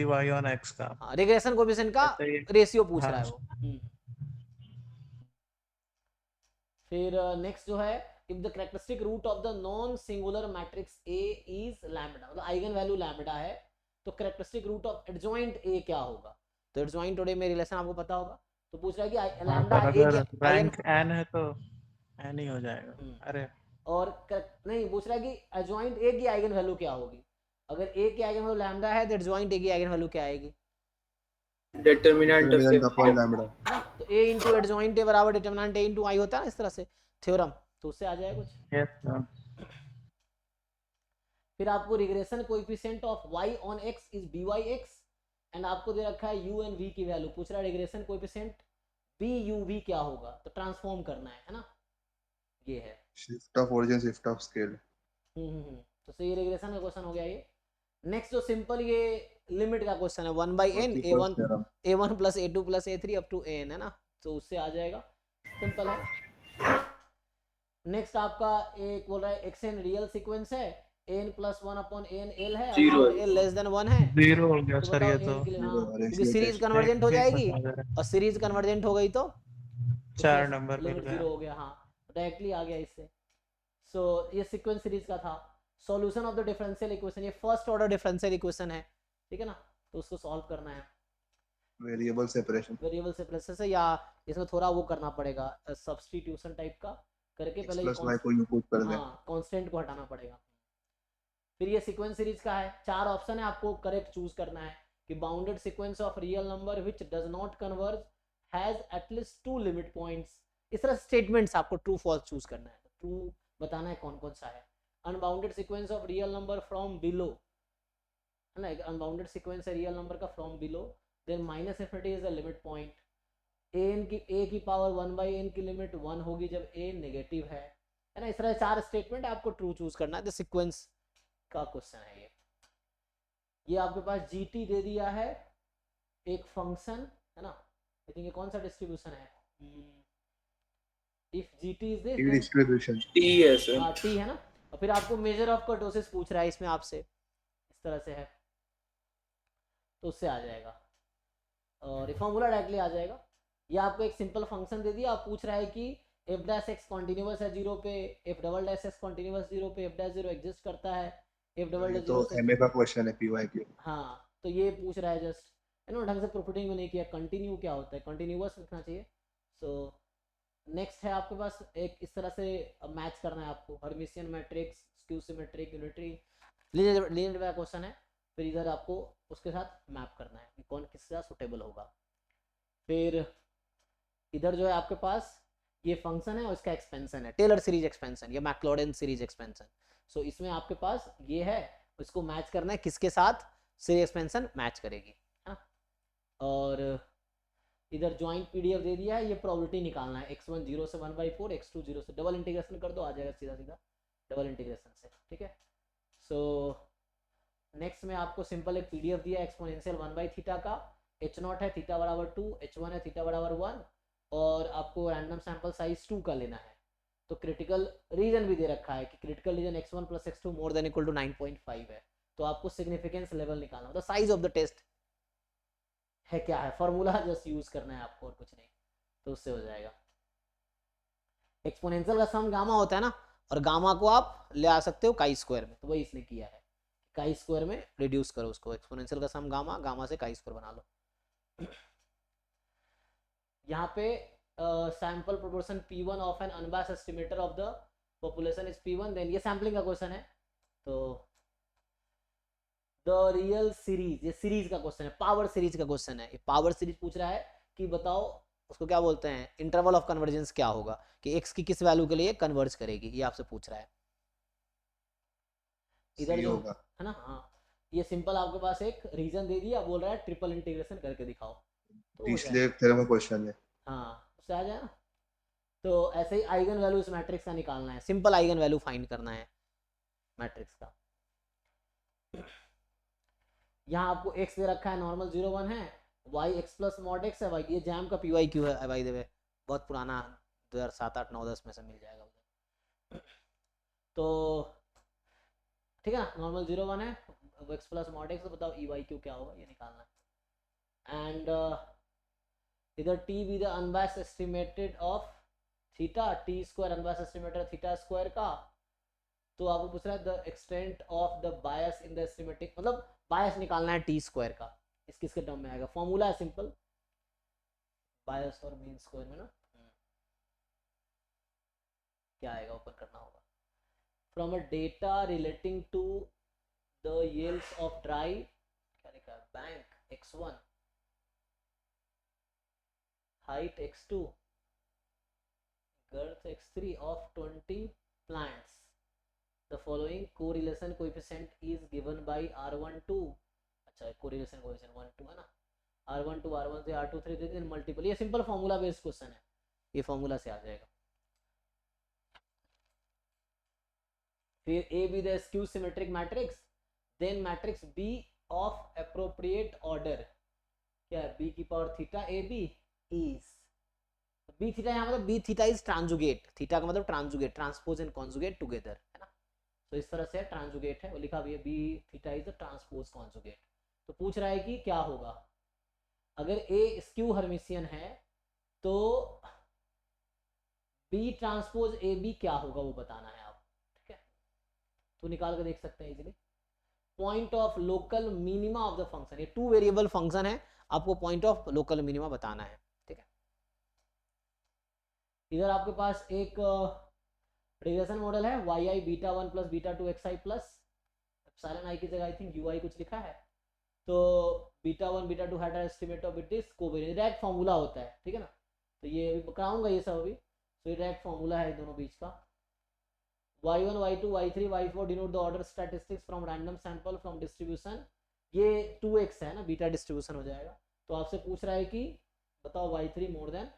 by on x का। हाँ रिग्रेशन कोएफिशिएंट का रेशियो पूछ रहा है वो। फिर नेक्स्ट जो है, if the characteristic root of the non singular matrix A is lambda, मतलब आइगन वैल्यू लैम्बडा है, तो characteristic root of adjoint A क्या होगा। तो एडजॉइंट टुडे में रिलेशन आपको पता होगा, तो पूछ रहा है कि लैम्बडा अगर रैंक n है तो n ही हो जाएगा। अरे और नहीं, पूछ रहा है कि एडजॉइंट A की आइगन वैल्यू क्या होगी। अगर A की आइगन वैल्यू लैम्बडा है तो एडजॉइंट A की आइगन वैल्यू क्या आएगी, डिटरमिनेंट अपॉन लैम्बडा। तो A इनटू एडजॉइंट A बराबर डिटरमिनेंट A इनटू I होता है ना, इस तरह से थ्योरम, तो उससे आ जाए कुछ। फिर आपको regression coefficient of y on x is byx and आपको दे रखा है u एंड v की वैल्यू, पूछ रहा है रिग्रेशन कोएफिशिएंट buv क्या होगा, तो ट्रांसफॉर्म करना है ना, ये है shift of origin shift of scale. तो सही रिग्रेशन का क्वेश्चन हो गया ये। नेक्स्ट जो सिंपल ये लिमिट का क्वेश्चन है 1/n a1 plus a2 plus a3 up to an, है ना, तो उससे आ जाएगा, सिंपल है। नेक्स्ट आपका एक बोल रहा है xn रियल सीक्वेंस है, an plus 1 upon an l है, l लेस देन 1 है, 0 हो गया सर, ये तो क्योंकि सीरीज कन्वर्जेंट हो जाएगी, और सीरीज कन्वर्जेंट हो गई तो 4 नंबर मिल लिमिट गया। 0 हो गया, हाँ डायरेक्टली आ गया इससे। सो ये सीक्वेंस सीरीज का था। Solution of the differential equation, ये फर्स्ट ऑर्डर डिफरेंशियल इक्वेशन है, ठीक है ना, तो उसको सॉल्व करना है वेरिएबल सेपरेशन से, या इसमें थोड़ा वो करना पड़ेगा सब्स्टिट्यूशन टाइप का करके, पहले कांस्टेंट को हटाना पड़ेगा। फिर ये सीक्वेंस सीरीज का है, 4 ऑप्शन है, आपको करेक्ट चूज करना है कि bounded sequence of real number which does not converge has at least 2 limit points, इस तरह स्टेटमेंट्स आपको ट्रू फॉल्स चूज करना है, ट्रू बताना है कौन कौन सा है। Unbounded sequence of real number from below, है ना, एक अनबाउंडेड सीक्वेंस है रियल नंबर का from below, then minus infinity is the limit point, a की पावर 1/n की लिमिट 1 होगी जब a नेगेटिव है ना, इस तरह 4 स्टेटमेंट आपको ट्रू चूज करना है। द सीक्वेंस का क्वेश्चन है ये आपके पास gt दे दिया है, एक फंक्शन है ना, आई थिंक ये कौन सा डिस्ट्रीब्यूशन है, if gt is this distribution t है सर, हाँ t है ना, और फिर आपको मेजर ऑफ कर्टोसिस पूछ रहा है इसमें आपसे, इस तरह से है, तो उससे आ जाएगा, और फॉर्मूला डायरेक्टली आ जाएगा। ये आपको एक सिंपल फंक्शन दे दिया, आप पूछ रहा है कि f डैश x कॉन्टिन्यूअस है 0 पे, f double dash x continuous 0 पे, f डैश 0 एग्जिस्ट करता है, f डबल डैश 0 तो एमए का क्वेश्चन है पीवाईक्यू। हाँ तो ये पूछ रहा है जस्ट, है ना, ढंग से प्रोफिटिंग में नहीं किया, कंटिन्यू क्या होता है, कंटिन्यूअस लिखना चाहिए। सो नेक्स्ट है आपके पास एक इस तरह से मैच करना है आपको, Hermitian matrix, skew symmetric, unitary, linear का क्वेश्चन है। फिर इधर आपको उसके साथ मैप करना है कि कौन किसके साथ सुटेबल होगा। फिर इधर जो है आपके पास ये फंक्शन है और इसका एक्सपेंशन है, टेलर सीरीज एक्सपेंशन या मैक्लॉरेन सीरीज एक्सपेंशन। सो इसमें आपके पास ये है, इसको मैच करना है किसके साथ सीरीज एक्सपेंशन मैच करेगी, है ना। और इधर ज्वाइंट पीडीएफ दे दिया है, ये प्रोबेबिलिटी निकालना है, x1 0 से 1/4, x2 0 से, डबल इंटीग्रेशन कर दो, आ जाएगा सीधा सीधा डबल इंटीग्रेशन से, ठीक है। सो नेक्स्ट में आपको सिंपल एक पीडीएफ दिया एक्सपोनेंशियल 1/थीटा का, h0 है थीटा बराबर 2, h1 है थीटा बराबर 1, और आपको रैंडम सैंपल साइज 2 का लेना है। तो क्रिटिकल रीजन भी दे रखा है कि critical region x1 + x2 more than equal to 9.5 है। तो आपको सिग्निफिकेंस लेवल निकालना, मतलब साइज ऑफ द टेस्ट है क्या है, फॉर्मूला जस्ट यूज करना है आपको और कुछ नहीं, तो उससे हो जाएगा। एक्सपोनेंशियल का सम गामा होता है ना, और गामा को आप ले आ सकते हो काई स्क्वायर में, तो वही इसने किया है, काई स्क्वायर में रिड्यूस करो उसको, एक्सपोनेंशियल का सम गामा, गामा से काई स्क्वायर बना लो। यहाँ पे sample proportion P1 of an unbiased estimator of the population is P1, then ये सैम्पलिंग का क्वेश्चन है। तो द रियल सीरीज, ये सीरीज का क्वेश्चन है, पावर सीरीज का क्वेश्चन है। ये पावर सीरीज पूछ रहा है कि बताओ उसको क्या बोलते हैं, इंटरवल ऑफ कन्वर्जेंस क्या होगा, कि x की किस वैल्यू के लिए कन्वर्ज करेगी, ये आपसे पूछ रहा है। इधर जो है ना, हाँ ये सिंपल आपके पास एक रीजन दे दिया, बोल रहा है ट्रिपल इंटीग्रेशन करके दिखाओ, तो इसलिए तेरे में क्वेश्चन है, हाँ उससे आ जाए ना। तो ऐसे ही आइगन वैल्यू इस मैट्रिक्स का निकालना है, सिंपल आइगन वैल्यू फाइंड करना है मैट्रिक्स का। यहाँ आपको x दे रखा है, नॉर्मल 0 1 है, y x plus mod x है, ये जैम का PYQ है बाय द वे, बहुत पुराना 2007 8 9 10 में से मिल जाएगा उधर। तो ठीक है ना, नॉर्मल 0 1 है, x प्लस मॉड x, तो बताओ EYQ क्या होगा, ये निकालना है। एंड इधर t भी the unbiased estimated of theta, t square unbiased estimated theta square का। तो आपको पूछ रहा है the extent of the bias in the estimator, मतलब बायस निकालना है टी स्क्वायर का, इस किसके टर्म में आएगा, फॉर्मूला है सिंपल बायस और मीन स्क्वायर में ना, क्या आएगा ओपन करना होगा। From a data relating to the yields of dry, क्या लिखा है, bank x1, height x2, girth x3 of 20 plants, the following correlation coefficient is given by R12, अच्छा correlation coefficient 1 2 है ना, R1 2 R1 से R2 3 देते हैं मल्टीपल, ये सिंपल फॉर्मूला बेस्ड क्वेश्चन है, ये फॉर्मूला से आ जाएगा। फिर A be the skew symmetric matrix, then matrix B of appropriate order, क्या है, B की power theta AB is B theta, यहाँ मतलब B थीटा इज ट्रांजुगेट, थीटा का मतलब ट्रांजुगेट, ट्रांसपोज एंड कॉन्जुगेट टुगेदर, है ना। तो इस तरह से ट्रांजुगेट है, वो लिखा भी है B theta is transpose conjugate. तो पूछ रहा है कि क्या होगा अगर A स्क्यू हर्मिशियन है, तो B ट्रांसपोज AB क्या होगा वो बताना है आप, ठीक है। तो निकाल कर देख सकते हैं easily. Point of local minima of the function, ये 2 वेरिएबल फंक्शन है, आपको पॉइंट ऑफ लोकल मिनिमा बताना है, ठीक है। इधर आपके पास एक रिग्रेशन मॉडल है, yi β1 + β2 xi plus epsilon i की जगह आई थिंक ui कुछ लिखा है। तो β1 β2 had estimate of it is covariance, direct formula होता है, ठीक है ना। तो ये अभी कराऊंगा ये सब अभी, तो ये डायरेक्ट फार्मूला है दोनों बीच का। y1 y2 y3 y4 denote the order statistics from random sample from distribution, ये 2x है ना, बीटा डिस्ट्रीब्यूशन हो जाएगा। तो आपसे पूछ रहा है कि बताओ y3 मोर देन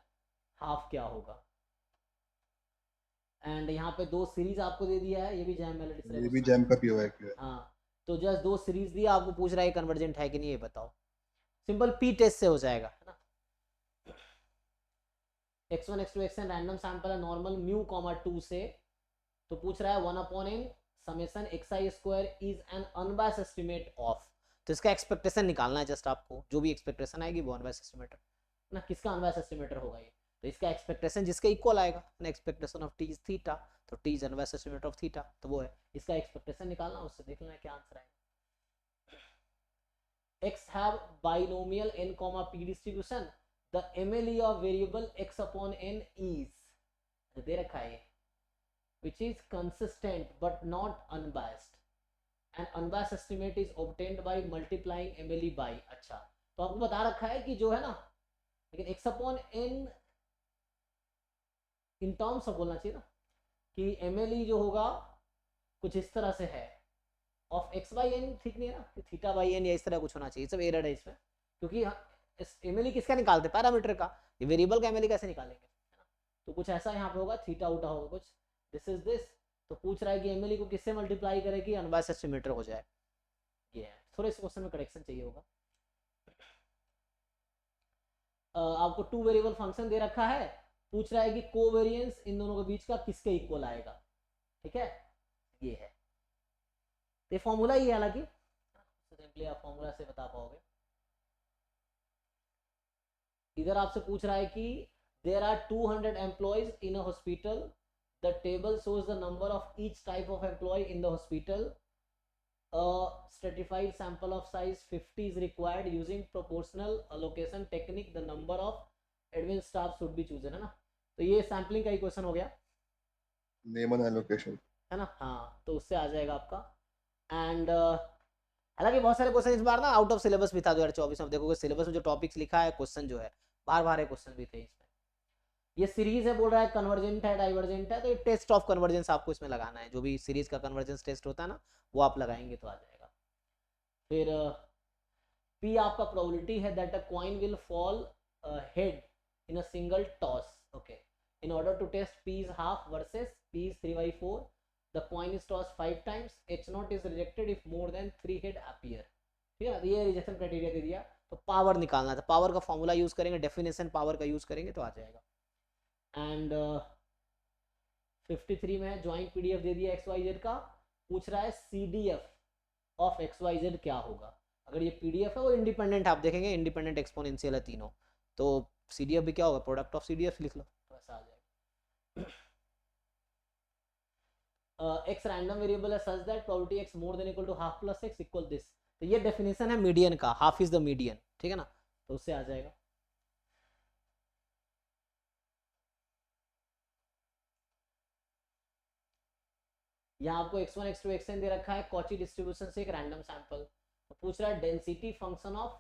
हाफ क्या होगा। एंड यहाँ पे 2 सीरीज आपको दे दिया है, ये भी जैम मेलोडी ये भी जैम का PYQ है। हाँ, तो जस्ट 2 सीरीज दिया, आपको पूछ रहा है कन्वर्जेंट है कि नहीं, ये बताओ। सिंपल P टेस्ट से हो जाएगा, है ना। x1 x2 xn random sample है, नॉर्मल μ, 2 से, तो पूछ रहा है 1/n summation xi² is an unbiased estimate of, तो इसका एक्सपेक्टेशन निकालना है जस्ट आपको, जो भी एक्सपेक्टेशन आएगी वो अनबायस्ड एस्टिमेटर ना, किसका अनबायस्ड एस्टिमेटर होगा ये, तो इसका एक्सपेक्टेशन जिसके इक्वल आएगा ना, expectation of t is theta, तो t is unbiased estimate of theta, तो वो है, इसका एक्सपेक्टेशन निकालना, उससे देख लेना क्या आंसर आएगा। x have binomial n, p distribution, the MLE of variable x/n is, दे रखा है ये, which is consistent but not unbiased. An unbiased estimate is obtained by multiplying MLE by, अच्छा तो आपको बता रखा है कि जो है ना, लेकिन x upon n in terms of बोलना चाहिए ना, कि MLE जो होगा कुछ इस तरह से है ऑफ x बाई n, ठीक नहीं है ना, कि थीटा बाई n या इस तरह कुछ होना चाहिए, सब एरर है इसमें, क्योंकि MLE किसका निकालते हैं, पैरामीटर का, ये वेरिएबल का MLE कैसे निकालेंगे, तो कुछ ऐसा यहाँ पे होगा, थीटा उटा होगा कुछ, दिस इज दिस, तो पूछ रहा है कि MLE को किससे मल्टीप्लाई करे कि अनबायस्ड एस्टिमेटर हो जाए, ये है थोड़ा इस क्वेश्चन में करेक्शन चाहिए होगा। आपको टू वेरिएबल फंक्शन दे रखा है, पूछ रहा है कि कोवेरिएंस इन दोनों के बीच का किसके इक्वल आएगा, ठीक है, ये है, ये फॉर्मूला ही है, हालांकि सिंपली आप फॉर्मूला से बता पाओगे। इधर आपसे पूछ रहा है कि there are 200 employees in a hospital, the table shows the number of each type of employee in the hospital, a stratified sample of size 50 is required using proportional allocation technique, the number of admin staff should be chosen, है ना, तो ये sampling का ही question हो गया, Neyman allocation है ना, हाँ तो उससे आ जाएगा आपका। एंड हालांकि बहुत सारे क्वेश्चन इस बार ना आउट ऑफ सिलेबस भी था 2024 में, देखोगे सिलेबस में जो टॉपिक्स लिखा है, क्वेश्चन जो है बार बार क्वेश्चन भी थे इसमें। ये सीरीज है, बोल रहा है कन्वर्जेंट है, डाइवर्जेंट है, तो ये टेस्ट ऑफ कन्वर्जेंस आपको इसमें लगाना है, जो भी सीरीज का कन्वर्जेंस टेस्ट होता है ना, वो आप लगाएंगे तो आ जाएगा। फिर P आपका प्रोबेबिलिटी है that a coin will fall head in a single toss, okay, in order to test P is half versus P is 3/4, the coin is tossed 5 times, H0 is rejected if more than 3 head appear, ठीक है ना, ये rejection criteria दे दिया, तो power निकालना था, power का formula use करेंगे, डेफिनेशन पावर का यूज करेंगे तो आ जाएगा। एंड 53 में ज्वाइंट पीडीएफ दे दिया XYZ का, पूछ रहा है CDF ऑफ XYZ क्या होगा, अगर ये पीडीएफ है वो इंडिपेंडेंट, आप देखेंगे इंडिपेंडेंट एक्सपोनेंशियल है तीनों, तो CDF भी क्या होगा, प्रोडक्ट ऑफ CDF लिख लो तो ऐसा आ जाएगा। X रैंडम वेरिएबल है such that probability X more than equal to half plus X equal this, तो ये डेफिनेशन है मीडियन का, हाफ इज द मीडियन, ठीक है ना, तो उससे आ जाएगा। यहाँ आपको x1 x2 xn दे रखा है, कॉची डिस्ट्रीब्यूशन से एक रैंडम सैंपल, तो पूछ रहा है डेंसिटी फंक्शन ऑफ,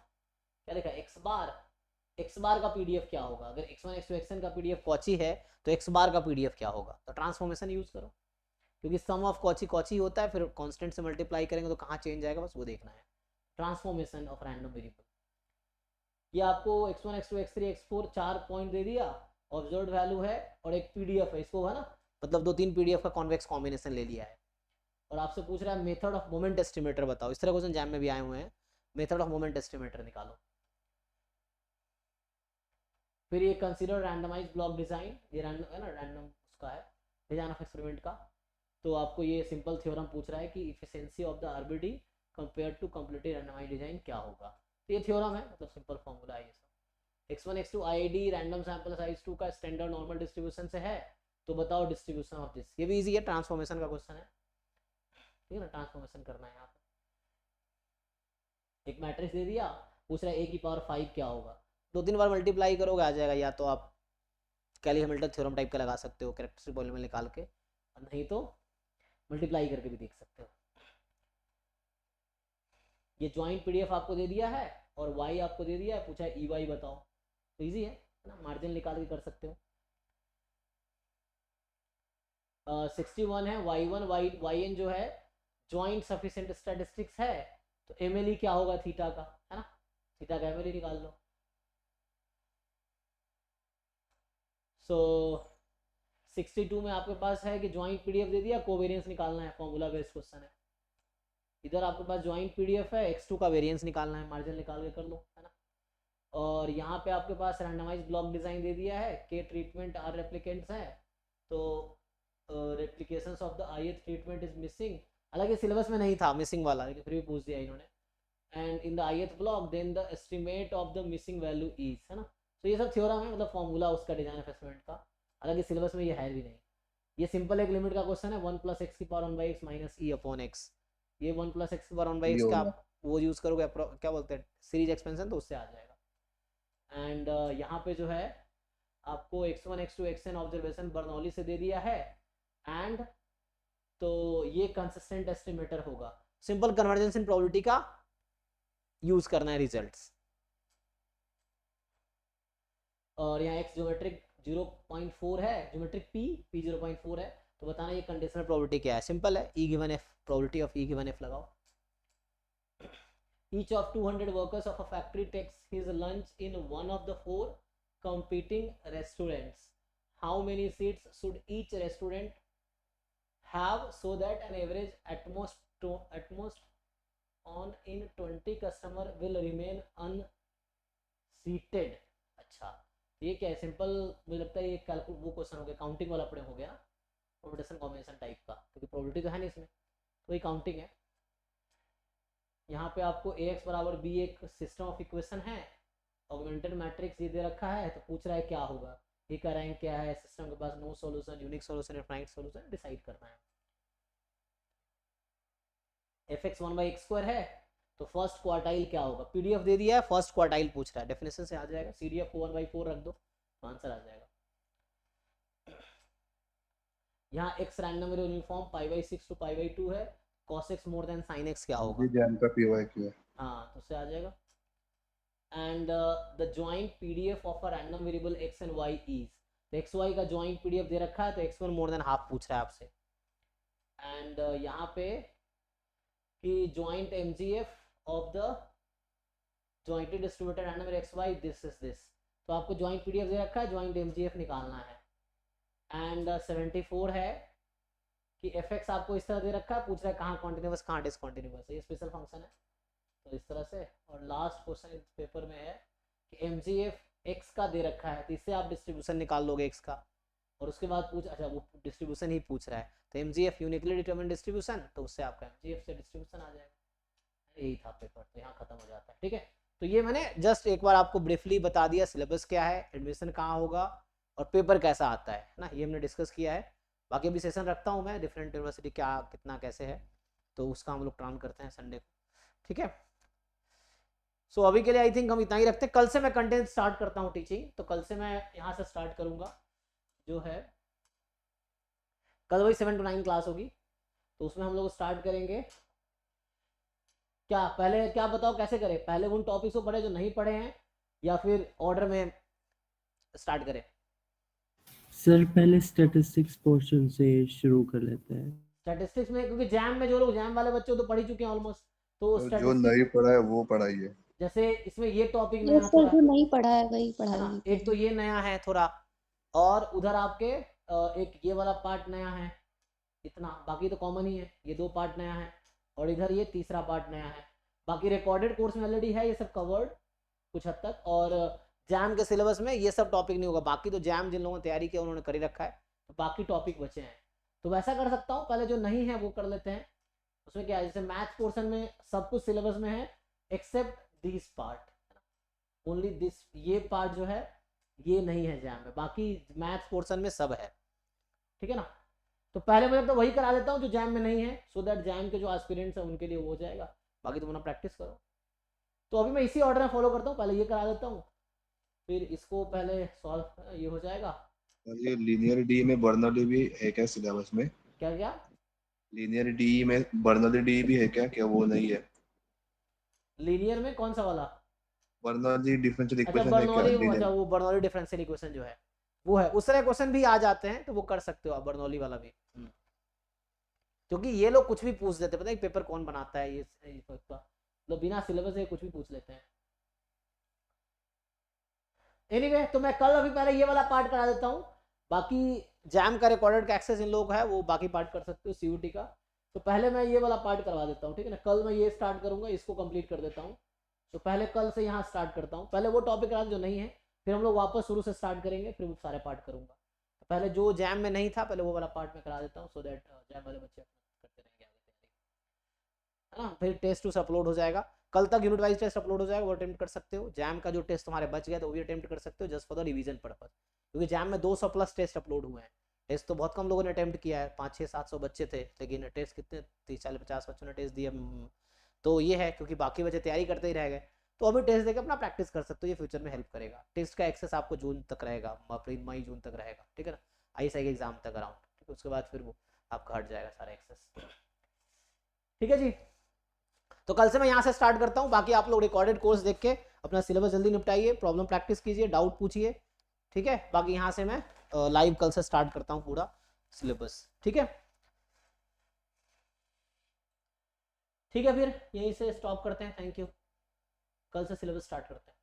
क्या लिखा है, x बार का पीडीएफ क्या होगा, अगर x1 x2 xn का पीडीएफ कॉची है तो x बार का पीडीएफ क्या होगा, तो ट्रांसफॉर्मेशन यूज करो, क्योंकि सम ऑफ कॉची होता है, फिर कांस्टेंट से मल्टीप्लाई करेंगे तो कहाँ चेंज आएगा, बस वो देखना है, ट्रांसफॉर्मेशन ऑफ रैंडम वेरिएबल। ये आपको x1 x2 x3 x4 4 point दे दिया, ऑब्जर्व्ड वैल्यू है और एक पीडीएफ है, इसको है ना, मतलब 2-3 पीडीएफ का कॉन्वेक्स कॉम्बिनेशन ले लिया है, और आपसे पूछ रहा है मेथड ऑफ मोमेंट एस्टिमेटर बताओ, इस तरह क्वेश्चन एग्जाम में भी आए हुए हैं, मेथड ऑफ मोमेंट एस्टिमेटर निकालो। फिर ये कंसीडर रैंडमाइज ब्लॉक डिजाइन, ये रैंडम है ना, रैंडम उसका है डिजाइन ऑफ एक्सपेरिमेंट का, तो आपको ये सिंपल थ्योरम पूछ रहा है कि efficiency of the RBD compare to completely randomise design क्या होगा, तो ये थ्योरम है, मतलब सिंपल फॉर्मूला है ये सब। x1 x2 IID random sample size 2 का स्टैंडर्ड नॉर्मल डिस्ट्रीब्यूशन से है, तो बताओ डिस्ट्रीब्यूशन ऑफ दिस, ये भी इजी है, ट्रांसफॉर्मेशन का क्वेश्चन है, ठीक है ना, ट्रांसफॉर्मेशन करना है यहाँ पे। एक मैट्रिक्स दे दिया, पूछ रहा है a की पावर 5 क्या होगा, 2-3 बार मल्टीप्लाई करोगे आ जाएगा, या तो आप कैली हैमिल्टन थ्योरम टाइप का लगा सकते हो कैरेक्टरिस्टिक पॉलीनोमियल निकाल के, और नहीं तो मल्टीप्लाई करके भी देख सकते हो। ये ज्वाइंट पीडीएफ आपको दे दिया है और y आपको दे दिया है, पूछा है EY बताओ, तो इजी है ना, मार्जिन निकाल के कर सकते हो। 61 है y1 yn जो है ज्वाइंट सफिशिएंट स्टैटिस्टिक्स है, तो MLE क्या होगा थीटा का, है ना, थीटा का MLE निकाल लो। सो 62 में आपके पास है कि ज्वाइंट पीडीएफ दे दिया, कोवेरिएंस निकालना है, फॉर्मूला बेस्ड क्वेश्चन है। इधर आपके पास ज्वाइंट पीडीएफ है, x2 का वेरिएंस निकालना है, मार्जिन निकाल के कर लो, है ना। और यहाँ पे आपके पास रैंडमाइज ब्लॉक डिजाइन दे दिया है, के ट्रीटमेंट आर रेप्लिकेंट्स है, तो replications of the ith treatment is missing, हालांकि सिलेबस में नहीं था मिसिंग वाला, लेकिन फिर भी पूछ दिया इन्होंने। And in the ith block then the estimate of the missing value is, है ना, तो ये सब थ्योरम है, मतलब फॉर्मूला उसका डिजाइन ऑफ एस्टिमेट का, हालांकि सिलेबस में ये है भी नहीं। ये सिंपल एक लिमिट का क्वेश्चन है, 1 + x की पावर 1/x माइनस e/x, ये 1 + x की पावर 1/x का आप वो यूज करोगे, क्या बोलते हैं सीरीज एक्सपेंशन, तो उससे आ जाएगा। एंड यहाँ पे जो है आपको x1 x2 xn observation Bernoulli से दे दिया है एंड तो ये कंसिस्टेंट एस्टिमेटर होगा। सिंपल कन्वर्जेंस इन प्रोबेबिलिटी का यूज करना है रिजल्ट्स। और यहाँ x ज्योमेट्रिक 0.4 है, ज्योमेट्रिक p 0.4 है, तो बताना ये कंडीशनल प्रोबेबिलिटी क्या है। सिंपल है, e given f, probability of e given f लगाओ। Each of 200 workers of a factory takes his lunch in one of the 4 competing restaurants. How many seats should each restaurant have so that an average at most on in 20 customer will remain unseated? अच्छा, ये क्या है? Simple मुझे लगता है ये calculate वो question हो गया, काउंटिंग वाला पड़े हो गया, परमुटेशन कॉम्बिनेशन टाइप का, क्योंकि प्रोबेबिलिटी तो है नहीं इसमें, तो ये काउंटिंग है। यहाँ पे आपको ax बराबर b एक सिस्टम ऑफ इक्वेशन है, ऑगमेंटेड मैट्रिक्स ये दे रखा है, तो पूछ रहा है क्या होगा, ये का रैंक क्या है, सिस्टम के पास no solution, unique solution, infinite solution, decide करना है। fx 1/x² है, तो फर्स्ट क्वार्टाइल क्या होगा, पीडीएफ दे दिया है, फर्स्ट क्वार्टाइल पूछ रहा है, डेफिनेशन से आ जाएगा, सीडीएफ को 1/4 रख दो, आंसर आ जाएगा। यहाँ x रैंडम यूनिफॉर्म π/6 to π/2 है, cos x more then sin x क्या होगा, जैम का PYQ है। हाँ तो उससे आ जाएगा। And the joint PDF of a random variable x and y is, तो एक्स वाई का जॉइंट पीडीएफ दे रखा है, तो x1 मोर देन हाफ पूछ रहा है आपसे। एंड यहाँ पे कि joint mgf of the jointly distributed random variable x y this is this, तो आपको जॉइंट पीडीएफ दे रखा है, जॉइंट mgf निकालना है। एंड 74 है कि fx आपको इस तरह दे रखा है, पूछ रहा है कहाँ कॉन्टिन्यूअस कहाँ डिसकॉन्टिन्यूअस, ये स्पेशल फंक्शन है, तो इस तरह से। और लास्ट क्वेश्चन इस पेपर में है कि mgf x का दे रखा है, तो इससे आप डिस्ट्रीब्यूशन निकाल लोगे x का, और उसके बाद पूछ, अच्छा वो डिस्ट्रीब्यूशन ही पूछ रहा है, तो mgf यूनिकली डिटरमिन्ड डिस्ट्रीब्यूशन, तो उससे आपका mgf से डिस्ट्रीब्यूशन आ जाएगा। यही था पेपर, तो यहाँ खत्म हो जाता है। ठीक है, तो ये मैंने जस्ट एक बार आपको ब्रीफली बता दिया, सिलेबस क्या है, एडमिशन कहाँ होगा और पेपर कैसा आता है ना, ये हमने डिस्कस किया है। बाकी अभी सेशन रखता हूँ मैं, डिफरेंट यूनिवर्सिटी क्या कितना कैसे है, तो उसका हम लोग प्लान करते हैं संडे को। ठीक है, सो अभी के लिए आई थिंक हम इतना ही रखते हैं। कल से मैं कंटेंट स्टार्ट करता हूँ टीचिंग, तो कल से मैं यहाँ से स्टार्ट करूँगा, जो है कल वही 7 to 9 क्लास होगी, तो उसमें हम लोग स्टार्ट करेंगे क्या, पहले क्या बताओ कैसे करें, पहले उन टॉपिक्स को पढ़े जो नहीं पढ़े हैं, या फिर ऑर्डर में स्टार्ट करें? सर पहले स्टैटिस्टिक्स पोर्शन से शुरू कर लेते हैं। स्टैटिस्टिक्स में, क्योंकि जैम में जो लोग जैम वाले बच्चे तो पढ़ ही चुके हैं ऑलमोस्ट, तो जो नहीं पढ़ा है वो पढ़ाइए। जैसे इसमें ये टॉपिक ये नया सर थोड़ा, जो नहीं पढ़ा है वही पढ़ाएंगे। एक तो ये नया है थोड़ा, और उधर आपके एक ये वाला पार्ट नया है इतना, बाकी तो कॉमन ही है, ये 2 पार्ट नया है, और इधर ये तीसरा पार्ट नया है। बाकी रिकॉर्डेड कोर्स में ऑलरेडी है ये सब कवर्ड कुछ हद तक, और जैम के सिलेबस में ये सब टॉपिक नहीं होगा। बाकी तो जैम जिन लोगों ने तैयारी किया उन्होंने कर ही रखा है, तो बाकी टॉपिक बचे हैं, तो वैसा कर सकता हूँ, पहले जो नहीं है वो कर लेते हैं। उसमें क्या है, जैसे मैथ्स पोर्शन में सब कुछ सिलेबस में है except this part, only this, ये पार्ट जो है ये नहीं है जैम में, बाकी मैथ्स पोर्शन में सब है। ठीक है ना, तो पहले मैं तो वही करा देता हूँ जो जैम में नहीं है, सो दैट जैम के जो एस्पिरेंट्स हैं उनके लिए वो हो जाएगा, बाकी तुम अपना प्रैक्टिस करो। तो अभी मैं इसी ऑर्डर में फॉलो करता हूँ, पहले ये करा देता हूँ, फिर इसको पहले सॉल्व, ये हो जाएगा। और ये लीनियर डी में बर्नौली भी है क्या सिलेबस में? क्या क्या लीनियर डी में बर्नौली डी भी है क्या? क्या वो नहीं है? लीनियर में कौन सा वाला? बर्नौली डिफरेंशियल अच्छा इक्वेशन है क्या? बर्नौली, अच्छा linear? वो बर्नौली डिफरेंशियल इक्वेशन जो है वो है, उस तरह क्वेश्चन भी आ जाते हैं, तो वो कर सकते हो आप बर्नौली वाला भी। क्योंकि ये लोग कुछ भी पूछ देते हैं, पता है पेपर कौन बनाता है ये तो बिना सिलेबस से कुछ भी पूछ लेते हैं। एनीवे, तो मैं कल अभी पहले ये वाला पार्ट करा देता हूँ, बाकी जैम का रिकॉर्डेड का एक्सेस इन लोगों का है, वो बाकी पार्ट कर सकते हो सीयूटी का, तो पहले मैं ये वाला पार्ट करवा देता हूँ। ठीक है ना, कल मैं ये स्टार्ट करूंगा, इसको कंप्लीट कर देता हूँ, तो पहले कल से यहाँ स्टार्ट करता हूँ, पहले वो टॉपिक करा जो नहीं है, फिर हम लोग वापस शुरू से स्टार्ट करेंगे, फिर वो सारे पार्ट करूंगा। तो पहले जो जैम में नहीं था पहले वो वाला पार्ट में करा देता हूँ, सो दैट जैम वाले बच्चे करते रहेंगे आगे तैयारी, है ना। फिर टेस्ट टू अपलोड हो जाएगा, कल तक यूनिट वाइज टेस्ट अपलोड हो जाएगा, वो अटेम्प्ट कर सकते हो। जैम का जो टेस्ट तुम्हारे बच गया तो वो भी अटेम्प्ट कर सकते हो, just for the revision purpose, क्योंकि जैम में 200+ टेस्ट अपलोड हुए हैं। टेस्ट तो बहुत कम लोगों ने अटेम्प्ट किया है, 500-700 बच्चे थे, लेकिन टेस्ट कितने 30-40-50 बच्चों ने टेस्ट दिया, तो ये है क्योंकि बाकी बच्चे तैयारी करते ही रह गए, तो अभी टेस्ट देके अपना प्रैक्टिस कर सकते हो, ये फ्यूचर में हेल्प करेगा। टेस्ट का एक्सेस आपको जून तक रहेगा, अप्रैल मई जून तक रहेगा, ठीक है ना, ISI के एग्जाम तक अराउंड, ठीक है, उसके बाद फिर वो आपका हट जाएगा सारा एक्सेस, ठीक है जी। तो कल से मैं यहाँ से स्टार्ट करता हूँ, बाकी आप लोग रिकॉर्डेड कोर्स देख के अपना सिलेबस जल्दी निपटाइए, प्रॉब्लम प्रैक्टिस कीजिए, डाउट पूछिए, ठीक है। बाकी यहाँ से मैं लाइव कल से स्टार्ट करता हूँ पूरा सिलेबस, ठीक है। ठीक है, फिर यहीं से स्टॉप करते हैं, थैंक यू। कल से सिलेबस स्टार्ट करते हैं।